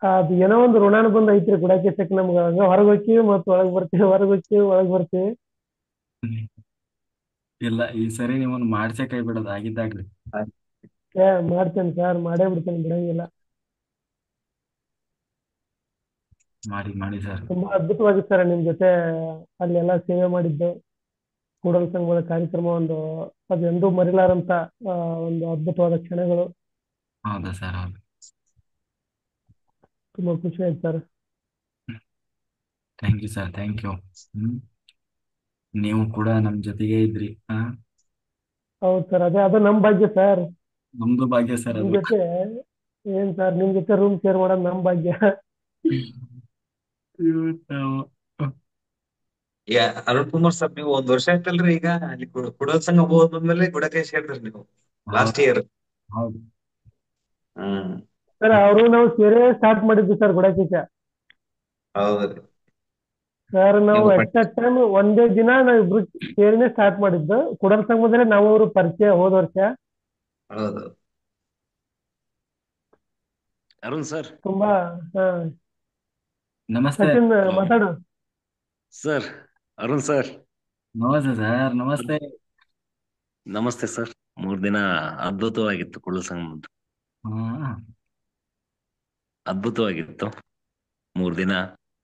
ಅದು ಏನೋ ಒಂದು ಋಣಾನುಬಂಧ ಐತ್ರಿ ಗುಡಾಕೇಶಕ್ಕೆ ನಮ್ಗೆ. ಹಂಗ ಹೊರಗ್ ಹೋಗ್ತೀವಿ ಮತ್ತೆ ಒಳಗ್ ಬರ್ತೀವಿ, ಹೊರಗ್ ಹೋಗ್ತೀವಿ ಒಳಗ್ ಬರ್ತೀವಿ. ಇಲ್ಲ, ಈ ಸರಿ ನಿಮ್ಮನ್ನು ಮಾಡ್ಸೇ ಕೈ ಬಿಡೋದು ಆಗಿದ್ದಾಗ್ಲಿ. ಮಾಡ್ತೇನೆ ಸರ್, ಮಾಡೇ ಬಿಡ್ತೇನೆ, ಬಿಡಂಗಿಲ್ಲ. ಮಾಡಿ ಮಾಡಿ ಸರ್. ತುಂಬಾ ಅದ್ಭುತವಾಗಿತ್ತು ಸರ್ ನಿಮ್ ಜೊತೆ ಅಲ್ಲೆಲ್ಲ ಸೇವೆ ಮಾಡಿದ್ದು. ಕೂಡಲ ಸಂಗಮದ ಕಾರ್ಯಕ್ರಮ ಒಂದು ಅದು ಎಂದೂ ಮರಿಲಾರಂತ ಒಂದು ಅದ್ಭುತವಾದ ಕ್ಷಣಗಳು. ಹೌದಾ ಸರ್? ಹೌದು. ತುಂಬಾ ಖುಷಿ ಆಯ್ತು sir. Thank you sir, thank you. Hmm. ನೀವು ಕೂಡ ನಮ್ ಜೊತೆಗೆ ಇದ್ರಿ. ಹೌದು ಸರ್, ಅದೇ ಅದು ನಮ್ಮ ಭಾಗ್ಯ ಸರ್. ನಮ್ದು ಭಾಗ್ಯ ಸರ್ ನಿಮ್ ಅದು. ಜೊತೆ ಏನ್ ಸರ್, ನಿಮ್ ಜೊತೆ ರೂಮ್ ಶೇರ್ ಮಾಡೋದು ನಮ್ಮ ಭಾಗ್ಯ. ಇವ್ರು ಈಗ ಅರುಣ್ ಕುಮಾರ್ ಸರ್, ನೀವು 1 ವರ್ಷ ಆಯ್ತಲ್ರಿ ಈಗ ಅಲ್ಲಿ ಕುಡಲ್ ಸಂಘ ಹೋದ್ ಬಂದ್ಮೇಲೆ ಗುಡಕೇಶ್ ಹೇಳಿದ್ರಿ ನೀವು ಲಾಸ್ಟ್ ಹೌದು ಇಯರ್. ಹೌದು. ಹ್ಮ್. ಸರ್ ಅವರು ನಾವು ಸೇರೇ ಸ್ಟಾರ್ಟ್ ಮಾಡಿದ್ವಿ ಸರ್ ಗುಡಾಕೇಶ. ಹೌದ್ರಿ. ಸರ್ ನಾವು ನೀವು ಎಟ್ ಅ ಟೈಮ್ ಒಂದೇ ದಿನ ನಾವು ಇಬ್ರು ಸೇರಿನೇ ಸ್ಟಾರ್ಟ್ ಮಾಡಿದ್ದು. ಕುಡಲ್ ಸಂಘದಲ್ಲಿ ನಾವು ಅವರು ಪರಿಚಯ ಹೋದ ವರ್ಷ. ಹೌದು. ಅರುಣ್ ಸರ್. ತುಂಬಾ ಹಾ. ನಮಸ್ತೆ. ಸಚಿನ್ ಮಾತಾಡು. Sir Arun sir. ನಮಸ್ತೆ ಸರ್, ನಮಸ್ತೆ. ನಮಸ್ತೆ ಸರ್. 3 ದಿನ ಅದ್ಭುತವಾಗಿತ್ತು ಕುಳ್ಳು ಸಂಗಮದ್ದು. ಹಾ ಅದ್ಭುತವಾಗಿತ್ತು. 3 ದಿನ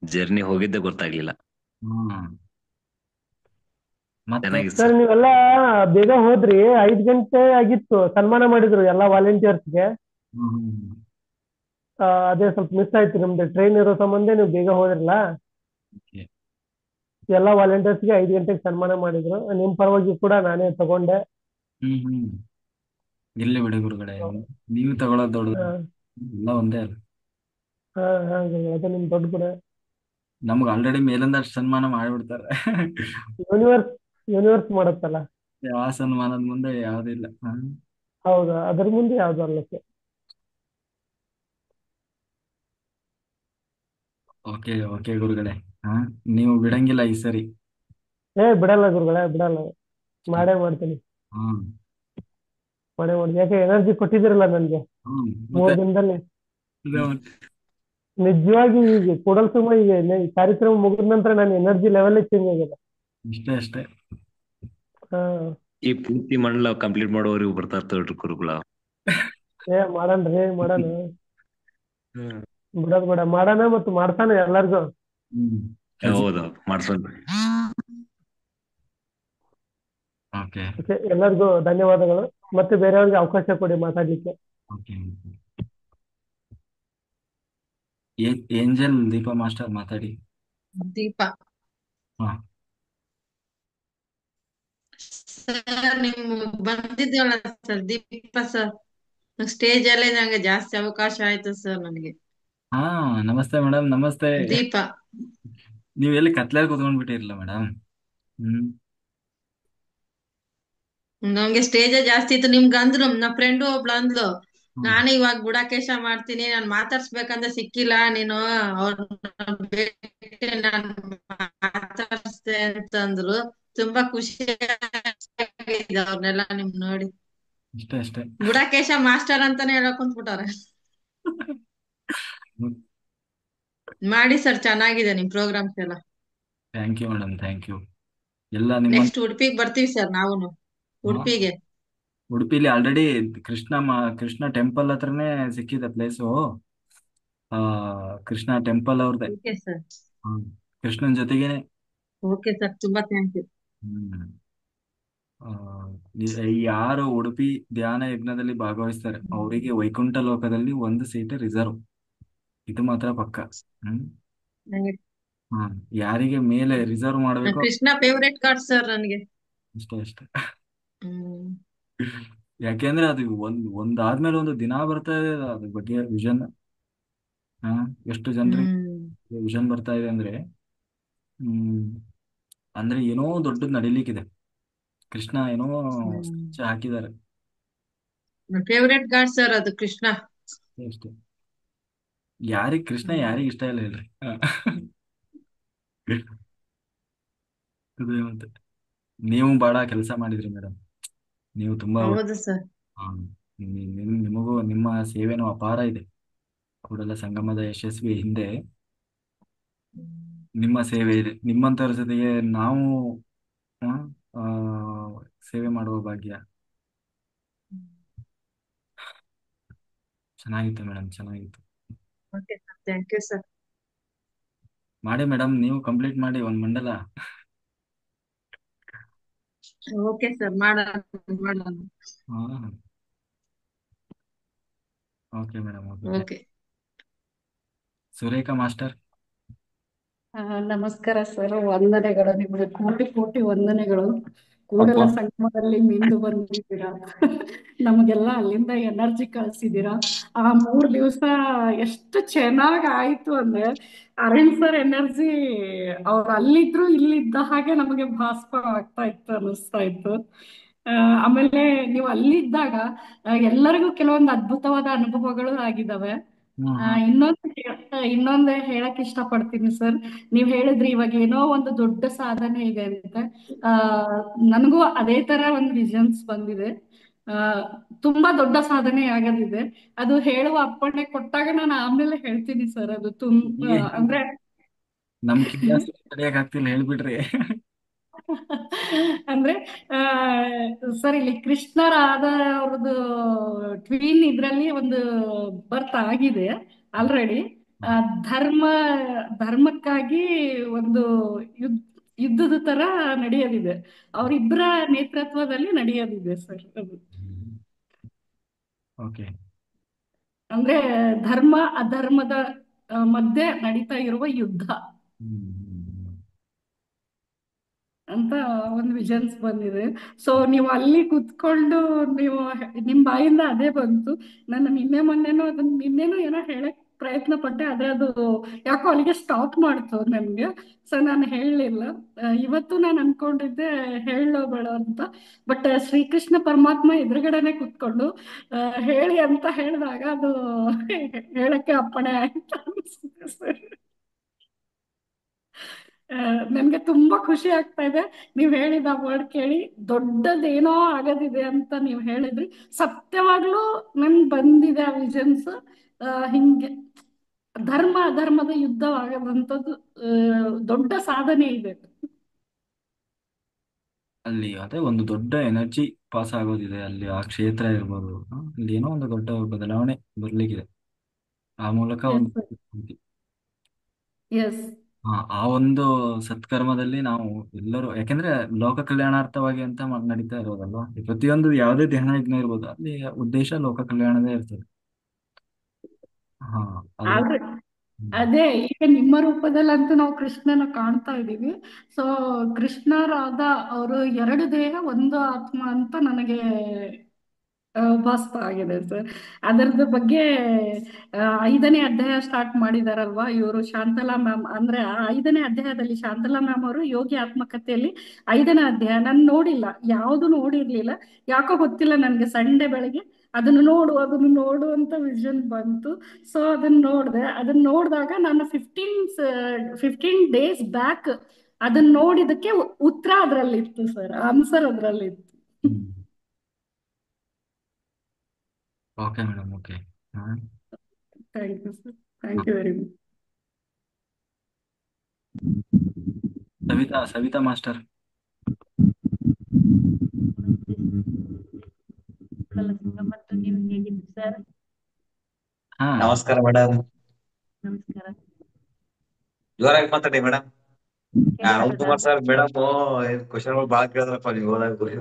ಜರ್ನಿ ಹೋಗಿದ್ದೆ ಗೊತ್ತಾಗ್ಲಿಲ್ಲ. ಹ್ಮ್ ಮತ್ತೆ ಚೆನ್ನಾಗಿತ್ತು ಸರ್ ಸರ್. ನೀವೆಲ್ಲ ಬೇಗ ಹೋದ್ರಿ. 5 ಗಂಟೆ ಆಗಿತ್ತು, ಸನ್ಮಾನ ಮಾಡಿದ್ರು ಎಲ್ಲ ವಾಲಂಟಿಯರ್ಸ್ಗೆ. ಹ್ಮ್ ಅದೇ ಸ್ವಲ್ಪ ಮಿಸ್ ಆಯ್ತು, ನಿಮ್ದು ಟ್ರೈನ್ ಇರೋ ಸಂಬಂಧ ನೀವು ಬೇಗ ಹೋದ್ರಲ್ಲ. ಓಕೆ. ಎಲ್ಲ ವಾಲಂಟಿಯರ್ಸ್ಗೆ 5 ಗಂಟೆಗೆ ಸನ್ಮಾನ ಮಾಡಿದ್ರು. ನಿಮ್ ಪರವಾಗಿ ಕೂಡ ನಾನೇ ತಗೊಂಡೆ. ಹ್ಮ್ ಇರ್ಲಿ ಬಿಡಿ ಗುರುಗಳೇ, ನೀವು ತಗೊಳ್ಳೋದು ದೊಡ್ಡದು, ಹಾ ಎಲ್ಲ ಒಂದೇ ಅಲ್ಲ. ಹಾ ಹಾ ಅದು ನಿಮ್ ದೊಡ್ಡ ಗುಣ. ನಮ್ಗೆ ಆಲ್ರೆಡಿ ಮೇಲಿಂದ ಅಷ್ಟು ಸನ್ಮಾನ ಮಾಡಿಬಿಡ್ತಾರೆ. ಯೂನಿವರ್ಸ್ ಯೂನಿವರ್ಸ್ ಮಾಡುತ್ತಲ್ಲ. ಯಾವ ಸನ್ಮಾನದ ಮುಂದೆ ಯಾವುದಿಲ್ಲ. ಹೌದಾ, ಅದ್ರ ಮುಂದೆ ಯಾವ್ದು ಅಲ್ಲಕ್ಕೆ. ಓಕೆ ಓಕೆ ಗುರುಗಳೇ. ಹಾ ನೀವು ಬಿಡಂಗಿಲ್ಲ ಈ ಸರಿ. ಬಿಡಲ್ಲ ಗುರುಗಳೇ, ಬಿಡಲ್ಲ. ಮಾಡೇ ಮಾಡ್ತೀನಿ. ಹ್ಮ್ ಮಾಡೇ ಮಾಡ್ತೀನಿ, ಯಾಕೆ ಎನರ್ಜಿ ಕೊಟ್ಟಿದ್ದೀರಲ್ಲ ನನ್ಗೆ ಮತ್ತೆ 3 ದಿನದಲ್ಲಿ. ಇದು ಮತ್ತೆ. ನಿಜವಾಗಿ ಈಗ ಕೂಡಲ್ ಸುಮ್ಮ ಈಗ ಈ ಕಾರ್ಯಕ್ರಮ ಮುಗಿದ ನಂತರ ನನ್ನ ಎನರ್ಜಿ ಲೆವೆಲ್ ಚೇಂಜ್ ಆಗಿದೆ. ಇಷ್ಟೇ ಅಷ್ಟೇ. ಹಾ ಈ ಪೂರ್ತಿ ಮಂಡಲ ಕಂಪ್ಲೀಟ್ ಮಾಡೋವರೆಗೂ ಬರ್ತಾ ಇರ್ತಾವ್ರಿ ಗುರುಗಳ. ಮಾಡಣ್ರಿ, ಮಾಡೋಣ. ಹ್ಮ್. ಬಿಡೋದ್ ಬೇಡ, ಮಾಡೋಣ ಮತ್ತು ಮಾಡ್ತಾನೆ ಎಲ್ಲರಿಗೂ. ಕೆಲ್ಸ. ಹೌದು, ಮಾಡ್ಸೋಣ್ರಿ. ಓಕೆ ಓಕೆ, ಎಲ್ಲರಿಗೂ ಧನ್ಯವಾದಗಳು. ಮತ್ತೆ ಬೇರೆಯವ್ರಿಗೆ ಅವಕಾಶ ಕೊಡಿ ಮಾತಾಡ್ಲಿಕ್ಕೆ. ಓಕೆ. ಏಂಜಲ್ ದೀಪಾ ಮಾಸ್ಟರ್ ಮಾತಾಡಿ. ದೀಪ ಹಾ ಸರ್, ನಿಮ್ ಬಂದಿದ್ವಲ್ಲ ಸರ್, ದೀಪ ಸರ್, ಸ್ಟೇಜ್ ಅಲ್ಲೇ ನಂಗೆ ಜಾಸ್ತಿ ಅವಕಾಶ ಆಯ್ತು ಸರ್ ನನಗೆ. ಹಾ ನಮಸ್ತೆ ಮೇಡಮ್, ನಮಸ್ತೆ. ದೀಪ ನೀವು ಎಲ್ಲಿ ಕತ್ಲಲ್ಲಿ ಕುತ್ಕೊಂಡ್ಬಿಟ್ಟಿರಲ್ಲ ಮೇಡಮ್. ಹ್ಮ್ ನಂಗೆ ಸ್ಟೇಜ್ ಜಾಸ್ತಿ ಇತ್ತು. ನಿಮ್ಗೆ ಅಂದ್ರು ನಮ್ಮ ಫ್ರೆಂಡ್ ಒಬ್ಳು ಅಂದ್ಲು, ಹ್ಮ್ ನಾನು ಇವಾಗ ಗುಡಾಕೇಶ ಮಾಡ್ತೀನಿ, ನಾನ್ ಮಾತಾಡ್ಸ್ಬೇಕಂದ್ರೆ ಸಿಕ್ಕಿಲ್ಲ ನೀನು, ಅವ್ರನ್ನ ಭೇಟಿ ನಾನ್ ಮಾತಾಡ್ಸ್ದೆ ಅಂತಂದ್ರು. ತುಂಬಾ ಖುಷಿ ಆಗಿದೆ ಅವ್ರನ್ನೆಲ್ಲ ನಿಮ್ ನೋಡಿ. ಅಷ್ಟೇ ಅಷ್ಟೇ. ಗುಡಾಕೇಶ ಮಾಸ್ಟರ್ ಅಂತಾನೆ ಹೇಳಕ್ ಕುಂತ್ಬಿಟ್ಟಾರೆ. ಮಾಡಿ ಸರ್, ಚೆನ್ನಾಗಿದೆ ನಿಮ್ ಪ್ರೋಗ್ರಾಮ್ಸ್ ಎಲ್ಲ. Thank you madam, thank you. ಎಲ್ಲ ನಿಮ್ಮ ನೆಕ್ಸ್ಟ್ ಉಡುಪಿಗೆ ಬರ್ತೀವಿ ಸರ್ ನಾವುನು. ಉಡುಪಿಗೆ ಉಡುಪಿಲಿ ಆಲ್ರೆಡಿ ಕೃಷ್ಣ ಟೆಂಪಲ್ ಹತ್ರನೇ ಸಿಕ್ಕಿದೆ ಪ್ಲೇಸು. ಆ ಕೃಷ್ಣ ಟೆಂಪಲ್ ಅವ್ರದ್ದೇ. Okay sir. ಹ್ಮ್ ಕೃಷ್ಣನ್ ಜೊತೆಗೇನೆ. ಓಕೆ ಸರ್, ತುಂಬಾ ಥ್ಯಾಂಕ್ ಯು. ಹ್ಮ್ ಆ, ಯಾರು ಉಡುಪಿ ಧ್ಯಾನ ಯಜ್ಞದಲ್ಲಿ ಭಾಗವಹಿಸ್ತಾರೆ ಅವರಿಗೆ ವೈಕುಂಠ ಲೋಕದಲ್ಲಿ 1 ಸೀಟ್ ರಿಸರ್ವ್. ಇದು ಮಾತ್ರ ಪಕ್ಕ. ಹ್ಮ್ ಹ್ಮ್ ಯಾರಿಗೆ ಮೇಲೆ ರಿಸರ್ವ್ ಮಾಡ್ಬೇಕೋ ಕೃಷ್ಣ ಫೇವ್ರೆಟ್ ಕಾರ್ಡ್ ಸರ್ ನನಗೆ. ಅಷ್ಟೇ ಅಷ್ಟೇ. ಹ್ಮ್ ಯಾಕೆಂದ್ರೆ ಅದು ಒಂದಾದ್ಮೇಲೆ ಒಂದು ದಿನ ಬರ್ತಾ ಇದೆ ಅದ್ರ ಬಗ್ಗೆ ವಿಷನ್. ಹಾ ಎಷ್ಟು ಜನರಿಗೆ ಹ್ಮ್ ವಿಷನ್ ಬರ್ತಾ ಇದೆ ಅಂದ್ರೆ, ಹ್ಮ್ ಅಂದ್ರೆ ಏನೋ ದೊಡ್ಡದು ನಡೀಲಿಕ್ಕಿದೆ. ಕೃಷ್ಣ ಏನೋ ಸ್ಕೆಚ್ ಹಾಕಿದ್ದಾರೆ. ಫೇವ್ರೆಟ್ ಗಾಡ್ ಸರ್ ಅದು ಕೃಷ್ಣ. ಅಷ್ಟೇ. ಕೃಷ್ಣ ಯಾರಿಗೆ ಇಷ್ಟ ಇಲ್ಲ ಹೇಳ್ರಿ. ಅದೇ ಮತ್ತೆ. ನೀವು ಬಹಳ ಕೆಲಸ ಮಾಡಿದ್ರಿ ಮೇಡಮ್. ನೀವು ತುಂಬಾ ಹೌದು ಸರ್. ಹಾ, ನಿಮಗೂ ನಿಮ್ಮ ಸೇವೆನೂ ಅಪಾರ ಇದೆ. ಕೂಡಲ ಸಂಗಮದ ಯಶಸ್ವಿ ಹಿಂದೆ ನಿಮ್ಮ ಸೇವೆ ಇದೆ. ನಿಮ್ಮಂತರ ಜೊತೆಗೆ ನಾವು ಆ, ಆ, ಸೇವೆ ಮಾಡುವ ಭಾಗ್ಯ. ಚೆನ್ನಾಗಿತ್ತು ಮೇಡಮ್, ಚೆನ್ನಾಗಿತ್ತು. Okay sir, thank you sir. ಮಾಡಿ ಮೇಡಮ್, ನೀವು ಕಂಪ್ಲೀಟ್ ಮಾಡಿ ಒಂದು ಮಂಡಲ. ಓಕೆ ಸರ್, ಮಾಡೋಣ ಮಾಡೋಣ. ಹಾ okay madam, okay. Okay. Surekha master. ನಮಸ್ಕಾರ ಸರ್, ವಂದನೆಗಳು ನಿಮಗೆ, ಕೋಟಿ ಕೋಟಿ ವಂದನೆಗಳು. ಕೂಡಲ ಅಬ್ಬಾ ಸಂಗಮದಲ್ಲಿ ಮಿಂದು ಬಂದಿದ್ದೀರಾ. ನಮಗೆಲ್ಲ ಅಲ್ಲಿಂದ ಎನರ್ಜಿ ಕಳ್ಸಿದ್ದೀರಾ. ಆ 3 ದಿವಸ ಎಷ್ಟು ಚೆನ್ನಾಗ್ ಆಯ್ತು ಅಂದ್ರೆ ಅರುಣ್ ಸರ್ ಎನರ್ಜಿ ಅವ್ರು ಅಲ್ಲಿದ್ರು ಇಲ್ಲಿದ್ದ ಹಾಗೆ ನಮಗೆ ಭಾಸನ ಆಗ್ತಾ ಇತ್ತು, ಅನ್ನಿಸ್ತಾ ಇತ್ತು. ಆ, ಆಮೇಲೆ ನೀವು ಅಲ್ಲಿದ್ದಾಗ ಎಲ್ಲರಿಗೂ ಕೆಲವೊಂದು ಅದ್ಭುತವಾದ ಅನುಭವಗಳು ಆಗಿದ್ದಾವೆ. ಹ್ಮ್ ಹ್ಮ್ ಇನ್ನೊಂದು ಹೇಳಕ್ ಇಷ್ಟಪಡ್ತೀನಿ ಸರ್. ನೀವ್ ಹೇಳಿದ್ರಿ ಇವಾಗ ಏನೋ ಒಂದು ದೊಡ್ಡ ಸಾಧನೆ ಇದೆ ಅಂತ. ಆ ನನಗೂ ಅದೇ ತರ ಒಂದು ವಿಷನ್ಸ್ ಬಂದಿದೆ. ಆ ತುಂಬಾ ದೊಡ್ಡ ಸಾಧನೆ ಆಗೋದಿದೆ. ಅದು ಹೇಳುವ ಅಪ್ಪಣೆ ಕೊಟ್ಟಾಗ ನಾನು ಆಮೇಲೆ ಹೇಳ್ತೀನಿ ಸರ್. ಅದು ಏ, ಅಂದ್ರೆ ನಮ್ ಕ್ಯೂರಿಯಾಸಿಟಿ ತಡೆಯಕ್ ಆಗ್ತಿಲ್ಲ, ಹೇಳ್ಬಿಡ್ರಿ. ಅಂದ್ರೆ ಆ ಸರ್, ಇಲ್ಲಿ ಕೃಷ್ಣರಾಧ ಅವ್ರದ್ದು ಟ್ವೀನ್ ಇದ್ರಲ್ಲಿ ಒಂದು ಬರ್ತ್ ಆಗಿದೆ ಆಲ್ರೆಡಿ. ಧರ್ಮ ಧರ್ಮಕ್ಕಾಗಿ ಒಂದು ಯುದ್ಧ ಯುದ್ಧದ ತರ ನಡೆಯೋದಿದೆ. ಅವರಿಬ್ಬರ ನೇತೃತ್ವದಲ್ಲಿ ನಡೆಯೋದಿದೆ ಸರ್ ಅದು. ಓಕೆ. ಅಂದ್ರೆ ಧರ್ಮ ಅಧರ್ಮದ ಮಧ್ಯೆ ನಡೀತಾ ಇರುವ ಯುದ್ಧ ಅಂತ ಒಂದು ವಿಷನ್ಸ್ ಬಂದಿದೆ. ಸೊ ನೀವು ಅಲ್ಲಿ ಕುತ್ಕೊಂಡು ನೀವು ನಿಮ್ ಬಾಯಿಂದ ಅದೇ ಬಂತು. ನಾನು ನಿನ್ನೆನೂ ಏನೋ ಹೇಳಕ್ ಪ್ರಯತ್ನ ಪಟ್ಟೆ, ಆದ್ರೆ ಅದು ಯಾಕೋ ಅಲ್ಲಿಗೆ ಸ್ಟಾಪ್ ಮಾಡ್ತು ನನ್ಗೆ. ಸೊ ನಾನು ಹೇಳಲಿಲ್ಲ. ಇವತ್ತು ನಾನು ಅನ್ಕೊಂಡಿದ್ದೆ ಹೇಳೋ ಬೇಡ ಅಂತ. ಬಟ್ ಶ್ರೀಕೃಷ್ಣ ಪರಮಾತ್ಮ ಎದುರುಗಡೆನೆ ಕುತ್ಕೊಂಡು ಹೇಳಿ ಅಂತ ಹೇಳಿದಾಗ ಅದು ಹೇಳಕ್ಕೆ ಅಪ್ಪಣೆ ಆಯ್ತು ಅನ್ಸುತ್ತೆ ಸರ್. ನನ್ಗೆ ತುಂಬಾ ಖುಷಿ ಆಗ್ತಾ ಇದೆ ನೀವ್ ಹೇಳಿದ ವರ್ಡ್ ಕೇಳಿ. ದೊಡ್ಡದೇನೋ ಆಗದಿದೆ ಅಂತ ನೀವ್ ಹೇಳಿದ್ರಿ. ಸತ್ಯವಾಗ್ಲೂ ನನ್ ಬಂದಿದೆ ಆ ವಿಷನ್ಸ್. ಹಿಂಗೆ ಧರ್ಮ ಅಧರ್ಮದ ಯುದ್ಧವಾಗದಂಥದ್ದು ದೊಡ್ಡ ಸಾಧನೆ ಇದೆ. ಅಲ್ಲಿ ಅದೇ ಒಂದು ದೊಡ್ಡ ಎನರ್ಜಿ ಪಾಸ್ ಆಗೋದಿದೆ ಅಲ್ಲಿ, ಆ ಕ್ಷೇತ್ರ ಇರ್ಬೋದು. ಅಲ್ಲಿ ಏನೋ ಒಂದು ದೊಡ್ಡ ಬದಲಾವಣೆ ಬರ್ಲಿಕ್ಕಿದೆ ಆ ಮೂಲಕ ಎಸ್ ಒಂದು ಸರ್. ಎಸ್. ಆ ಒಂದು ಸತ್ಕರ್ಮದಲ್ಲಿ ನಾವು ಎಲ್ಲರೂ, ಯಾಕೆಂದ್ರೆ ಲೋಕ ಕಲ್ಯಾಣಾರ್ಥವಾಗಿ ಅಂತ ನಡೀತಾ ಇರೋದಲ್ವಾ ಈ ಪ್ರತಿಯೊಂದು. ಯಾವುದೇ ಧ್ಯಾನ ಯಜ್ಞ ಇರ್ಬೋದು, ಅಲ್ಲಿ ಉದ್ದೇಶ ಲೋಕ ಕಲ್ಯಾಣದೇ ಇರ್ತದೆ. ಹಾ, ಅದು ಆದ್ರೆ ಅದೇ ಈಗ ನಿಮ್ಮ ರೂಪದಲ್ಲಂತೂ ನಾವು ಕೃಷ್ಣನ ಕಾಣ್ತಾ ಇದೀವಿ. ಸೊ ಕೃಷ್ಣ ರಾಧಾ ಅವರು 2 ದೇಹ 1 ಆತ್ಮ ಅಂತ ನನಗೆ ಭಾಸ್ತ ಆಗಿದೆ ಸರ್. ಅದರದ ಬಗ್ಗೆ 5ನೇ ಅಧ್ಯಾಯ ಸ್ಟಾರ್ಟ್ ಮಾಡಿದಾರಲ್ವಾ ಇವರು, ಶಾಂತಲಾ ಮ್ಯಾಮ್. ಅಂದ್ರೆ ಆ 5ನೇ ಅಧ್ಯಾಯದಲ್ಲಿ ಶಾಂತಲಾ ಮ್ಯಾಮ್ ಅವರು ಯೋಗಿ ಆತ್ಮಕಥೆಯಲ್ಲಿ 5ನೇ ಅಧ್ಯಾಯ ನಾನು ನೋಡಿಲ್ಲ, ಯಾವುದು ನೋಡಿರ್ಲಿಲ್ಲ. ಯಾಕೋ ಗೊತ್ತಿಲ್ಲ ನನ್ಗೆ. ಸಂಡೆ ಬೆಳಗ್ಗೆ ಅದನ್ನು ನೋಡು ಅಂತ ವಿಷನ್ ಬಂತು. ಸೊ ಅದನ್ನ ನೋಡಿದಾಗ ನಾನು 15 ಡೇಸ್ ಬ್ಯಾಕ್ ಅದನ್ನ ನೋಡಿದಕ್ಕೆ ಉತ್ತರ ಅದ್ರಲ್ಲಿತ್ತು ಸರ್, ಆನ್ಸರ್ ಅದ್ರಲ್ಲಿತ್ತು. Okay madam. Okay. Thank you sir. Thank you very much. Savita master. ಮತ್ತು ನೀವು ಹೇಗಿದ್ದೀರಿ ಸರ್? ಹಾ, ನಮಸ್ಕಾರ ಮೇಡಮ್. ನಮಸ್ಕಾರ. ಜೋರಾಗಿ ಮಾತಾಡಿ ಮೇಡಮ್. ಅರುಣ್ ಕೇಳಿಸ್ತದಾ? ಕುಮಾರ್ ಸರ್ ಮೇಡಮ್ ಕ್ವಶನ್ಗಳು ಬಾಳ ಕೇಳಿದ್ರಪ್ಪ ನೀವು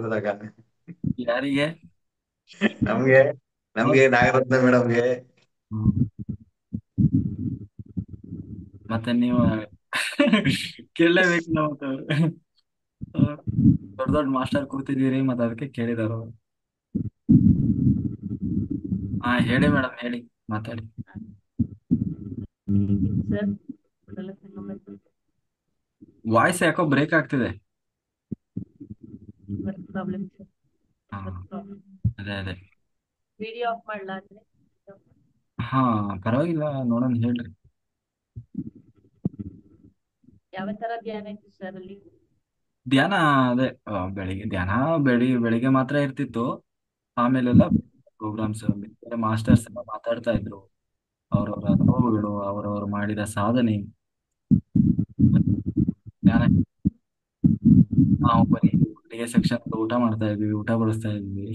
ಹೋದಾಗ. ಯಾರಿಗೆ? ನಮ್ಗೆ ನಮ್ಗೆ ನಾಗರತ್ನ ಮೇಡಮ್ಗೆ. ಮತ್ತೆ ನೀವು ಕೇಳಲೇಬೇಕು ನಾವು. ದೊಡ್ಡ ದೊಡ್ಡ ಮಾಸ್ಟರ್ ಕೂತಿದ್ದೀರಿ, ಮತ್ತೆ ಅದಕ್ಕೆ ಕೇಳಿದಾರ ಅವ್ರು. ಹಾ, ಹೇಳಿ ಮೇಡಮ್, ಹೇಳಿ, ಮಾತಾಡಿ. ಹೇಗಿದ್ದೀರಿ ಸರ್? ಕೂಡಲ ಸಂಗಮದ್ದು ವಾಯ್ಸ್ ಯಾಕೋ ಬ್ರೇಕ್ ಆಗ್ತಿದೆ. Work problem sir. ಹಾ, ವರ್ಕ್ ಪ್ರಾಬ್ಲಮ್. ಅದೇ. ವಿಡಿಯೋ ಆಫ್ ಮಾಡ್ಲಾ ಅಂದ್ರೆ? ಹಾ, ಪರವಾಗಿಲ್ಲ, ನೋಡೋಣ, ಹೇಳ್ರಿ. ಯಾವ ತರ ಧ್ಯಾನ ಇತ್ತು ಸರ್ ಅಲ್ಲಿ? ಧ್ಯಾನ ಅದೇ ಬೆಳಿಗ್ಗೆ ಮಾತ್ರ ಇರ್ತಿತ್ತು. ಆಮೇಲೆಲ್ಲ ಪ್ರೋಗ್ರಾಮ್ಸ್, ಮಾಸ್ಟರ್ಸ್ ಎಲ್ಲ ಮಾತಾಡ್ತಾ ಇದ್ರು ಅವ್ರವ್ರ ಅನುಭವಗಳು, ಅವ್ರವ್ರು ಮಾಡಿದ ಸಾಧನೆ. ಧ್ಯಾನ ನಾವು ಬರೀ ಒಟ್ಟಿಗೆ ಸೆಕ್ಷನ್ ಊಟ ಮಾಡ್ತಾ ಇದ್ವಿ, ಊಟ ಬಡಿಸ್ತಾ ಇದ್ವಿ.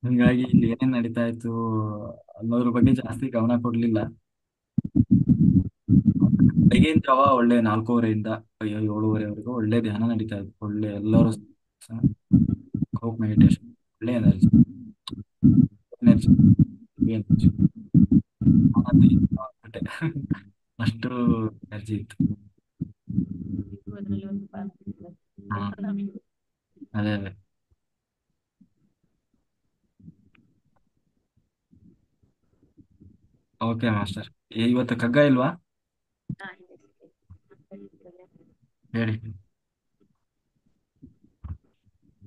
ಹಿಂಗಾಗಿ ಇಲ್ಲಿ ಏನೇನ್ ನಡೀತಾ ಇತ್ತು ಅನ್ನೋದ್ರ ಬಗ್ಗೆ ಜಾಸ್ತಿ ಗಮನ ಕೊಡ್ಲಿಲ್ಲ. ಬೆಳಗಿನ ಜಾವ ಒಳ್ಳೆ 4:30 7:30ವರೆಗೂ ಒಳ್ಳೆ ಧ್ಯಾನ ನಡೀತಾ ಇತ್ತು. ಒಳ್ಳೆ ಎಲ್ಲರೂ ಗ್ರೂಪ್ ಮೆಡಿಟೇಷನ್, ಒಳ್ಳೆ ಎನರ್ಜಿ ಎನರ್ಜಿ ಅಷ್ಟು ಎನರ್ಜಿ ಇತ್ತು. ಅದರಲ್ಲಿ ಒಂದು ಪಾರ್ಟ್ ಇದೆ. ಹಾ. ಅದೇ ಅದೇ. Okay master. ಇವತ್ತು ಕಗ್ಗ ಇಲ್ವಾ? ಹಾ ಇದೆ ಇದೆ. ಹೇಳಿ.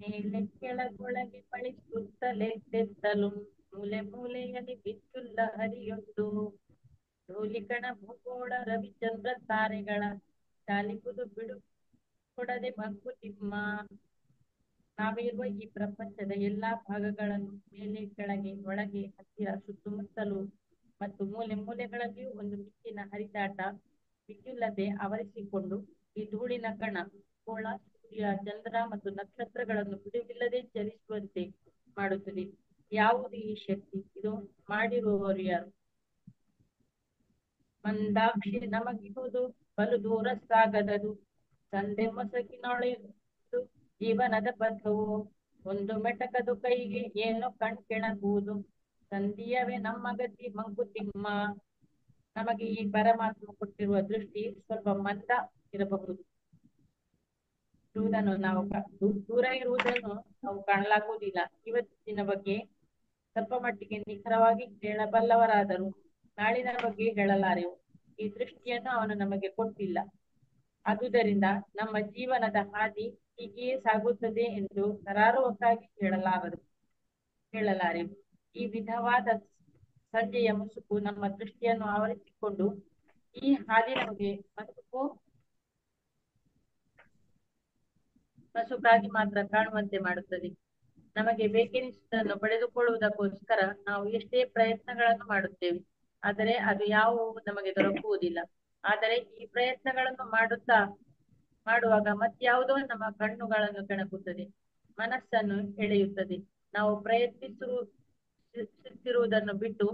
ಮೇಲೆ ಕೆಳಗೊಳಗೆ ಪಳಿಸುತ್ತಲೆತ್ತೆತ್ತಲು ಮೂಲೆ ಮೂಲೆಯಲ್ಲಿ ಬಿಚ್ಚುಲ್ಲ ಹರಿಯುಂಟು ಧೂಳಿಕಣ ಭೂಗೋಳ ರವಿಚಂದ್ರ ತಾರೆಗಳ ಚಾಲಿಪುದು ಬಿಡು ಕೊಡದೆ ಮಂಕುತಿಮ್ಮ. ನಾವಿರುವ ಈ ಪ್ರಪಂಚದ ಎಲ್ಲಾ ಭಾಗಗಳನ್ನು ಮೇಲೆ ಕೆಳಗೆ ಒಳಗೆ ಹತ್ತಿರ ಸುತ್ತಮುತ್ತಲು ಮತ್ತು ಮೂಲೆ ಮೂಲೆಗಳಲ್ಲಿಯೂ ಒಂದು ಮಿಂಚಿನ ಹರಿದಾಟ ವಿದ್ಯುಲ್ಲದೆ ಆವರಿಸಿಕೊಂಡು ಈ ಧೂಳಿನ ಕಣ ಗೋಳ ಸೂರ್ಯ ಚಂದ್ರ ಮತ್ತು ನಕ್ಷತ್ರಗಳನ್ನು ಬಿಡುವಿಲ್ಲದೆ ಚಲಿಸುವಂತೆ ಮಾಡುತ್ತದೆ. ಯಾವುದು ಈ ಶಕ್ತಿ? ಇದು ಮಾಡಿರುವವರು ಯಾರು? ಮಂದಾಕ್ಷಿ ನಮಗಿಹುದು ಬಲು ದೂರ ಸಾಗದದು ಸಂದೆ ಮೊಸಕಿನೊಳೆದು ಜೀವನದ ಪಥವು ಒಂದು ಮೆಟಕದು ಕೈಗೆ ಏನು ಕಣ್ಕೆಣಕುವುದು ಸಂಧಿಯವೇ ನಮ್ಮ ಗತಿ ಮಂಕುತಿಮ್ಮ. ನಮಗೆ ಈ ಪರಮಾತ್ಮ ಕೊಟ್ಟಿರುವ ದೃಷ್ಟಿ ಸ್ವಲ್ಪ ಮಂದ ಇರಬಹುದು. ಇರುವುದನ್ನು ನಾವು ದೂರ ಇರುವುದನ್ನು ನಾವು ಕಾಣಲಾಗುವುದಿಲ್ಲ. ಇವತ್ತಿನ ಬಗ್ಗೆ ಸ್ವಲ್ಪ ಮಟ್ಟಿಗೆ ನಿಖರವಾಗಿ ಹೇಳಬಲ್ಲವರಾದರೂ ನಾಳಿನ ಬಗ್ಗೆ ಹೇಳಲಾರೆವು. ಈ ದೃಷ್ಟಿಯನ್ನು ಅವನು ನಮಗೆ ಕೊಟ್ಟಿಲ್ಲ. ಆದುದರಿಂದ ನಮ್ಮ ಜೀವನದ ಹಾದಿ ಹೀಗೆಯೇ ಸಾಗುತ್ತದೆ ಎಂದು ಕರಾರುವಕ್ಕಾಗಿ ಹೇಳಲಾರೆವು. ಈ ವಿಧವಾದ ಸಂಜೆಯ ಮುಸುಕು ನಮ್ಮ ದೃಷ್ಟಿಯನ್ನು ಆವರಿಸಿಕೊಂಡು ಈ ಹಾದಿ ನಮಗೆ ಮಸುಕಾಗಿ ಮಾತ್ರ ಕಾಣುವಂತೆ ಮಾಡುತ್ತದೆ. ನಮಗೆ ಬೇಕೆನಿಸುವುದನ್ನು ಪಡೆದುಕೊಳ್ಳುವುದಕ್ಕೋಸ್ಕರ ನಾವು ಎಷ್ಟೇ ಪ್ರಯತ್ನಗಳನ್ನು ಮಾಡುತ್ತೇವೆ, ಆದರೆ ಅದು ಯಾವುವು ನಮಗೆ ದೊರಕುವುದಿಲ್ಲ. ಆದರೆ ಈ ಪ್ರಯತ್ನಗಳನ್ನು ಮಾಡುವಾಗ ಮತ್ಯಾವುದೋ ನಮ್ಮ ಕಣ್ಣುಗಳನ್ನು ಕೆಣಕುತ್ತದೆ, ಮನಸ್ಸನ್ನು ಎಳೆಯುತ್ತದೆ. ನಾವು ಪ್ರಯತ್ನಿಸುತ್ತಿರುವುದನ್ನು ಬಿಟ್ಟು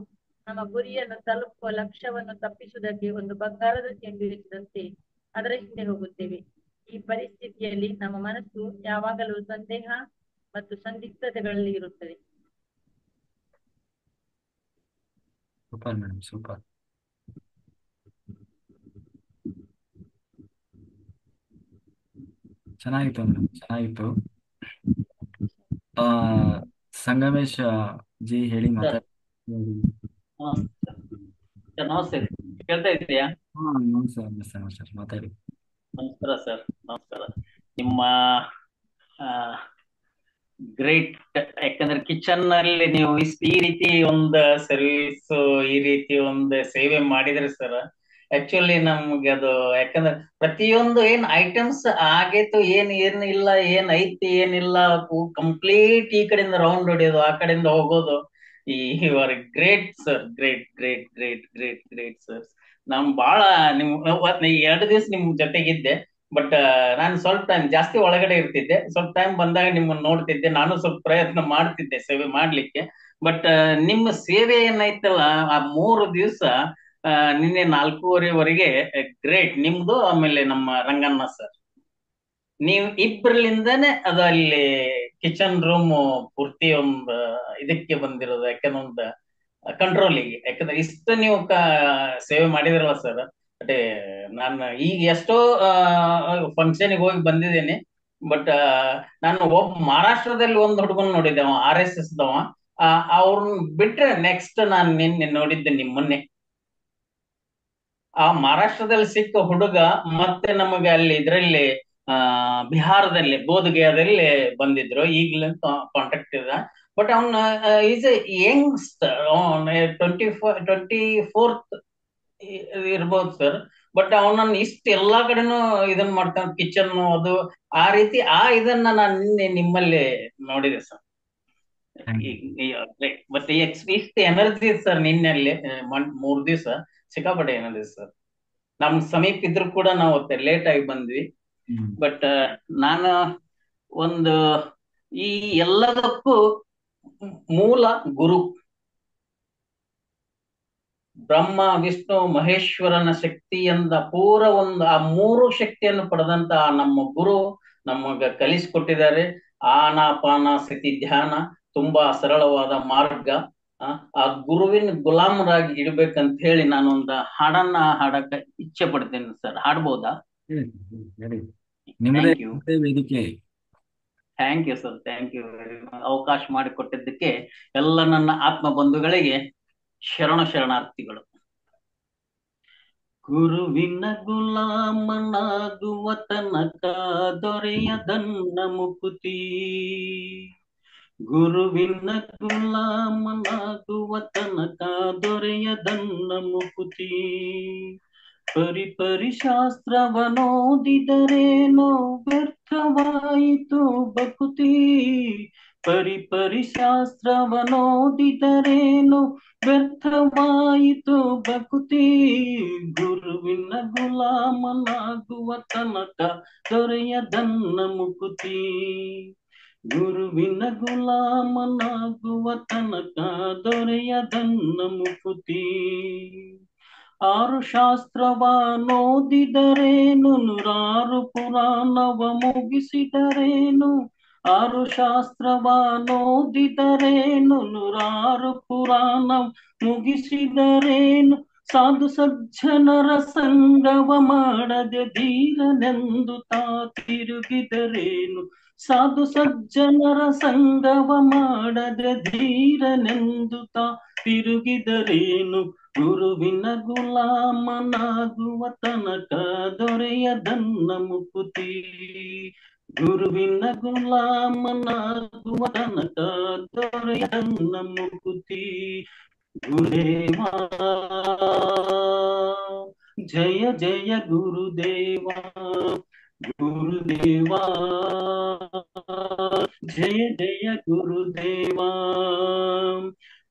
ನಮ್ಮ ಗುರಿಯನ್ನು ತಲುಪುವ ಲಕ್ಷ್ಯವನ್ನು ತಪ್ಪಿಸುವುದಕ್ಕೆ ಒಂದು ಬಂಗಾರದ ಚೆಂಡು ಇರಿಸಿದಂತೆ ಅದರ ಹಿಂದೆ ಹೋಗುತ್ತೇವೆ. ಈ ಪರಿಸ್ಥಿತಿಯಲ್ಲಿ ನಮ್ಮ ಮನಸ್ಸು ಯಾವಾಗಲೂ ಸಂದೇಹ ಮತ್ತು ಸಂದಿಗ್ಧತೆಗಳಲ್ಲಿ ಇರುತ್ತದೆ. Super madam, super. ಚೆನ್ನಾಗಿತ್ತು ಮೇಡಮ್, ಚೆನ್ನಾಗಿತ್ತು. ಆ ಸಂಗಮೇಶ್ ಜಿ ಹೇಳಿ ಸರ್ ಮಾತಾಡಿ. ಸರ್ ನಮಸ್ತೆ, ಕೇಳ್ತಾ ಇದೆಯಾ? ಹಾ ನಮಸ್ತೆ ನಮಸ್ತೆ ಮಾತಾಡಿ. ನಮಸ್ಕಾರ ಸರ್, ನಮಸ್ಕಾರ. ನಿಮ್ಮ ಗ್ರೇಟ್, ಯಾಕಂದ್ರೆ ಕಿಚನ್ ನಲ್ಲಿ ನೀವು ಈ ರೀತಿ ಒಂದು ಸರ್ವಿಸ್, ಈ ರೀತಿ ಒಂದು ಸೇವೆ ಮಾಡಿದ್ರೆ ಸರ್, ಆಕ್ಚುಲಿ ನಮ್ಗೆ ಅದು, ಯಾಕಂದ್ರೆ ಪ್ರತಿಯೊಂದು ಏನ್ ಐಟಮ್ಸ್ ಆಗೇತು, ಏನ್ ಇಲ್ಲ, ಏನ್ ಐತಿ ಏನಿಲ್ಲ, ಕಂಪ್ಲೀಟ್ ಈ ಕಡೆಯಿಂದ ರೌಂಡ್ ಹೊಡಿಯೋದು, ಆ ಕಡೆಯಿಂದ ಹೋಗೋದು. You are great sir, great great great great great sir. ನಾನ್ ಬಹಳ ನಿಮ್ 2 ದಿವಸ ನಿಮ್ ಜೊತೆಗಿದ್ದೆ, ಬಟ್ ನಾನು ಸ್ವಲ್ಪ ಟೈಮ್ ಜಾಸ್ತಿ ಒಳಗಡೆ ಇರ್ತಿದ್ದೆ. ಸ್ವಲ್ಪ ಟೈಮ್ ಬಂದಾಗ ನಿಮ್ಮನ್ನ ನೋಡ್ತಿದ್ದೆ, ನಾನು ಸ್ವಲ್ಪ ಪ್ರಯತ್ನ ಮಾಡ್ತಿದ್ದೆ ಸೇವೆ ಮಾಡ್ಲಿಕ್ಕೆ. ಬಟ್ ನಿಮ್ಮ ಸೇವೆ ಏನೈತಲ್ಲ, ಆ 3 ದಿವಸ ನಿನ್ನೆ 4:30ವರೆಗೆ ಗ್ರೇಟ್ ನಿಮ್ದು, ಆಮೇಲೆ ನಮ್ಮ ರಂಗಣ್ಣ ಸರ್, ನೀವು ಇಬ್ಬರಲಿಂದಾನೆ ಅದು ಅಲ್ಲಿ ಕಿಚನ್ ರೂಮ್ ಪೂರ್ತಿ ಒಂದು ಇದಕ್ಕೆ ಬಂದಿರೋದು. ಯಾಕಂದ್ರೆ ಒಂದು ಕಂಟ್ರೋಲಿಗೆ, ಯಾಕಂದ್ರೆ ಇಷ್ಟು ನೀವು ಸೇವೆ ಮಾಡಿದ್ರಲ್ಲ ಸರ್. ಬಟ್ ನಾನು ಈಗ ಎಷ್ಟೋ ಫಂಕ್ಷನ್ಗೆ ಹೋಗಿ ಬಂದಿದ್ದೇನೆ, ಬಟ್ ನಾನು ಮಹಾರಾಷ್ಟ್ರದಲ್ಲಿ ಒಂದು ಹುಡುಗನ್ ನೋಡಿದ್ದೆ, ಅವ RSS ದವ. ಅವ್ರನ್ನ ಬಿಟ್ರೆ ನೆಕ್ಸ್ಟ್ ನಾನು ನಿನ್ನೆ ನೋಡಿದ್ದೆ ನಿಮ್ಮನ್ನೆ. ಆ ಮಹಾರಾಷ್ಟ್ರದಲ್ಲಿ ಸಿಕ್ಕ ಹುಡುಗ ಮತ್ತೆ ನಮಗೆ ಅಲ್ಲಿ ಇದರಲ್ಲಿ ಬಿಹಾರದಲ್ಲಿ ಬೋಧಗಯಾದಲ್ಲಿ ಬಂದಿದ್ರು, ಈಗಲೂ ಕಾಂಟ್ಯಾಕ್ಟ್ ಇದೆ. ಬಟ್ ಅವನ್ ಈಸ್ ಎ ಯಂಗ್ಸ್ಟರ್, 24th ಇರ್ಬೋದು ಸರ್. ಬಟ್ ಅವನನ್ನ ಇಷ್ಟ ಎಲ್ಲಾ ಕಡೆನೂ ಇದನ್ ಮಾಡ್ತಾನ, ಕಿಚನ್ ಅದು ಆ ರೀತಿ. ಇದನ್ನ ನಾನು ನಿನ್ನೆ ನಿಮ್ಮಲ್ಲಿ ನೋಡಿದೆ ಸರ್. ಬಟ್ ಇಷ್ಟು ಎನರ್ಜಿ ಸರ್ ನಿನ್ನೆಲ್ಲಿ 3 ದಿವಸ ಸಿಕ್ಕಾಪಟ್ಟೆ ಎನರ್ಜಿ ಸರ್. ನಮ್ ಸಮೀಪ ಇದ್ರು ಕೂಡ ನಾವು ಲೇಟ್ ಆಗಿ ಬಂದ್ವಿ. ಬಟ್ ನಾನು ಒಂದು ಈ ಎಲ್ಲದಕ್ಕೂ ಮೂಲ ಗುರು ಬ್ರಹ್ಮ ವಿಷ್ಣು ಮಹೇಶ್ವರನ ಶಕ್ತಿಯಿಂದ ಪೂರ ಒಂದು ಆ 3 ಶಕ್ತಿಯನ್ನು ಪಡೆದಂತ ನಮ್ಮ ಗುರು ನಮಗ ಕಲಿಸಿಕೊಟ್ಟಿದ್ದಾರೆ. ಆನಾಪಾನ ಸತಿ ಧ್ಯಾನ ತುಂಬಾ ಸರಳವಾದ ಮಾರ್ಗ. ಆ ಗುರುವಿನ ಗುಲಾಮರಾಗಿ ಇಡ್ಬೇಕಂತ ಹೇಳಿ ನಾನೊಂದು ಹಾಡನ್ನ ಹಾಡಕ್ಕೆ ಇಚ್ಛೆ ಪಡ್ತೇನೆ ಸರ್. ಹಾಡ್ಬೋದಾ? ನಿಮ್ಮದೇ ವೇದಿಕೆ. Thank you sir, thank you very much. ಅವಕಾಶ ಮಾಡಿಕೊಟ್ಟಿದ್ದಕ್ಕೆ ಎಲ್ಲ ನನ್ನ ಆತ್ಮ ಬಂಧುಗಳಿಗೆ ಶರಣಾರ್ಥಿಗಳು. ಗುರುವಿನ ಗುಲಾಮನಾಗುವ ತನಕ ದೊರೆಯದನ್ನ ಮುಕುತಿ. ಗುರುವಿನ ಗುಲಾಮನಾಗುವ ತನಕ ದೊರೆಯದನ್ನ ಮುಕುತಿ. ಪರಿ ಶಾಸ್ತ್ರವನೋದಿದರೇನೋ ವ್ಯರ್ಥವಾಯಿತು ಬಕುತಿ. ಪರಿ ಶಾಸ್ತ್ರವನೋದಿದರೇನೋ ವ್ಯರ್ಥವಾಯಿತು ಬಕುತಿ. ಗುರುವಿನ ಗುಲಾಮನಾಗುವ ತನಕ ದೊರೆಯದನ್ನ ಮುಕುತಿ. ಗುರುವಿನ ಗುಲಾಮನಾಗುವ ತನಕ ದೊರೆಯದನ್ನ ಮುಕುತಿ. 6 ಶಾಸ್ತ್ರವನೋದಿದರೇನು 100 ಪುರಾಣವ ಮುಗಿಸಿದರೇನು. 6 ಶಾಸ್ತ್ರವನೋದಿದರೇನು 100 ಪುರಾಣ ಮುಗಿಸಿದರೇನು. ಸಾಧು ಸಜ್ಜನರ ಸಂಗವ ಮಾಡದೆ ಧೀರನೆಂದು ತಾ ತಿರುಗಿದರೇನು. ಸಾಧು ಸಜ್ಜನರ ಸಂಗವ ಮಾಡದೆ ಧೀರನೆಂದು ತಾ ತಿರುಗಿದರೇನು. ಗುರುವಿನ ಗುಲಾಮನಾಗುವ ತನಕ ದೊರೆಯದನ್ನ ಮುಕುತಿ. ಗುರುವಿನ ಗುಲಾಮನಾಗುವ ತನಕ ದೊರೆಯದನ್ನ ಮುಕುತಿ. ಗುರುದೇವಾ ಜಯ ಜಯ ಗುರುದೇವಾ. ಗುರುದೇವಾ ಜಯ ಜಯ ಗುರುದೇವಾ.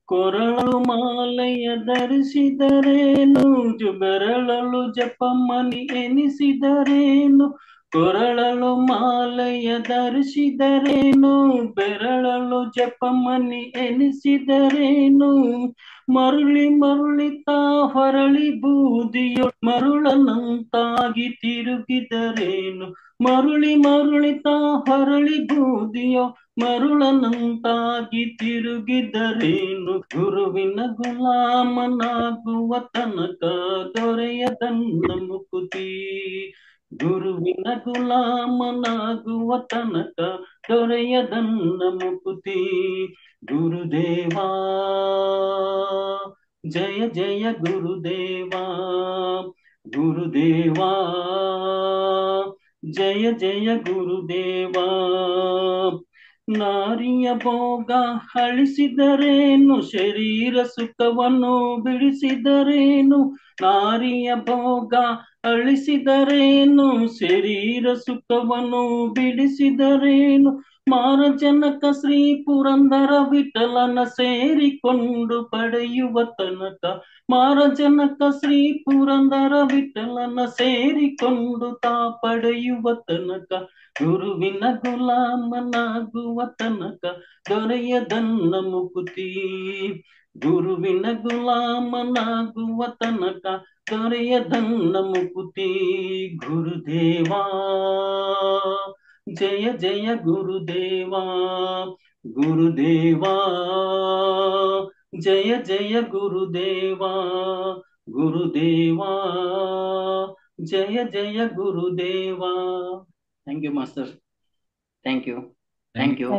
ಕೊರಳು ಮಾಲೆಯ ಧರಿಸಿದರೇನು ಬೆರಳಲು ಜಪಮನಿ ಎನಿಸಿದರೇನು. ಕೊರಳಲು ಮಾಲೆಯ ಧರಿಸಿದರೇನು ಬೆರಳಲು ಜಪಮನಿ ಎನಿಸಿದರೇನು. ಮರುಳಿ ಮರುಳಿತಾ ಹೊರಳಿ ಬೂದಿಯೊ ಮರುಳನಂತಾಗಿ ತಿರುಗಿದರೇನು. ಮರುಳಿ ಮರುಳಿತಾ ಹೊರಳಿ ಬೂದಿಯೋ ಮರುಳನಂತಾಗಿ ತಿರುಗಿದರೇನು. ಗುರುವಿನ ಗುಲಾಮನಾಗುವ ತನಕ ದೊರೆಯದನ್ನ ಮುಕುತಿ. ಗುರುವಿನ ಗುಲಾಮನಾಗುವ ತನಕ ದೊರೆಯದನ್ನ ಮುಕುತಿ. ಗುರುದೇವಾ ಜಯ ಜಯ ಗುರುದೇವಾ. ಗುರುದೇವಾ ಜಯ ಜಯ ಗುರುದೇವಾ. ನಾರಿಯ ಭೋಗ ಅಳಿಸಿದರೇನು ಶರೀರ ಸುಖವನ್ನು ಬಿಡಿಸಿದರೇನು. ನಾರಿಯ ಭೋಗ ಅಳಿಸಿದರೇನು ಶರೀರ ಸುಖವನ್ನು ಬಿಡಿಸಿದರೇನು. ಮಾರಜನಕ ಶ್ರೀ ಪುರಂದರ ವಿಠಲನ ಸೇರಿಕೊಂಡು ಪಡೆಯುವ ತನಕ. ಮಾರಜನಕ ಶ್ರೀ ಪುರಂದರ ವಿಠಲನ ಸೇರಿಕೊಂಡು ತಾ ಪಡೆಯುವ ತನಕ. ಗುರುವಿನ ಗುಲಾಮನಾಗುವ ತನಕ ದೊರೆಯದನ್ನ ಮುಕುತಿ. ಗುರುವಿನ ಗುಲಾಮನಾಗುವ ತನಕ ದೊರೆಯದನ್ನ ಮುಕುತಿ. ಗುರುದೇವಾ ಜಯ ಜಯ ಗುರುದೇವಾ. ಗುರುದೇವಾ ಜಯ ಜಯ ಗುರುದೇವಾ. ಗುರುದೇವಾ ಜಯ ಜಯ ಗುರುದೇವಾ. Thank you master. Thank you, thank you,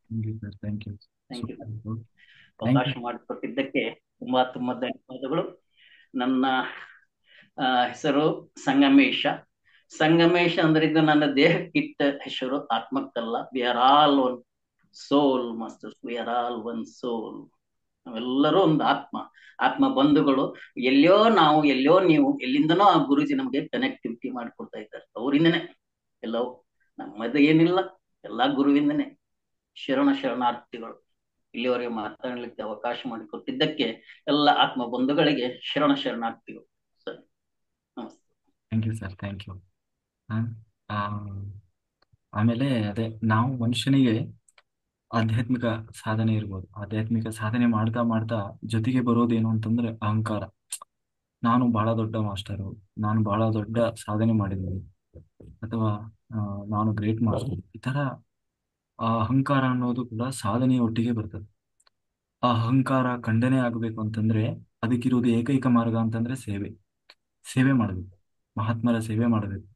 thank you. Thank you. ಅವಕಾಶ ಮಾಡಿಕೊಟ್ಟಿದ್ದಕ್ಕೆ ತುಂಬಾ ತುಂಬಾ ಧನ್ಯವಾದಗಳು. ನನ್ನ ಹೆಸರು ಸಂಗಮೇಶ. ಸಂಗಮೇಶ ಅಂದ್ರೆ ಇದು ನನ್ನ ದೇಹಕ್ಕಿಟ್ಟ ಹೆಸರು, ಆತ್ಮಕ್ಕಲ್ಲ. We are all one soul masters. We are all one soul. ನಾವೆಲ್ಲರೂ ಒಂದು ಆತ್ಮ ಬಂಧುಗಳು. ಎಲ್ಲೋ ನಾವು, ಎಲ್ಲೋ ನೀವು, ಎಲ್ಲಿಂದನೋ ಆ ಗುರುಜಿ ನಮಗೆ ಕನೆಕ್ಟಿವಿಟಿ ಮಾಡಿಕೊಡ್ತಾ ಇದ್ದಾರೆ. ಅವರಿಂದನೇ ಎಲ್ಲವೂ, ನಮ್ಮದು ಏನಿಲ್ಲ, ಎಲ್ಲಾ ಗುರುವಿಂದನೇ. ಶರಣಾರ್ಥಿಗಳು. ಇಲ್ಲಿವರೆಗೆ ಮಾತನಾಡಲಿಕ್ಕೆ ಅವಕಾಶ ಮಾಡಿಕೊಟ್ಟಿದ್ದಕ್ಕೆ ಎಲ್ಲ ಆತ್ಮ ಬಂಧುಗಳಿಗೆ ಶರಣಾರ್ಥಿಗಳು. ಸರ್ ನಮಸ್ತೆ. Thank you sir, thank you. ಆಮೇಲೆ ಅದೇ, ನಾವು ಮನುಷ್ಯನಿಗೆ ಆಧ್ಯಾತ್ಮಿಕ ಸಾಧನೆ ಇರ್ಬೋದು. ಆಧ್ಯಾತ್ಮಿಕ ಸಾಧನೆ ಮಾಡ್ತಾ ಮಾಡ್ತಾ ಜೊತೆಗೆ ಬರೋದೇನು ಅಂತಂದ್ರೆ ಅಹಂಕಾರ. ನಾನು ಬಹಳ ದೊಡ್ಡ ಮಾಸ್ಟರು, ನಾನು ಬಹಳ ದೊಡ್ಡ ಸಾಧನೆ ಮಾಡಿದ್ದೀನಿ, ಅಥವಾ ನಾನು ಗ್ರೇಟ್ ಮಾಸ್ಟರ್. ಈ ತರ ಆ ಅಹಂಕಾರ ಅನ್ನೋದು ಕೂಡ ಸಾಧನೆಯ ಒಟ್ಟಿಗೆ ಬರ್ತದೆ. ಆ ಅಹಂಕಾರ ಖಂಡನೆ ಆಗಬೇಕು ಅಂತಂದ್ರೆ ಅದಕ್ಕಿರೋದು ಏಕೈಕ ಮಾರ್ಗ ಅಂತಂದ್ರೆ ಸೇವೆ ಮಾಡಬೇಕು. ಮಹಾತ್ಮರ ಸೇವೆ ಮಾಡಬೇಕು.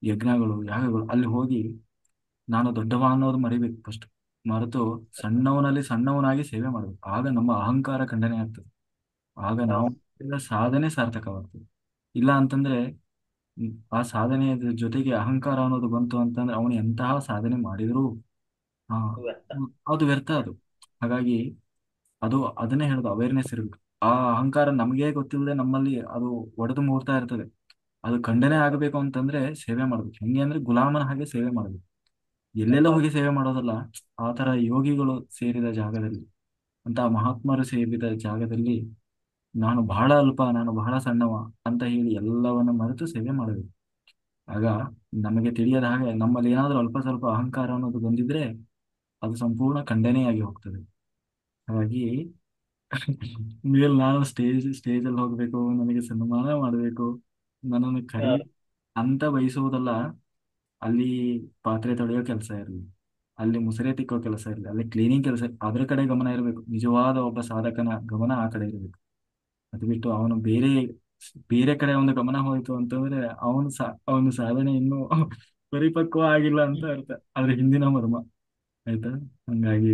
ಯಜ್ಞಗಳು, ಯಾಗಗಳು, ಅಲ್ಲಿ ಹೋಗಿ ನಾನು ದೊಡ್ಡವ ಅನ್ನೋದು ಮರಿಬೇಕು ಫಸ್ಟ್. ಮರೆತು ಸಣ್ಣವನಲ್ಲಿ ಸಣ್ಣವನಾಗಿ ಸೇವೆ ಮಾಡಬೇಕು. ಆಗ ನಮ್ಮ ಅಹಂಕಾರ ಖಂಡನೆ ಆಗ್ತದೆ. ಆಗ ನಾವು ಮಾಡಿದ ಸಾಧನೆ ಸಾರ್ಥಕವಾಗ್ತದೆ. ಇಲ್ಲ ಅಂತಂದ್ರೆ ಆ ಸಾಧನೆಯ ಜೊತೆಗೆ ಅಹಂಕಾರ ಅನ್ನೋದು ಬಂತು ಅಂತಂದ್ರೆ ಅವನು ಎಂತಹ ಸಾಧನೆ ಮಾಡಿದ್ರು ಆ, ವ್ಯರ್ಥ. ಅದು ವ್ಯರ್ಥ ಅದು. ಹಾಗಾಗಿ ಅದನ್ನೇ ಹೇಳೋದು, ಅವೇರ್ನೆಸ್ ಇರಬೇಕು. ಆ ಅಹಂಕಾರ ನಮಗೆ ಗೊತ್ತಿಲ್ಲದೆ ನಮ್ಮಲ್ಲಿ ಅದು ಒಡೆದು ಮೂಡ್ತಾ ಇರ್ತದೆ. ಅದು ಖಂಡನೆ ಆಗಬೇಕು ಅಂತಂದ್ರೆ ಸೇವೆ ಮಾಡ್ಬೇಕು. ಹೆಂಗೆ ಅಂದ್ರೆ ಗುಲಾಮನ ಹಾಗೆ ಸೇವೆ ಮಾಡ್ಬೇಕು. ಎಲ್ಲೆಲ್ಲ ಹೋಗಿ ಸೇವೆ ಮಾಡೋದಲ್ಲ, ಆ ತರ ಯೋಗಿಗಳು ಸೇರಿದ ಜಾಗದಲ್ಲಿ, ಅಂತ ಮಹಾತ್ಮರು ಸೇರಿದ ಜಾಗದಲ್ಲಿ ನಾನು ಬಹಳ ಅಲ್ಪ, ನಾನು ಬಹಳ ಸಣ್ಣವ ಅಂತ ಹೇಳಿ ಎಲ್ಲವನ್ನ ಮರೆತು ಸೇವೆ ಮಾಡಬೇಕು. ಆಗ ನಮಗೆ ತಿಳಿಯದ ಹಾಗೆ ನಮ್ಮಲ್ಲಿ ಏನಾದ್ರೂ ಅಲ್ಪ ಸ್ವಲ್ಪ ಅಹಂಕಾರ ಅನ್ನೋದು ಬಂದಿದ್ರೆ ಅದು ಸಂಪೂರ್ಣ ಖಂಡನೆಯಾಗಿ ಹೋಗ್ತದೆ. ಹಾಗಾಗಿ ನಾನು ಸ್ಟೇಜಲ್ಲಿ ಹೋಗ್ಬೇಕು, ನನಗೆ ಸನ್ಮಾನ ಮಾಡಬೇಕು, ನನ್ನನ್ನು ಕರಿ ಅಂತ ಬಯಸುವುದಲ್ಲ. ಅಲ್ಲಿ ಪಾತ್ರೆ ತೊಳೆಯೋ ಕೆಲಸ ಇರಲಿ, ಅಲ್ಲಿ ಮುಸುರೆ ತಿಕ್ಕೋ ಕೆಲಸ ಇರಲಿ, ಅಲ್ಲಿ ಕ್ಲೀನಿಂಗ್ ಕೆಲಸ, ಅದ್ರ ಕಡೆ ಗಮನ ಇರಬೇಕು. ನಿಜವಾದ ಒಬ್ಬ ಸಾಧಕನ ಗಮನ ಆ ಕಡೆ ಇರಬೇಕು. ಅದು ಬಿಟ್ಟು ಅವನು ಬೇರೆ ಬೇರೆ ಕಡೆ ಒಂದು ಗಮನ ಹೋಯ್ತು ಅಂತಂದ್ರೆ ಅವನು ಸಾಧನೆ ಇನ್ನೂ ಪರಿಪಕ್ವ ಆಗಿಲ್ಲ ಅಂತ ಅರ್ಥ. ಅದ್ರ ಹಿಂದಿನ ಮರ್ಮ. ಆಯ್ತಾ? ಹಂಗಾಗಿ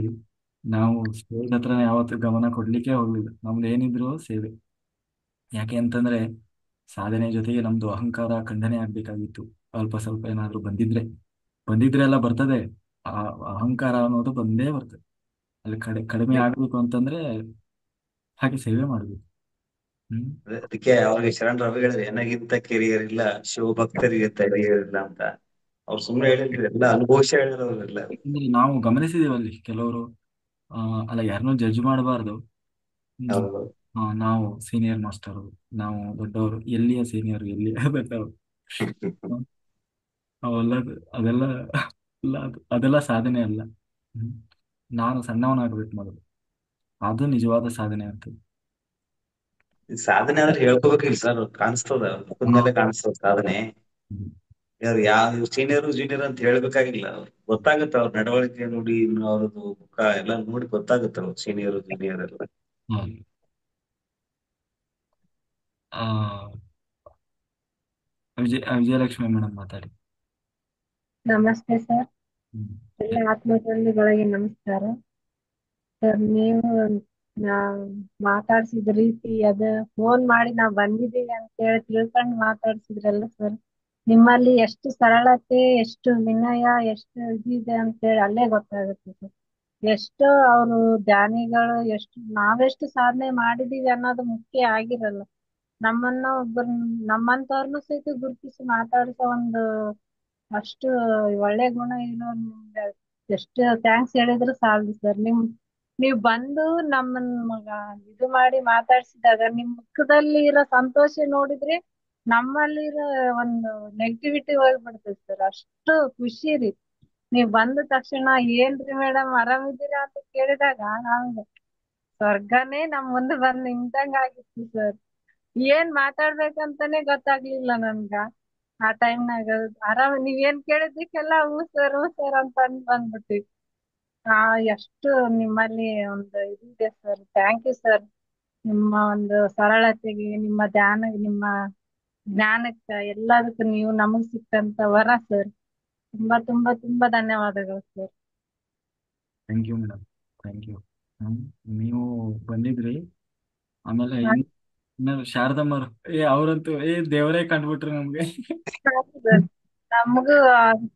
ನಾವು ಸ್ಟೇಜ್ ಹತ್ರನೇ ಯಾವತ್ತೂ ಗಮನ ಕೊಡ್ಲಿಕ್ಕೆ ಹೋಗ್ಲಿಲ್ಲ. ನಮ್ದು ಏನಿದ್ರು ಸೇವೆ. ಯಾಕೆ ಅಂತಂದ್ರೆ ಸಾಧನೆ ಜೊತೆಗೆ ನಮ್ದು ಅಹಂಕಾರ ಖಂಡನೆ ಆಗ್ಬೇಕಾಗಿತ್ತು. ಅಲ್ಪ ಸ್ವಲ್ಪ ಏನಾದ್ರೂ ಬಂದಿದ್ರೆ ಎಲ್ಲ ಬರ್ತದೆ. ಆ ಅಹಂಕಾರ ಅನ್ನೋದು ಬಂದೇ ಬರ್ತದೆ. ಅಲ್ಲಿ ಕಡಿಮೆ ಆಗ್ಬೇಕು ಅಂತಂದ್ರೆ ಹಾಗೆ ಸೇವೆ ಮಾಡ್ಬೇಕು. ಹ್ಮ್. ಅದಕ್ಕೆ ಅವ್ರಿಗೆ ಶರಣ್ ರವಿ ಹೇಳಿದ್ರೆ ನನಗಿಂತ ಕೆರಿಯರ್ ಇಲ್ಲ, ಶಿವಭಕ್ತರಿಗಿಂತ ಹಿರಿಯರ್ ಇಲ್ಲ ಅಂತ. ಅವ್ರು ಸುಮ್ನೆ ಹೇಳಿದ್ರು, ಎಲ್ಲ ಅನುಭವಿಸಿ ಹೇಳಿರೋರೆಲ್ಲ. ಅಂದ್ರೆ ನಾವು ಗಮನಿಸಿದೀವಿ ಅಲ್ಲಿ ಕೆಲವರು ಆ ಅಲ್ಲ, ಯಾರನ್ನೂ ಜಡ್ಜ್ ಮಾಡಬಾರ್ದು. ಹ್ಮ್. ಹೌದು. ನಾವು ಸೀನಿಯರ್ ಮಾಸ್ಟರು, ನಾವು ದೊಡ್ಡವರು, ಎಲ್ಲಿಯ ಸೀನಿಯರ್ ಎಲ್ಲಿಯ ದೊಡ್ಡವರು, ಅವೆಲ್ಲ ಅದೆಲ್ಲ ಇಲ್ಲ, ಅದೆಲ್ಲ ಸಾಧನೆ ಅಲ್ಲ. ಹ್ಮ್. ನಾನು ಸಣ್ಣವನಾಗ್ಬೇಕು ಮೊದಲು, ಅದು ನಿಜವಾದ ಸಾಧನೆ ಆಗ್ತದೆ. ಈ ಸಾಧನೆ ಅಂದ್ರೆ ಹೇಳ್ಕೋಬೇಕಿಲ್ಲ ಸರ್, ಕಾಣಿಸ್ತದ ಮುಖದ ಹಾ. ಮೇಲೆ ಕಾಣಿಸ್ತದ ಸಾಧನೆ. ಹ್ಮ್. ಯಾರು ಯಾವ ಸೀನಿಯರ್ ಜೂನಿಯರ್ ಅಂತ ಹೇಳ್ಬೇಕಾಗಿಲ್ಲ, ಗೊತ್ತಾಗುತ್ತೆ ಅವ್ರ ನಡವಳಿಕೆ ನೋಡಿ, ಅವ್ರದ್ದು ಮುಖ ಎಲ್ಲ ನೋಡಿ ಗೊತ್ತಾಗುತ್ತೆ ಅವ್ರು ಸೀನಿಯರ್ ಜೂನಿಯರ್ ಎಲ್ಲ. ಹೌದು. ಆ ವಿಜಯಲಕ್ಷ್ಮಿ ಮೇಡಮ್ ಮಾತಾಡಿ. ನಮಸ್ತೆ ಸರ್. ಹ್ಮ್. ಎಲ್ಲ ಆತ್ಮಬಂಧುಗಳಿಗೆ ನಮಸ್ಕಾರ. ಸರ್, ನೀವು ಮಾತಾಡ್ಸಿದ ರೀತಿ ಅದ ಫೋನ್ ಮಾಡಿ ನಾವ್ ಬಂದಿದ್ದೀವಿ ಅಂತ ಹೇಳಿ ತಿಳ್ಕೊಂಡು ಮಾತಾಡ್ಸಿದ್ರಲ್ಲ ಸರ್, ನಿಮ್ಮಲ್ಲಿ ಎಷ್ಟು ಸರಳತೆ, ಎಷ್ಟು ವಿನಯ, ಎಷ್ಟು ಇದಿದೆ ಅಂತ ಹೇಳಿ ಅಲ್ಲೇ ಗೊತ್ತಾಗುತ್ತೆ ಸರ್. ಎಷ್ಟು ಅವರು ಜ್ಞಾನಿಗಳು, ಎಷ್ಟು ನಾವೆಷ್ಟು ಸಾಧನೆ ಮಾಡಿದೀವಿ ಅನ್ನೋದು ಮುಖ್ಯ ಆಗಿರಲ್ಲ. ನಮ್ಮಂತವ್ರನ್ನು ಸಹಿತ ಗುರುತಿಸಿ ಮಾತಾಡಿಸೋ ಒಂದು ಅಷ್ಟು ಒಳ್ಳೆ ಗುಣ ಇರೋ ನಿಮ್ಗೆ ಎಷ್ಟು ಥ್ಯಾಂಕ್ಸ್ ಹೇಳಿದ್ರು ಸಾಲದು ಸರ್. ನೀವ್ ಬಂದು ನಮ್ಮನ್ ಇದು ಮಾಡಿ ಮಾತಾಡ್ಸಿದಾಗ ನಿಮ್ ಮುಖದಲ್ಲಿ ಇರೋ ಸಂತೋಷ ನೋಡಿದ್ರೆ ನಮ್ಮಲ್ಲಿರೋ ಒಂದು ನೆಗೆಟಿವಿಟಿ ಹೋಗ್ಬಿಡ್ತದೆ ಸರ್. ಅಷ್ಟು ಖುಷಿ ರೀ. ನೀವ್ ಬಂದ ತಕ್ಷಣ ಏನ್ರಿ ಮೇಡಮ್ ಆರಾಮಿದ್ದೀರಾ ಅಂತ ಕೇಳಿದಾಗ ನಮ್ಗೆ ಸ್ವರ್ಗನೇ ನಮ್ ಮುಂದೆ ಬಂದ್ ನಿಂತಂಗ ಆಗಿತ್ತು ಸರ್. ಏನ್ ಮಾತಾಡ್ಬೇಕಂತಾನೆ ಗೊತ್ತಾಗ್ಲಿಲ್ಲ ನನ್ಗ ಆ ಟೈಮ್ನಾಗ. ನೀವ್ ಏನ್ ಕೇಳಿದ್ದಕ್ಕೆಲ್ಲ ಹ್ಞೂ ಸರ್, ಹ್ಞೂ ಸರ್ ಅಂತ ಅಂದ್ ಬಂದ್ಬಿಟ್ವಿ. ಆ ಎಷ್ಟು ನಿಮ್ಮಲ್ಲಿ ಒಂದು ಇದಿದೆ ಸರ್. Thank you sir. ನಿಮ್ಮ ಒಂದು ಸರಳತೆಗೆ, ನಿಮ್ಮ ಜ್ಞಾನಕ್ಕ, ಎಲ್ಲದಕ್ಕೂ ನೀವು ನಮಗ್ ಸಿಕ್ಕಂತ ವರ ಸರ್. ತುಂಬಾ ತುಂಬಾ ತುಂಬಾ ಧನ್ಯವಾದಗಳು sir. Thank you madam, thank you. Hmm. ನೀವು ಬಂದಿದ್ರಿ. ಆಮೇಲೆ ಇನ್ನು ಶಾರದಮ್ಮರು, ಅವ್ರಂತೂ ದೇವರೇ ಕಂಡ್ಬಿಟ್ರು ನಮ್ಗೆ. ನಮಗೂ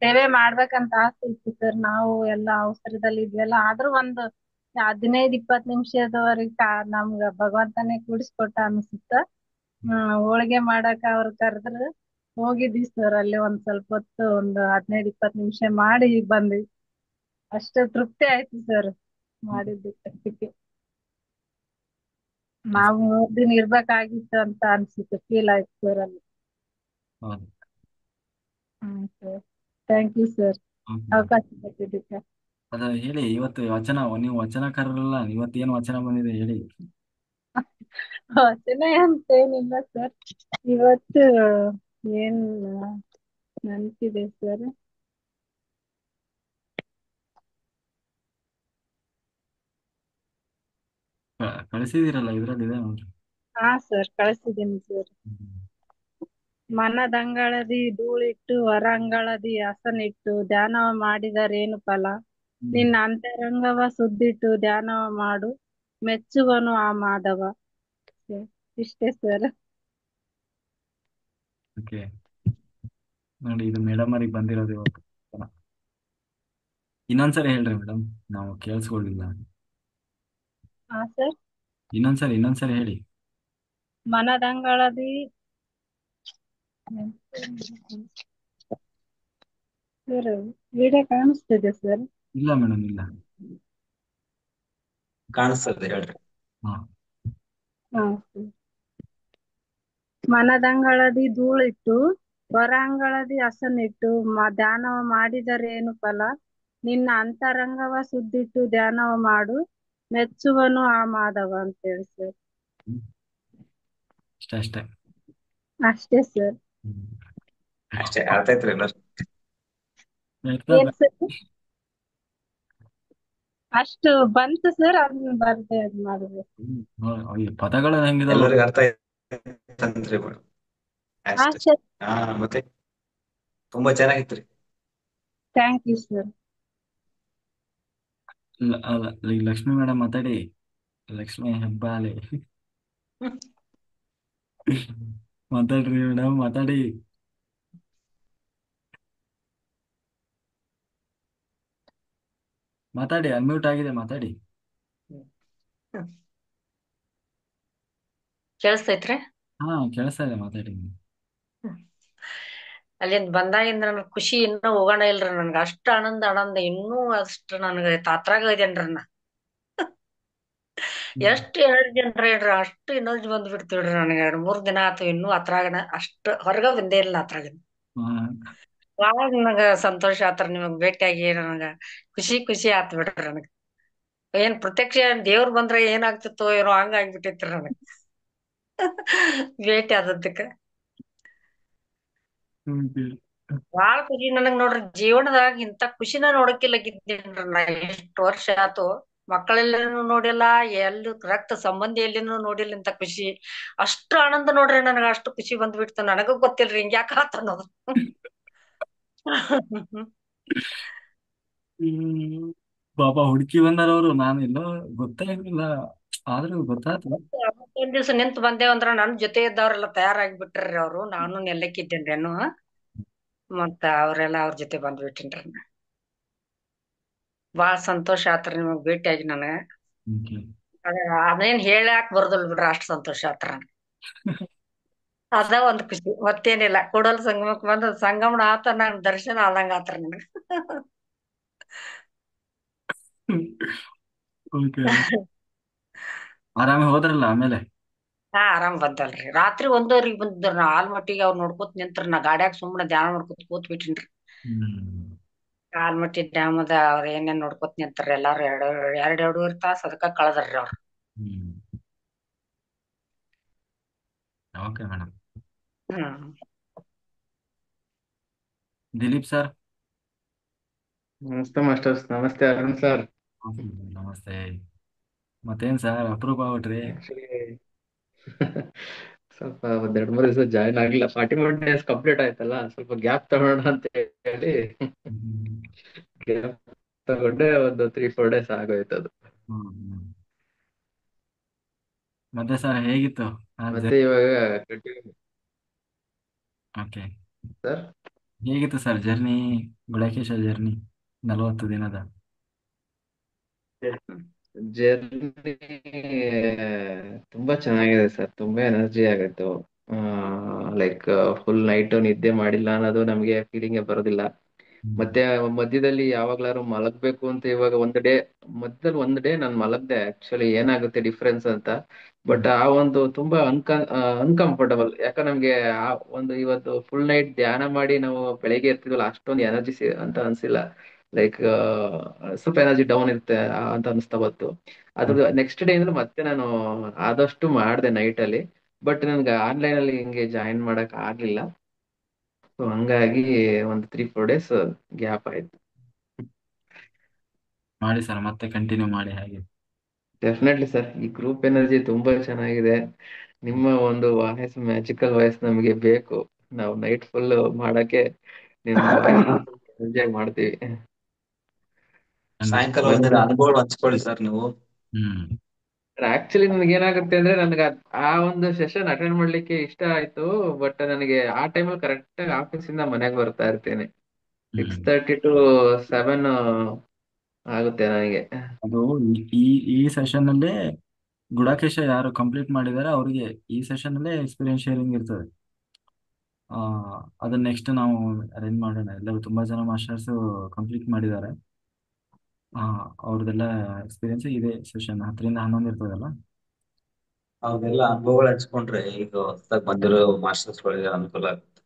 ಸೇವೆ ಮಾಡ್ಬೇಕಂತ ಆಸೆ ಇತ್ತು ಸರ್. ನಾವು ಎಲ್ಲ ಅವಸರದಲ್ಲಿ ಇದ್ವಲ್ಲ, ಆದ್ರೂ ಒಂದು 15-20 ನಿಮಿಷದವರೆಗೆ ನಮ್ಗ ಭಗವಂತನೇ ಕೂಡಿಸ್ಕೊಟ್ಟ ಅನ್ಸುತ್ತ. ಹೋಳಿಗೆ ಮಾಡಾಕ ಅವ್ರು ಕರೆದ್ರು, ಹೋಗಿದ್ವಿ ಸರ್. ಅಲ್ಲಿ ಒಂದ್ ಸ್ವಲ್ಪ ಹೊತ್ತು ಒಂದು 15-20 ನಿಮಿಷ ಮಾಡಿ ಬಂದ್ವಿ. ಅಷ್ಟು ತೃಪ್ತಿ ಆಯ್ತು ಸರ್ ಮಾಡಿದ್ದು ಅಷ್ಟಕ್ಕೆ. ನಾವು 3 ದಿನ ಇರ್ಬೇಕಾಗಿತ್ತು ಅಂತ ಅನ್ಸುತ್ತೆ, ಫೀಲ್ ಆಯ್ತು ಸರ್ ಅಲ್ಲಿ. ಹೌದು. Sir, thank you sir Okay. ಅವಕಾಶ ಕೊಟ್ಟಿದ್ದಕ್ಕೆ. ಅದ ಹೇಳಿ, ಇವತ್ತು ನೀವು ವಚನಕಾರರಲ್ಲ, ಇವತ್ತೇನು ವಚನ ಬಂದಿದೆ ಹೇಳಿ. ವಚನ ಅಂತೇನಿಲ್ಲ ಸರ್. ಇವತ್ತು ಏನ್ ನೆನ್ಪಿದೆ ಸರ್. ಕಳಿಸಿದಿರಲ್ಲ, ಇದ್ರಲ್ಲಿ ಇದೆ ನೋಡ್ರಿ. ಹಾ ಸರ್, ಕಳಿಸಿದ್ದೀನಿ ಸರ್. ಹ್ಮ್. ಮನದಂಗಳದಿ ಧೂಳಿಟ್ಟು ಹೊರಂಗಳದಿ ಹಸನಿಟ್ಟು ಧ್ಯಾನವ ಮಾಡಿದರೇನು ಫಲ ನಿನ್ನ ಅಂತರಂಗವ ಸುದ್ದಿಟ್ಟು ಧ್ಯಾನವ ಮಾಡು ಮೆಚ್ಚುವನು ಆ ಮಾಧವ. ಇಷ್ಟೇ ಸರ್. ಓಕೆ, ನೋಡಿ ಇದು ಮೇಡಮ್ ಅವ್ರಿಗೆ ಬಂದಿರೋದು ಇವತ್ತು. ಇನ್ನೊಂದ್ಸರಿ ಹೇಳ್ರಿ ಮೇಡಮ್, ನಾವು ಕೇಳಿಸ್ಕೊಳ್ಳಿಲ್ಲ. ಹಾ ಸರ್. ಇನ್ನೊಂದ್ಸರಿ ಹೇಳಿ. ಮನದಂಗಳದಿ ಸರ್ ವಿಡಿಯೋ ಕಾಣಿಸ್ತಿದೆ ಸರ್. ಇಲ್ಲ ಮೇಡಮ್, ಇಲ್ಲ. ಕಾಣಿಸ್ತದೆ ಹೇಳ್ರಿ. ಹಾ, ಹಾ ಸರ್. ಮನದಂಗಳದಿ ಧೂಳಿಟ್ಟು ಹೊರಾಂಗಳದಿ ಹಸನಿಟ್ಟು ಧ್ಯಾನವ ಮಾಡಿದರೇನು ಫಲ ನಿನ್ನ ಅಂತರಂಗವ ಸುದ್ದಿಟ್ಟು ಧ್ಯಾನವ ಮಾಡು ಮೆಚ್ಚುವನು ಆ ಮಾಧವ ಅಂತ ಹೇಳಿ ಸರ್. ಅಷ್ಟೇ. ಅಷ್ಟೇ ಸರ್. ಅಷ್ಟೇ ಅರ್ಥ ಆಯ್ತ್ರಿ ಎಲ್ಲರೂ? ಏನ್ ಸರ್? ಅಷ್ಟು ಬಂತು ಸರ್, ಅದನ್ನ ಬರ್ದೆ ಅದ್ ಮಾಡ್ಬೇಕು. ಈ ಪದಗಳು ಹೆಂಗಿದಾವ ಎಲ್ಲರಿಗೂ ಅರ್ಥ ಆಯ್ತಂತ್ರಿ ಮೇಡಮ್? ಹಾ ಅಷ್ಟೇ. ಸರ್. ಹಾ, ಮತ್ತೆ ತುಂಬಾ ಚೆನ್ನಾಗಿತ್ರಿ. Thank you sir. Lakshmi madam ಮಾತಾಡಿ. ಲಕ್ಷ್ಮಿ ಹೆಬ್ಬಾಲೆ ಮಾತಾಡ್ರಿ ಮೇಡಮ್, ಮಾತಾಡಿ. ಮಾತಾಡಿ, ಅನ್ಮ್ಯೂಟ್ ಆಗಿದೆ, ಮಾತಾಡಿ. ಕೇಳಿಸ್ತೈತ್ರಿ? ಹಾ, ಕೇಳಿಸ್ತಾ ಇದೆ, ಮಾತಾಡಿ. ಅಲ್ಲಿಂದ ಬಂದಾಗಿಂದ ನನ್ ಖುಷಿ ಇನ್ನೂ ಹೋಗೋಣ ಇಲ್ರಿ. ನನ್ಗ ಅಷ್ಟ ಆನಂದ ಇನ್ನೂ ಅಷ್ಟ ನನ್ಗ ತಾತ್ರಾಗ ಇದೇನ್ರಿ ನಾ. ಎಷ್ಟ್ ಎನರ್ಜಿ ಅನ್ರಿ ಹೇಳ್ರಿ, ಅಷ್ಟು ಎನರ್ಜಿ ಬಂದ್ ಬಿಡ್ತೀವ್ರಿ ನನಗೆ. 2-3 ದಿನ ಆತು ಇನ್ನೂ ಅತ್ರಾಗನ ಅಷ್ಟ ಹೊರಗ ಬಂದೇ ಇಲ್ಲ ಅತ್ರಾಗ. ಬಾಳ ನನಗ ಸಂತೋಷ ಆತ್ರಿ ನಿಮಗ್ ಭೇಟಿಯಾಗಿ. ನನಗ ಖುಷಿ ಆತ್ ಬಿಡ್ರಿ ನನಗ. ಏನ್ ಪ್ರತ್ಯಕ್ಷ ದೇವ್ರ ಬಂದ್ರ ಏನಾಗ್ತಿತ್ತೋ ಏನೋ ಹಂಗ ಆಗ್ಬಿಟ್ಟಿತ್ರಿ ನನಗ ಭೇಟಿ ಆದದ್ದಕ್ಕ. ಬಾಳ ಖುಷಿ ನನಗ್ ನೋಡ್ರಿ. ಜೀವನದಾಗ ಇಂತ ಖುಷಿನ ನೋಡಕ್ಕಿಲ್ಲಗಿದ್ದೇನ್ರಿ ನಾ. ಎಷ್ಟ್ ವರ್ಷ ಆತು ಮಕ್ಕಳೆಲ್ಲೂ ನೋಡಿಲ್ಲ, ಎಲ್ಲೂ ರಕ್ತ ಸಂಬಂಧಿ ಎಲ್ಲಿನೂ ನೋಡಿಲ್ಲ ಇಂತ ಖುಷಿ. ಅಷ್ಟು ಆನಂದ ನೋಡ್ರಿ ನನಗ. ಅಷ್ಟು ಖುಷಿ ಬಂದ್ಬಿಡ್ತು. ನನಗೂ ಗೊತ್ತಿಲ್ರಿ ಹಿಂಗ್ಯಾಕ ಆತ ಅನ್ನೋದು. ಪಾಪ ಹುಡುಕಿ ಬಂದಾರ ಅವ್ರು. ನಾನು ಎಲ್ಲೋ ಗೊತ್ತೇ ಇರ್ಲಿಲ್ಲ, ಆದ್ರೂ ಗೊತ್ತಾಯ್ತು. ಒಂದ್ ದಿವ್ಸ ನಿಂತ್ ಬಂದೇವಂದ್ರ ನನ್ ಜೊತೆ ಇದ್ದವ್ರೆಲ್ಲ ತಯಾರಾಗಿ ಬಿಟ್ರಿ ಅವ್ರು. ನಾನು ನೆಲ್ಲಕ್ಕಿದ್ದೇನ್ರಿ ಮತ್ತ ಅವ್ರೆಲ್ಲ ಅವ್ರ ಜೊತೆ ಬಂದ್ಬಿಟ್ಟಿನ್ರಿ. ಬಾಳ ಸಂತೋಷ ಆತ್ರಿ ನಿಮಗ್ ಭೇಟಿಯಾಗಿ ನನಗ. ಅದೇನ್ ಹೇಳಾಕ್ ಬರೋದಿಲ್ಲ ಬಿಡ್ರಿ, ಅಷ್ಟ್ ಸಂತೋಷ ಆತ್ರ. ಅದ ಒಂದ್ ಖುಷಿ, ಮತ್ತೇನಿಲ್ಲ. ಕೂಡಲ್ ಸಂಗಮಕ್ ಬಂದ ಸಂಗಮನ ಆತ, ನನ್ ದರ್ಶನ ಆದಂಗ ಆತ್ರ ನನಗ. ಆರಾಮೇ ಹೋದ್ರಲ್ಲ ಆಮೇಲೆ? ಹಾ, ಆರಾಮ್ ಬಂದಲ್ರಿ. ರಾತ್ರಿ 1:00 ಬಂದಿದ್ರ. ನಾ ಆಲ್ಮಟ್ಟಿಗೆ ಅವ್ರ ನೋಡ್ಕೊತ ನಿಂತ್ರ ನಾ ಗಾಡ್ಯಾಗ ಸುಮ್ಮನೆ ಧ್ಯಾನ ಮಾಡ್ಕೊತ ಕೂತ್ ಬಿಟ್ಟಿನ್ರಿ. ಆಲ್ಮಟ್ಟಿ ಡ್ಯಾಮದ ಅವ್ರ ಏನೇನ್ ನೋಡ್ಕೊತ ನಿಂತಾರ ಎಲ್ಲಾರು. 2-2.5 ತಾಸ ಅದಕ್ಕ ಕಳದ್ರಿ ಅವ್ರು. Okay madam. Hmm. Dilip sir. ನಮಸ್ತೆ ಮಾಸ್ಟರ್ಸ್. ನಮಸ್ತೆ ಅರುಣ್ ಸರ್. ನಮಸ್ತೆ. ಮತ್ತೇನ್ ಸರ್ ಅಪ್ರೂಪ ಆಗ್ಬಿಟ್ರಿ? ಸ್ವಲ್ಪ 2-3 ದಿವಸ ಜಾಯ್ನ್ ಆಗಿಲ್ಲ. 41 ಡೇಸ್ ಕಂಪ್ಲೀಟ್ ಆಯ್ತಲ್ಲ, ಸ್ವಲ್ಪ ಗ್ಯಾಪ್ ತಗೊಳ್ಳೋಣ ಅಂತ ಹೇಳಿ ಗ್ಯಾಪ್ ತಗೊಂಡೆ. ಒಂದು 3-4 ಡೇಸ್ ಆಗೋಯ್ತು ಅದು. ಮತ್ತೆ ಸರ್ ಹೇಗಿತ್ತು? ಮತ್ತೆ ಇವಾಗ ಓಕೆ ಸರ್, ಹೇಗಿತ್ತು ಸರ್ ಜರ್ನಿ, ಗುಡಾಕೇಶ ಜರ್ನಿ 40 ದಿನದ? ಜರ್ನಿ ತುಂಬಾ ಚೆನ್ನಾಗಿದೆ ಸರ್. ತುಂಬಾ ಎನರ್ಜಿ ಆಗಿತ್ತು. ಲೈಕ್ ಫುಲ್ ನೈಟ್ ನಿದ್ದೆ ಮಾಡಿಲ್ಲ ಅನ್ನೋದು ನಮಗೆ ಫೀಲಿಂಗ್ ಬರೋದಿಲ್ಲ. ಮತ್ತೆ ಮಧ್ಯದಲ್ಲಿ ಯಾವಾಗ್ಲಾರು ಮಲಗ್ಬೇಕು ಅಂತ, ಇವಾಗ ಮಧ್ಯದಲ್ಲಿ ಒಂದ್ ಡೇ ನಾನು ಮಲಗ್ದೆ. ಆಕ್ಚುಲಿ ಏನಾಗುತ್ತೆ ಡಿಫ್ರೆನ್ಸ್ ಅಂತ, ಬಟ್ ಆ ಒಂದು ತುಂಬಾ ಅನ್ಕಂಫರ್ಟಬಲ್. ಯಾಕ ನಮ್ಗೆ ಆ ಒಂದು ಇವತ್ತು ಫುಲ್ ನೈಟ್ ಧ್ಯಾನ ಮಾಡಿ ನಾವು ಬೆಳಿಗ್ಗೆ ಇರ್ತಿದ್ವಲ್ಲ, ಅಷ್ಟೊಂದು ಎನರ್ಜಿ ಅಂತ ಅನ್ಸಿಲ್ಲ. ಲೈಕ್ ಸ್ವಲ್ಪ ಎನರ್ಜಿ ಡೌನ್ ಇರುತ್ತೆ ಅಂತ ಅನಿಸ್ತಾ ಬಂತು. ಅದ್ರ ನೆಕ್ಸ್ಟ್ ಡೇ ಇಂದ ಮತ್ತೆ ನಾನು ಆದಷ್ಟು ಮಾಡಿದೆ ನೈಟ್ ಅಲ್ಲಿ. ಬಟ್ ನನ್ಗೆ ಆನ್ಲೈನ್ ಅಲ್ಲಿ ಹಿಂಗೆ ಜಾಯಿನ್ ಮಾಡಕ್ ಆಗ್ಲಿಲ್ಲ. ಸೊ ಹಂಗಾಗಿ ಒಂದು 3-4 ಡೇಸ್ ಗ್ಯಾಪ್ ಆಯ್ತು. ಮಾಡಿ ಸರ್, ಮತ್ತೆ ಕಂಟಿನ್ಯೂ ಮಾಡಿ ಹಾಗೆ. Definitely sir. ಈ ಗ್ರೂಪ್ ಎನರ್ಜಿ ತುಂಬಾ ಚೆನ್ನಾಗಿದೆ. ನಿಮ್ಮ ಒಂದು ವಾಯ್ಸ್, ಮ್ಯಾಜಿಕಲ್ ವಾಯ್ಸ್ ನಮಗೆ ಬೇಕು. ನಾವು ನೈಟ್ ಫುಲ್ ಮಾಡಕ್ಕೆ ನಿಮ್ ವಾಯ್ಸ್ ಎಂಜಾಯ್ ಮಾಡ್ತೀವಿ. ಸಾಯಂಕಾಲ ಬನ್ನಿ. ಒಂದಿನ ಅನುಭವ ಹಂಚ್ಕೊಳ್ಳಿ ಸರ್ ನೀವು. ಹ್ಮ್ ಆಕ್ಚುಲಿ ನನ್ಗೆ ಏನಾಗುತ್ತೆ ಅಂದ್ರೆ ನನ್ಗೆ ಆ ಒಂದು ಸೆಷನ್ ಅಟೆಂಡ್ ಮಾಡ್ಲಿಕ್ಕೆ ಇಷ್ಟ ಆಯ್ತು. ಬಟ್ ನನಗೆ ಆ ಟೈಮಲ್ಲಿ ಕರೆಕ್ಟ್ ಆಗಿ ಆಫೀಸಿಂದ ಮನೆಗೆ ಬರ್ತಾ ಇರ್ತೇನೆ. 6:30 to 7 ಆಗುತ್ತೆ ನನಗೆ. ಅದು ಈ ಈ ಸೆಷನ್ ಅಲ್ಲೇ ಗುಡಾಕೇಶ ಯಾರು ಕಂಪ್ಲೀಟ್ ಮಾಡಿದಾರೆ ಅವ್ರಿಗೆ ಈ ಸೆಷನ್ ಅಲ್ಲೇ ಎಕ್ಸ್ಪೀರಿಯನ್ಸ್ ಶೇರಿಂಗ್ ಇರ್ತದೆ. ಅದನ್ನ ನೆಕ್ಸ್ಟ್ ನಾವು ಅರೇಂಜ್ ಮಾಡೋಣ. ಎಲ್ಲರೂ ತುಂಬಾ ಜನ ಮಾಸ್ಟರ್ಸ್ ಕಂಪ್ಲೀಟ್ ಮಾಡಿದ್ದಾರೆ. ಅವ್ರದ್ದೆಲ್ಲ ಎಕ್ಸ್ಪೀರಿಯನ್ಸ್ ಇದೆ. ಸೆಷನ್ 10ರಿಂದ 11 ಇರ್ತದಲ್ಲ. ಅವೆಲ್ಲ ಅನುಭವಗಳು ಹಂಚ್ಕೊಂಡ್ರೆ ಈಗ ಹೊಸದಾಗಿ ಬಂದಿರೋ ಮಾಸ್ಟರ್ಸ್ ಗಳಿಗೆ ಅನುಕೂಲ ಆಗುತ್ತೆ.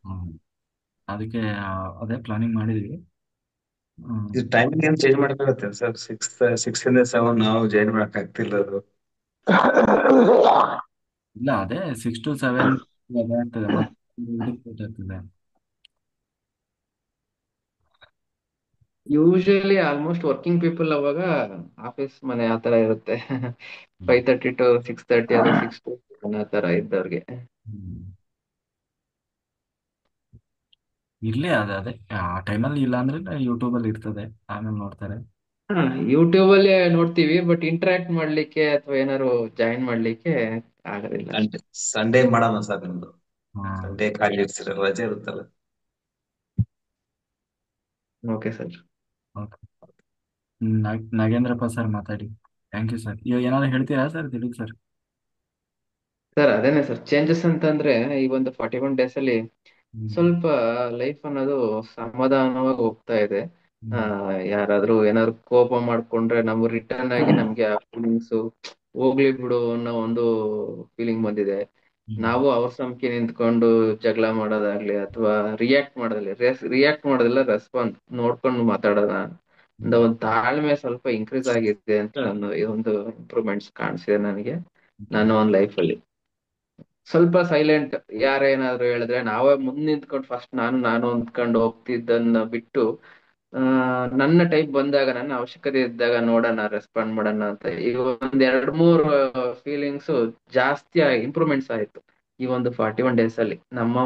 ಅದಕ್ಕೆ ಅದೇ ಪ್ಲಾನಿಂಗ್ ಮಾಡಿದೀವಿ. ಇದು ಟೈಮಿಂಗ್ ಏನ್ ಚೇಂಜ್ ಮಾಡಕ್ಕಾಗತ್ತೆ ಸರ್? 6 ಇಂದ 7 ನಾವು ಜಾಯಿನ್ ಮಾಡಕ್ ಆಗ್ತಿಲ್ಲ ಅದು. ಇಲ್ಲ, ಅದೇ 6 to 7 ಆಗ್ತದೆ. ಮತ್ತೆ ಇದಕ್ಕೆ late ಆಗ್ತದೆ. ಯೂಶಲಿ ಆಲ್ಮೋಸ್ಟ್ ವರ್ಕಿಂಗ್ ಪೀಪಲ್ ಅವಾಗ ಆಫೀಸ್ ಮನೆ ಆತರ ಇರುತ್ತೆ. 5:30 to 6:30 ಅದು 6 to 7 ಆ ತರ ಇದ್ದವ್ರಿಗೆ. ಇರ್ಲಿ, ಅದೇ ಆ ಟೈಮಲ್ಲಿ ಇಲ್ಲ ಅಂದ್ರೆ ಯೂಟ್ಯೂಬ್ ಅಲ್ಲಿ ಇರ್ತದೆ, ಆಮೇಲೆ ನೋಡ್ತಾರೆ. ಯೂಟ್ಯೂಬ್ ಅಲ್ಲಿ ನೋಡ್ತೀವಿ, ಬಟ್ ಇಂಟರಾಕ್ಟ್ ಮಾಡ್ಲಿಕ್ಕೆ ಅಥವಾ ಏನಾದ್ರು ಜಾಯಿನ್ ಮಾಡ್ಲಿಕ್ಕೆ ಆಗೋದಿಲ್ಲ. ಸಂಡೇ ಮಾಡೋಣ ಸರ್ ನಿಮ್ದು. ಸಂಡೇ ಖಾಲಿ ಇರ್ತೀರ, ರಜೆ ಇರುತ್ತಲ್ಲ. Okay sir. ನಾಗೇಂದ್ರಪ್ಪ ಸರ್ ಮಾತಾಡಿ. Thank you sir. ಇವಾಗ ಏನಾದ್ರು ಹೇಳ್ತೀರಾ ಸರ್ ದಿಲೀಪ್ ಸರ್? ಸರ್ ಅದೇನೆ ಸರ್, ಚೇಂಜಸ್ ಅಂತಂದ್ರೆ ಈ ಒಂದು 41 ಡೇಸ್ ಅಲ್ಲಿ ಸ್ವಲ್ಪ ಲೈಫ್ ಅನ್ನೋದು ಸಮಾಧಾನವಾಗಿ ಹೋಗ್ತಾ ಇದೆ. ಯಾರಾದ್ರೂ ಏನಾದ್ರು ಕೋಪ ಮಾಡ್ಕೊಂಡ್ರೆ ನಾವು ರಿಟರ್ನ್ ಆಗಿ ನಮ್ಗೆ ಆ ಫೀಲಿಂಗ್ಸ್ ಹೋಗ್ಲಿ ಬಿಡು ಅನ್ನೋ ಒಂದು ಫೀಲಿಂಗ್ ಬಂದಿದೆ. ನಾವು ಅವ್ರ ಸಂಖ್ಯೆ ನಿಂತ್ಕೊಂಡು ಜಗಳ ಮಾಡೋದಾಗ್ಲಿ ಅಥವಾ ರಿಯಾಕ್ಟ್ ಮಾಡೋದಿಲ್ಲ, ರೆಸ್ಪಾನ್ಸ್ ನೋಡ್ಕೊಂಡು ಮಾತಾಡೋಣ ಅಂತ ಒಂದು ತಾಳ್ಮೆ ಸ್ವಲ್ಪ ಇನ್ಕ್ರೀಸ್ ಆಗಿದೆ ಅಂತ ನನ್ನ ಈ ಒಂದು ಇಂಪ್ರೂವ್ಮೆಂಟ್ಸ್ ಕಾಣಿಸಿದೆ ನನಗೆ. ನನ್ನ ಒಂದು ಲೈಫ್ ಅಲ್ಲಿ ಸ್ವಲ್ಪ ಸೈಲೆಂಟ್, ಯಾರೇನಾದ್ರು ಹೇಳಿದ್ರೆ ನಾವೇ ಮುಂದ್ ನಿಂತ್ಕೊಂಡು ಫಸ್ಟ್ ನಾನು ಅಂದ್ಕೊಂಡು ಹೋಗ್ತಿದ್ದನ್ನ ಬಿಟ್ಟು ನನ್ನ ಟೈಪ್ ಬಂದಾಗ, ನನ್ನ ಅವಶ್ಯಕತೆ ಇದ್ದಾಗ ನೋಡೋಣ, ರೆಸ್ಪಾಂಡ್ ಮಾಡೋಣ ಅಂತ ಈ ಒಂದ್ 2-3 ಫೀಲಿಂಗ್ಸ್ ಜಾಸ್ತಿ ಇಂಪ್ರೂವ್ಮೆಂಟ್ಸ್ ಆಯ್ತು ಈ ಒಂದು 41 ಡೇಸ್ ಅಲ್ಲಿ. ನಮ್ಮ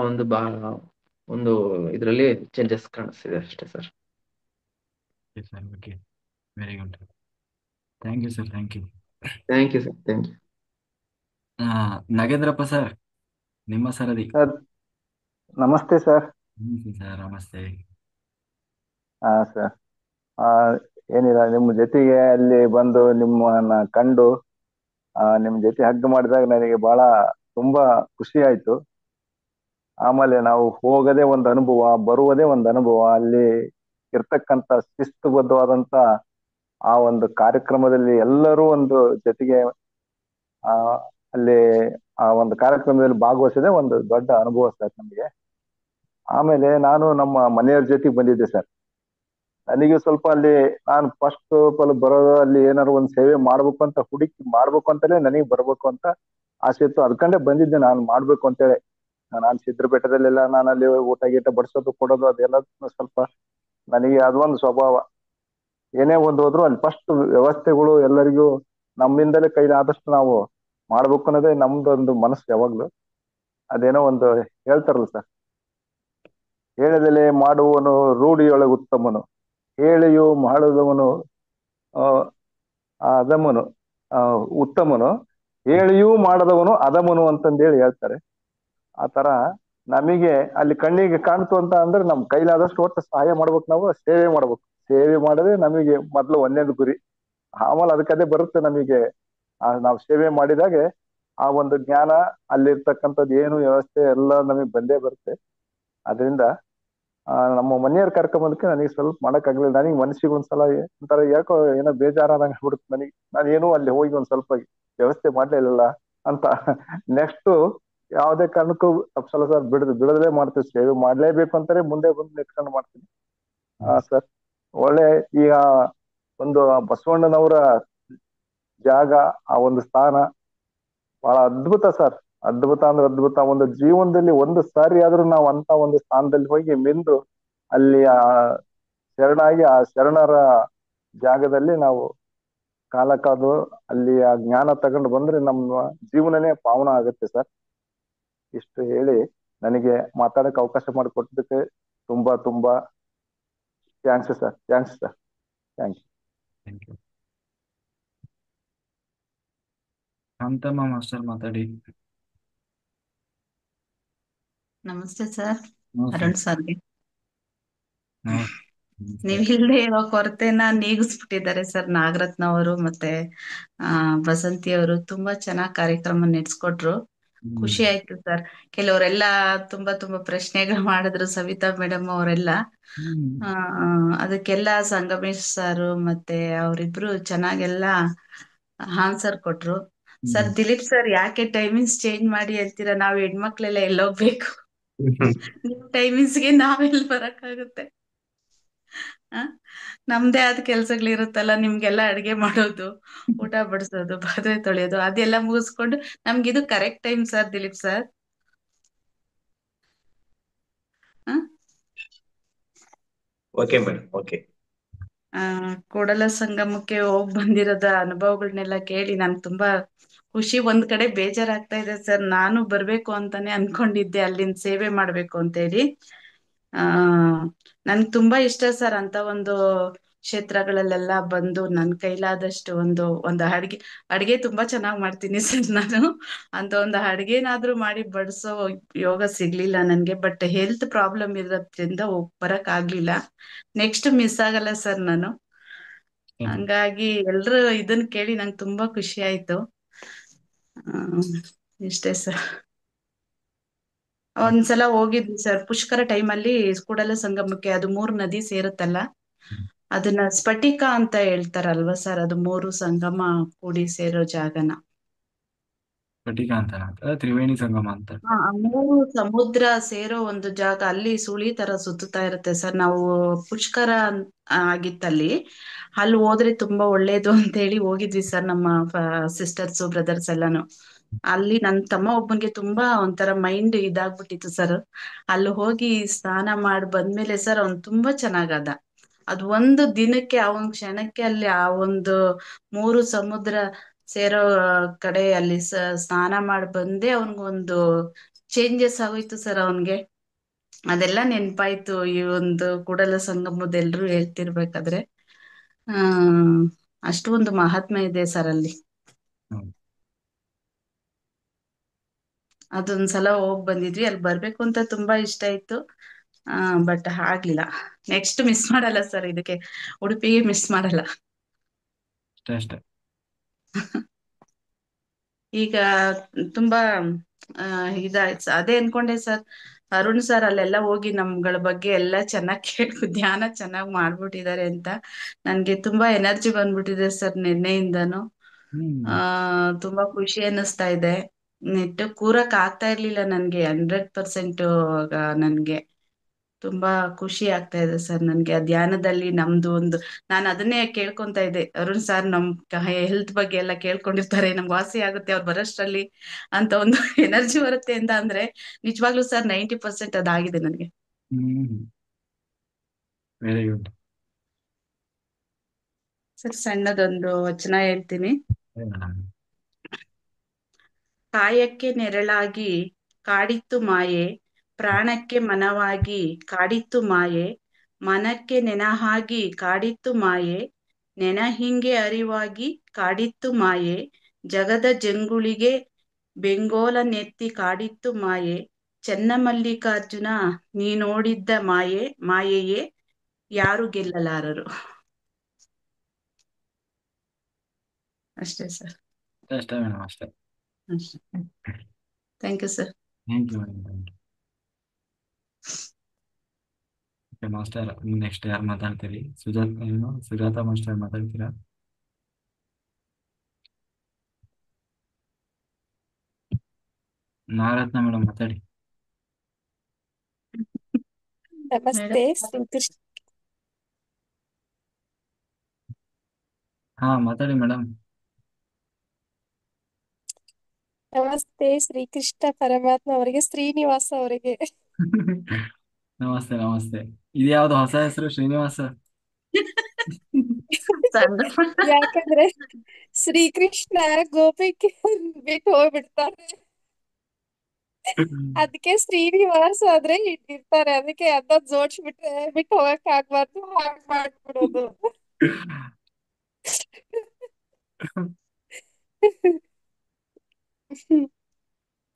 ಒಂದು ಇದ್ರಲ್ಲಿ ಚೇಂಜಸ್ ಕಾಣಿಸ್ತಿದೆ ಅಷ್ಟೇ sir. Okay, very good. Thank you sir. Thank you. Thank you sir. Thank you. Nagendrappa sir, ನಿಮ್ಮ ಸರದಿ. ಸರ್ ನಮಸ್ತೆ ಸರ್. ಸರ್ ನಮಸ್ತೆ. ಸರ್ ಏನಿಲ್ಲ, ನಿಮ್ಮ ಜೊತೆಗೆ ಅಲ್ಲಿ ಬಂದು ನಿಮ್ಮನ್ನ ಕಂಡು ನಿಮ್ಮ ಜೊತೆ ಹಗ್ ಮಾಡಿದಾಗ ನನಗೆ ಬಹಳ ತುಂಬಾ ಖುಷಿ ಆಯ್ತು. ಆಮೇಲೆ ನಾವು ಹೋಗದೇ ಒಂದು ಅನುಭವ, ಬರುವುದೇ ಒಂದು ಅನುಭವ. ಅಲ್ಲಿ ಇರ್ತಕ್ಕಂಥ ಶಿಸ್ತುಬದ್ಧವಾದಂತ ಆ ಒಂದು ಕಾರ್ಯಕ್ರಮದಲ್ಲಿ ಎಲ್ಲರೂ ಒಂದು ಜೊತೆಗೆ ಅಲ್ಲಿ ಆ ಒಂದು ಕಾರ್ಯಕ್ರಮದಲ್ಲಿ ಭಾಗವಹಿಸೋದೇ ಒಂದು ದೊಡ್ಡ ಅನುಭವ ಸರ್ ನಮಗೆ. ಆಮೇಲೆ ನಾನು ನಮ್ಮ ಮನೆಯವ್ರ ಜೊತೆಗೆ ಬಂದಿದ್ದೆ ಸರ್. ನನಗೆ ಸ್ವಲ್ಪ ಅಲ್ಲಿ ನಾನು ಫಸ್ಟ್ ಬರೋದು ಅಲ್ಲಿ ಏನಾದ್ರು ಒಂದು ಸೇವೆ ಮಾಡ್ಬೇಕು ಅಂತ ಹುಡುಕಿ ಮಾಡ್ಬೇಕು ಅಂತಲೇ ನನಗೆ ಬರ್ಬೇಕು ಅಂತ ಆಸೆ ಇತ್ತು. ಅದ್ಕಂಡೆ ಬಂದಿದ್ದೆ ನಾನು ಮಾಡ್ಬೇಕು ಅಂತೇಳಿ. ನಾನು ಸಿದ್ರಬೆಟ್ಟದಲ್ಲೆಲ್ಲ ನಾನು ಅಲ್ಲಿ ಊಟ ಗೀಟ ಬಡಿಸೋದು ಕೊಡೋದು ಅದೆಲ್ಲ ಸ್ವಲ್ಪ ನನಗೆ ಅದೊಂದು ಸ್ವಭಾವ. ಏನೇ ಒಂದು ಹೋದ್ರು ಅಲ್ಲಿ ಫಸ್ಟ್ ವ್ಯವಸ್ಥೆಗಳು ಎಲ್ಲರಿಗೂ ನಮ್ಮಿಂದಲೇ ಕೈಲಾದಷ್ಟು ನಾವು ಮಾಡ್ಬೇಕು ಅನ್ನೋದೇ ನಮ್ದೊಂದು ಮನಸ್ಸು ಯಾವಾಗ್ಲು. ಅದೇನೋ ಒಂದು ಹೇಳ್ತಾರಲ್ಲ ಸರ್, ಹೇಳಿದಲೆ ಮಾಡುವವನು ರೂಢಿಯೊಳಗೆ ಉತ್ತಮನು, ಹೇಳಿಯು ಮಾಡುವವನು ಅದಮನು ಉತ್ತಮನು, ಹೇಳಿಯೂ ಮಾಡದವನು ಅದಮನು ಅಂತಂದೇಳಿ ಹೇಳ್ತಾರೆ. ಆ ತರ ನಮಗೆ ಅಲ್ಲಿ ಕಣ್ಣಿಗೆ ಕಾಣ್ತು ಅಂತ ಅಂದ್ರೆ ನಮ್ ಕೈಲಾದಷ್ಟು ಒಟ್ಟು ಸಹಾಯ ಮಾಡ್ಬೇಕು, ನಾವು ಸೇವೆ ಮಾಡ್ಬೇಕು. ಸೇವೆ ಮಾಡೋದೇ ನಮಗೆ ಮೊದ್ಲು ಒಂದೇದು ಗುರಿ. ಆಮೇಲೆ ಅದಕ್ಕದೇ ಬರುತ್ತೆ ನಮಗೆ. ನಾವು ಸೇವೆ ಮಾಡಿದಾಗೆ ಆ ಒಂದು ಜ್ಞಾನ, ಅಲ್ಲಿರ್ತಕ್ಕಂಥದ್ದು ಏನು ವ್ಯವಸ್ಥೆ ಎಲ್ಲ ನಮಗೆ ಬಂದೇ ಬರುತ್ತೆ. ಅದರಿಂದ ನಮ್ಮ ಮನೆಯವ್ರ ಕರ್ಕೊಂಬಂದಕ್ಕೆ ನನಗೆ ಸ್ವಲ್ಪ ಮಾಡಕ್ಕಾಗ್ಲಿಲ್ಲ. ನನಗೆ ಮನಸ್ಸಿಗೆ ಒಂದ್ಸಲ ಒಂಥರ ಯಾಕೋ ಏನೋ ಬೇಜಾರಾದಂಗ ಆಗ್ಬಿಡುತ್ತೆ ನನಗೆ. ನಾನೇನು ಅಲ್ಲಿ ಹೋಗಿ ಒಂದ್ ಸ್ವಲ್ಪ ವ್ಯವಸ್ಥೆ ಮಾಡ್ಲಿಲ್ಲ ಅಂತ. ನೆಕ್ಸ್ಟ್ ಯಾವುದೇ ಕಾರಣಕ್ಕೂ ಸಲ ಸರ್ ಬಿಡದಲೇ ಮಾಡ್ತೀವಿ. ಸೇವೆ ಮಾಡ್ಲೇಬೇಕು ಅಂತಾರೆ ಮುಂದೆ ಬಂದು ನಿಂತ್ಕೊಂಡು ಮಾಡ್ತೀನಿ. ಸರ್ ಒಳ್ಳೆ ಈಗ ಒಂದು ಬಸವಣ್ಣನವರ ಜಾಗ, ಆ ಒಂದು ಸ್ಥಾನ ಬಹಳ ಅದ್ಭುತ ಸರ್. ಅದ್ಭುತ ಅಂದ್ರೆ ಅದ್ಭುತ. ಒಂದು ಜೀವನದಲ್ಲಿ ಒಂದು ಸಾರಿ ಆದ್ರೂ ನಾವು ಅಂತ ಒಂದು ಸ್ಥಾನದಲ್ಲಿ ಹೋಗಿ ಮಿಂದು ಅಲ್ಲಿ ಶರಣಾಗಿ ಆ ಶರಣರ ಜಾಗದಲ್ಲಿ ನಾವು ಕಾಲ ಕಾದು ಅಲ್ಲಿ ಆ ಜ್ಞಾನ ತಗೊಂಡು ಬಂದ್ರೆ ನಮ್ಮ ಜೀವನನೇ ಪಾವನ ಆಗುತ್ತೆ ಸರ್. ಇಷ್ಟು ಹೇಳಿ ನನಗೆ ಮಾತಾಡಕ್ಕೆ ಅವಕಾಶ ಮಾಡಿಕೊಟ್ಟಿದ್ದಕ್ಕೆ ತುಂಬಾ ತುಂಬಾ thanks sir. Thanks sir. Thank you. Thank you. Kanthamma master ಮಾತಾಡಿ. ನಮಸ್ತೆ ಸರ್. ನಮಸ್ತೆ. ಅರುಣ್ ಸರ್ಗೆ ನಮಸ್ತೆ. ನೀವ್ ಇಲ್ದೇ ಇರೋ ಕೊರತೆನ ನೀಗಿಸ್ಬಿಟ್ಟಿದ್ದಾರೆ ಸರ್. ನಾಗರತ್ನ ಅವರು ಮತ್ತೆ ಬಸಂತಿ ಅವರು ತುಂಬಾ ಚೆನ್ನಾಗ್ ಕಾರ್ಯಕ್ರಮ ನಡೆಸ್ಕೊಟ್ರು. ಖುಷಿ ಆಯ್ತು ಸರ್. ಕೆಲವರೆಲ್ಲ ತುಂಬಾ ತುಂಬಾ ಪ್ರಶ್ನೆಗಳು ಮಾಡಿದ್ರು, ಸವಿತಾ ಮೇಡಮ್ ಅವರೆಲ್ಲ. ಆ ಅದಕ್ಕೆಲ್ಲ ಸಂಗಮೇಶ್ ಸರ್ ಮತ್ತೆ ಅವರಿಬ್ರು ಚೆನ್ನಾಗೆಲ್ಲ ಆನ್ಸರ್ ಕೊಟ್ರು. ಸರ್ ದಿಲೀಪ್ ಸರ್, ಯಾಕೆ ಟೈಮಿಂಗ್ಸ್ ಚೇಂಜ್ ಮಾಡಿ ಹೇಳ್ತೀರಾ? ನಾವ್ ಹೆಣ್ಮಕ್ಳೆಲ್ಲ ಎಲ್ಲೋಗ್ಬೇಕು? ನಿಮ್ ಟೈಮಿಂಗ್ಸ್ಗೆ ನಾವೆಲ್ಲಿ ಬರಕ್ಕಾಗುತ್ತೆ? ನಮ್ದೇ ಆದ ಕೆಲ್ಸಗಳಿರುತ್ತಲ್ಲ, ನಿಮ್ಗೆಲ್ಲ ಅಡ್ಗೆ ಮಾಡೋದು, ಊಟ ಬಡಿಸೋದು, ಪಾತ್ರೆ ತೊಳೆಯೋದು ಅದೆಲ್ಲ ಮುಗಿಸ್ಕೊಂಡು ನಮ್ಗಿದು correct time sir Dilip sir. Okay madam. Okay. ಕೂಡಲ ಸಂಗಮಕ್ಕೆ ಹೋಗ್ ಬಂದಿರೋದ ಅನುಭವಗಳನ್ನೆಲ್ಲ ಕೇಳಿ ನನ್ಗೆ ತುಂಬಾ ಖುಷಿ, ಒಂದ್ ಕಡೆ ಬೇಜಾರಾಗ್ತಾ ಇದೆ ಸರ್. ನಾನು ಬರ್ಬೇಕು ಅಂತಾನೆ ಅನ್ಕೊಂಡಿದ್ದೆ, ಅಲ್ಲಿನ ಸೇವೆ ಮಾಡ್ಬೇಕು ಅಂತೇಳಿ. ನನ್ಗೆ ತುಂಬಾ ಇಷ್ಟ ಸರ್ ಅಂತ ಒಂದು ಕ್ಷೇತ್ರಗಳಲ್ಲೆಲ್ಲ ಬಂದು ನನ್ ಕೈಲಾದಷ್ಟು ಒಂದು ಅಡ್ಗೆ ತುಂಬಾ ಚೆನ್ನಾಗ್ ಮಾಡ್ತೀನಿ ಸರ್ ನಾನು. ಅಂತ ಒಂದು ಅಡ್ಗೆನಾದ್ರೂ ಮಾಡಿ ಬಡಿಸೋ ಯೋಗ ಸಿಗ್ಲಿಲ್ಲ ನನ್ಗೆ. ಬಟ್ ಹೆಲ್ತ್ ಪ್ರಾಬ್ಲಮ್ ಇರೋದ್ರಿಂದ ಬರಕ್ ಆಗ್ಲಿಲ್ಲ. ನೆಕ್ಸ್ಟ್ ಮಿಸ್ ಆಗಲ್ಲ ಸರ್ ನಾನು. ಹಂಗಾಗಿ ಎಲ್ರು ಇದನ್ ಕೇಳಿ ನಂಗೆ ತುಂಬಾ ಖುಷಿ ಆಯ್ತು. ಇಷ್ಟೇ ಸರ್. ಒಂದ್ಸಲ ಹೋಗಿದ್ವಿ ಸರ್ ಪುಷ್ಕರ ಟೈಮಲ್ಲಿ ಕೂಡಲ ಸಂಗಮಕ್ಕೆ. ಅದು 3 ನದಿ ಸೇರುತ್ತಲ್ಲ, ಅದನ್ನ ಸ್ಫಟಿಕ ಅಂತ ಹೇಳ್ತಾರಲ್ವಾ ಸರ್, ಅದು 3 ಸಂಗಮ ಕೂಡಿ ಸೇರೋ ಜಾಗನ. ಸ್ಫಟಿಕ ಅಂತ ತ್ರಿವೇಣಿ ಸಂಗಮ ಅಂತ. 3 ಸಮುದ್ರ ಸೇರೋ ಒಂದು ಜಾಗ, ಅಲ್ಲಿ ಸುಳಿ ತರ ಸುತ್ತುತ್ತಾ ಇರುತ್ತೆ ಸರ್. ನಾವು ಪುಷ್ಕರ ಆಗಿತ್ತಲ್ಲಿ, ಅಲ್ಲಿ ಹೋದ್ರೆ ತುಂಬಾ ಒಳ್ಳೇದು ಅಂತ ಹೇಳಿ ಹೋಗಿದ್ವಿ ಸರ್, ನಮ್ಮ ಸಿಸ್ಟರ್ಸ್ ಬ್ರದರ್ಸ್ ಎಲ್ಲಾನು. ಅಲ್ಲಿ ನನ್ ತಮ್ಮ ಒಬ್ಬನಿಗೆ ತುಂಬಾ ಒಂಥರ ಮೈಂಡ್ ಇದಾಗ್ಬಿಟ್ಟಿತ್ತು ಸರ್. ಅಲ್ಲಿ ಹೋಗಿ ಸ್ನಾನ ಮಾಡಿ ಬಂದ್ಮೇಲೆ ಸರ್ ಅವ್ನ್ ತುಂಬಾ ಚೆನ್ನಾಗದ. ಅದು ಒಂದು ದಿನಕ್ಕೆ, ಆ ಒಂದ್ ಕ್ಷಣಕ್ಕೆ ಅಲ್ಲಿ ಆ ಒಂದು 3 ಸಮುದ್ರ ಸೇರೋ ಕಡೆ ಅಲ್ಲಿ ಸ್ನಾನ ಮಾಡಿ ಬಂದೆ ಅವನ್ಗೊಂದು ಚೇಂಜಸ್ ಆಗೋಯ್ತು ಸರ್ ಅವನ್ಗೆ. ಅದೆಲ್ಲ ನೆನ್ಪಾಯ್ತು ಈ ಒಂದು ಕೂಡಲ ಸಂಗಮದ ಎಲ್ರು ಹೇಳ್ತಿರ್ಬೇಕಾದ್ರೆ. ಅಷ್ಟು ಒಂದು ಮಹಾತ್ಮೆ ಇದೆ ಸರ್ ಅಲ್ಲಿ. ಅದೊಂದ್ಸಲ ಹೋಗ್ ಬಂದಿದ್ವಿ, ಅಲ್ಲಿ ಬರ್ಬೇಕು ಅಂತ ತುಂಬಾ ಇಷ್ಟ ಇತ್ತು. ಬಟ್ ಆಗ್ಲಿಲ್ಲ. ನೆಕ್ಸ್ಟ್ ಮಿಸ್ ಮಾಡಲ್ಲ ಸರ್, ಇದಕ್ಕೆ ಉಡುಪಿಗೆ ಮಿಸ್ ಮಾಡಲ್ಲ. ಅಷ್ಟೇ. ಈಗ ತುಂಬಾ ಇದಾಯ್ತು. ಅದೇ ಅನ್ಕೊಂಡೆ ಸರ್, ಅರುಣ್ ಸರ್ ಅಲ್ಲೆಲ್ಲ ಹೋಗಿ ನಮ್ಗಳ ಬಗ್ಗೆ ಎಲ್ಲ ಚೆನ್ನಾಗಿ ಧ್ಯಾನ ಚೆನ್ನಾಗ್ ಮಾಡ್ಬಿಟ್ಟಿದ್ದಾರೆ ಅಂತ. ನನ್ಗೆ ತುಂಬಾ ಎನರ್ಜಿ ಬಂದ್ಬಿಟ್ಟಿದೆ ಸರ್ ನಿನ್ನೆಯಿಂದನು. ತುಂಬಾ ಖುಷಿ ಅನ್ನಿಸ್ತಾ ಇದೆ. ನೆಟ್ಟು ಕೂರಕ್ ಆಗ್ತಾ ಇರ್ಲಿಲ್ಲ ನನ್ಗೆ 100%. ನನ್ಗೆ ತುಂಬಾ ಖುಷಿ ಆಗ್ತಾ ಇದೆ ಸರ್ ನನ್ಗೆ ಆ ಧ್ಯಾನದಲ್ಲಿ. ನಮ್ದು ಒಂದು, ನಾನು ಅದನ್ನೇ ಕೇಳ್ಕೊಂತ ಇದ್ದೆ, ಅರುಣ್ ಸರ್ ನಮ್ ಹೆಲ್ತ್ ಬಗ್ಗೆ ಎಲ್ಲ ಕೇಳ್ಕೊಂಡಿರ್ತಾರೆ, ನಮ್ಗೆ ವಾಸಿ ಆಗುತ್ತೆ ಅವ್ರು ಬರೋಷ್ಟ್ರಲ್ಲಿ ಅಂತ ಒಂದು ಎನರ್ಜಿ ಬರುತ್ತೆ ಅಂತ. ಅಂದ್ರೆ ನಿಜವಾಗ್ಲೂ ಸರ್ 90% ಅದಾಗಿದೆ ನನ್ಗೆ. Very good sir. ಸಣ್ಣದೊಂದು ವಚನ ಹೇಳ್ತೀನಿ. ಕಾಯಕ್ಕೆ ನೆರಳಾಗಿ ಕಾಡಿತ್ತು ಮಾಯೆ, ಪ್ರಾಣಕ್ಕೆ ಮನವಾಗಿ ಕಾಡಿತ್ತು ಮಾಯೆ, ಮನಕ್ಕೆ ನೆನಹಾಗಿ ಕಾಡಿತ್ತು ಮಾಯೆ, ನೆನಹಿಂಗೆ ಅರಿವಾಗಿ ಕಾಡಿತ್ತು ಮಾಯೆ, ಜಗದ ಜಂಗುಳಿಗೆ ಬೆಂಗೋಲನೆತ್ತಿ ಕಾಡಿತ್ತು ಮಾಯೆ, ಚೆನ್ನಮಲ್ಲಿಕಾರ್ಜುನ ನೀ ನೋಡಿದ್ದ ಮಾಯೆ ಮಾಯೆಯೇ ಯಾರು ಗೆಲ್ಲಲಾರರು. ಅಷ್ಟೇ ಸರ್. ಅಷ್ಟೇ ಮೇಡಮ್, ಅಷ್ಟೇ. Thank you sir. Thank you madam, thank you. Master next ಯಾರು ಮಾತಾಡ್ತೀರಿ? ಸುಜಾತ ಮಾಸ್ಟರ್ ಮಾತಾಡ್ತೀರಾ? ನಾಗರತ್ನ ಮೇಡಮ್ ಮಾತಾಡಿ. ನಮಸ್ತೆ ಶ್ರೀಕೃಷ್ಣ. ಹಾ ಮಾತಾಡಿ ಮೇಡಮ್. ನಮಸ್ತೆ ಶ್ರೀಕೃಷ್ಣ ಪರಮಾತ್ಮ ಅವರಿಗೆ, ಶ್ರೀನಿವಾಸ ಅವರಿಗೆ. ನಮಸ್ತೆ ನಮಸ್ತೆ. ಇದ್ಯಾವ್ದು ಹೊಸ ಹೆಸರು ಶ್ರೀನಿವಾಸ? ಯಾಕಂದ್ರೆ ಶ್ರೀಕೃಷ್ಣ ಗೋಪಿಗೆ ಬಿಟ್ಟು ಹೋಗ್ಬಿಡ್ತಾರೆ. ಅದಕ್ಕೆ ಶ್ರೀನಿವಾಸ ಆದ್ರೆ ಇಟ್ಟಿರ್ತಾರೆ, ಅದಕ್ಕೆ ಅದ ಜೋಡ್ಸ್ಬಿಟ್ರೆ ಬಿಟ್ಟು ಹೋಗಕ್ ಆಗ್ಬಾರ್ದು, ಹಾಗೆ ಮಾಡ್ಬಿಡೋದು.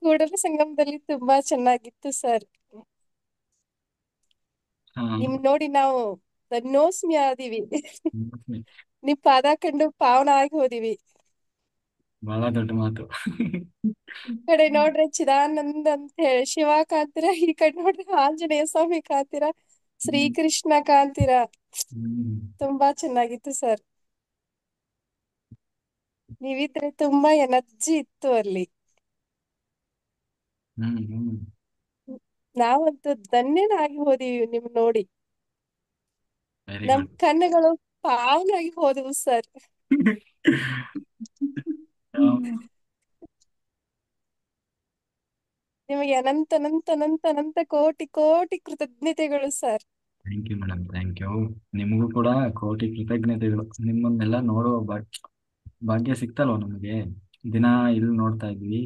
ಕೂಡಲ ಸಂಗಮದಲ್ಲಿ ತುಂಬಾ ಚೆನ್ನಾಗಿತ್ತು ಸರ್. ಹಾ ನಿಮ್ ನೋಡಿ ನಾವು ಧನ್ಯೋಸ್ಮಿ ಆದಿವಿ. ನಿಮ್ ಪಾದ ಕಂಡು ಪಾವನ ಆಗಿ ಹೋದಿವಿ. ಬಹಳ ದೊಡ್ಡ ಮಾತು. ಈ ಕಡೆ ನೋಡ್ರೆ ಚಿದಾನಂದ್ ಅಂತ ಹೇಳಿ ಶಿವ ಕಾಂತೀರ, ಈ ಕಡೆ ನೋಡ್ರೆ ಆಂಜನೇಯ ಸ್ವಾಮಿ ಕಾಂತೀರ, ಶ್ರೀಕೃಷ್ಣ ಕಾಂತೀರ. ತುಂಬಾ ಚೆನ್ನಾಗಿತ್ತು ಸರ್. ನೀವಿದ್ರೆ ತುಂಬಾ ಎನರ್ಜಿ ಇತ್ತು ಅಲ್ಲಿ. ನಾವಂತೂ ಧನ್ಯನಾಗಿ ಹೋದಿವಿ ನಿಮ್ ನೋಡಿ. ವೆರಿ ನಮ್ ಗುಡ್. ಕಣ್ಣುಗಳು ಪಾವನಾಗಿ ಹೋದವು ಸರ್. ನಿಮಗೆ ಅನಂತ ಅನಂತ ಅನಂತ ಅನಂತ ಕೋಟಿ ಕೋಟಿ ಕೃತಜ್ಞತೆಗಳು sir. Thank you madam, thank you. ನಿಮಗೂ ಕೂಡ ಕೋಟಿ ಕೃತಜ್ಞತೆಗಳು. ನಿಮ್ಮನ್ನೆಲ್ಲ ನೋಡೋ ಭಾಗ್ಯ ಸಿಕ್ತಲ್ವ ನಮಗೆ. ದಿನ ಇಲ್ಲಿ ನೋಡ್ತಾ ಇದ್ವಿ.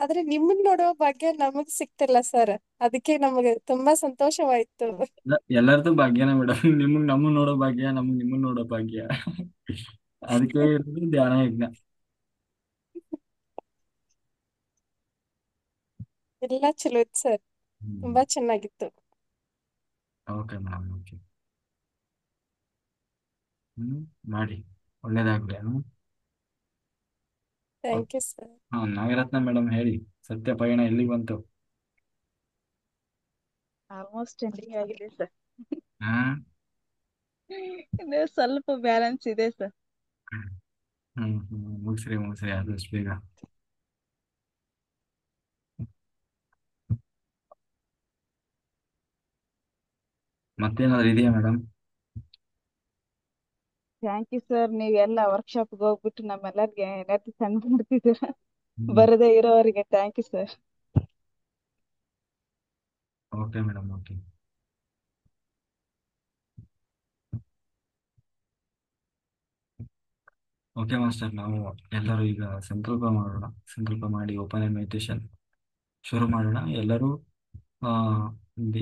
ಆದ್ರೆ ನಿಮ್ಮನ್ನ ನೋಡೋ ಭಾಗ್ಯ ನಮಗ್ ಸಿಕ್ತಿಲ್ಲ ಸರ್, ಅದಕ್ಕೆ ನಮಗೆ ತುಂಬಾ ಸಂತೋಷವಾಯ್ತು. ಎಲ್ಲರದು ಭಾಗ್ಯನೇ ಮೇಡಮ್. ನಿಮಗ್ ನಮ್ಮನ್ನ ನೋಡೋ ಭಾಗ್ಯ, ನಮ್ಗ್ ನಿಮ್ಮನ್ನ ನೋಡೋ ಭಾಗ್ಯ. ಅದಕ್ಕೆ ಇರೋದು ಧ್ಯಾನ ಯಜ್ಞ. ಎಲ್ಲ ಚಲೋ ಇತ್ತು ಸರ್, ತುಂಬಾ ಚೆನ್ನಾಗಿತ್ತು. Okay madam, okay. ಮಾಡಿ, ಒಳ್ಳೇದಾಗ್ಲಿ. Thank you sir. Nagaratna madam ಹೇಳಿ, ಸತ್ಯ ಪಯಣ ಎಲ್ಲಿಗೆ ಬಂತು? ಆಲ್ಮೋಸ್ಟ್ ಎಂಡಿಂಗ್ ಆಗಿದೆ ಸರ್. ಹಾ ಇನ್ನು ಸ್ವಲ್ಪ ಬ್ಯಾಲೆನ್ಸ್ ಇದೆ ಸರ್. ಮುಗಿಸ್ರಿ ಮುಗಿಸ್ರಿ ಆದಷ್ಟು ಬೇಗ. ಮತ್ತೇನಾದ್ರು ಇದೆಯಾ ಮೇಡಮ್? Thank you sir. ನೀವೆಲ್ಲ ವರ್ಕ್ಶಾಪ್ಗೆ ಹೋಗ್ಬಿಟ್ಟು ನಮ್ಮೆಲ್ಲರಿಗೆ ಎನರ್ಜಿ ತಂದು ಮಾಡ್ತಿದ್ದೀರ. ಬರದೇ ಇರೋವರಿಗೆ thank you sir. Okay madam, okay. Okay master, ನಾವು ಎಲ್ಲರೂ ಈಗ ಸಂಕಲ್ಪ ಮಾಡೋಣ. ಸಂಕಲ್ಪ ಮಾಡಿ ಓಪನ್ ಮೆಡಿಟೇಷನ್ ಶುರು ಮಾಡೋಣ. ಎಲ್ಲರೂ ಇದನ್ನ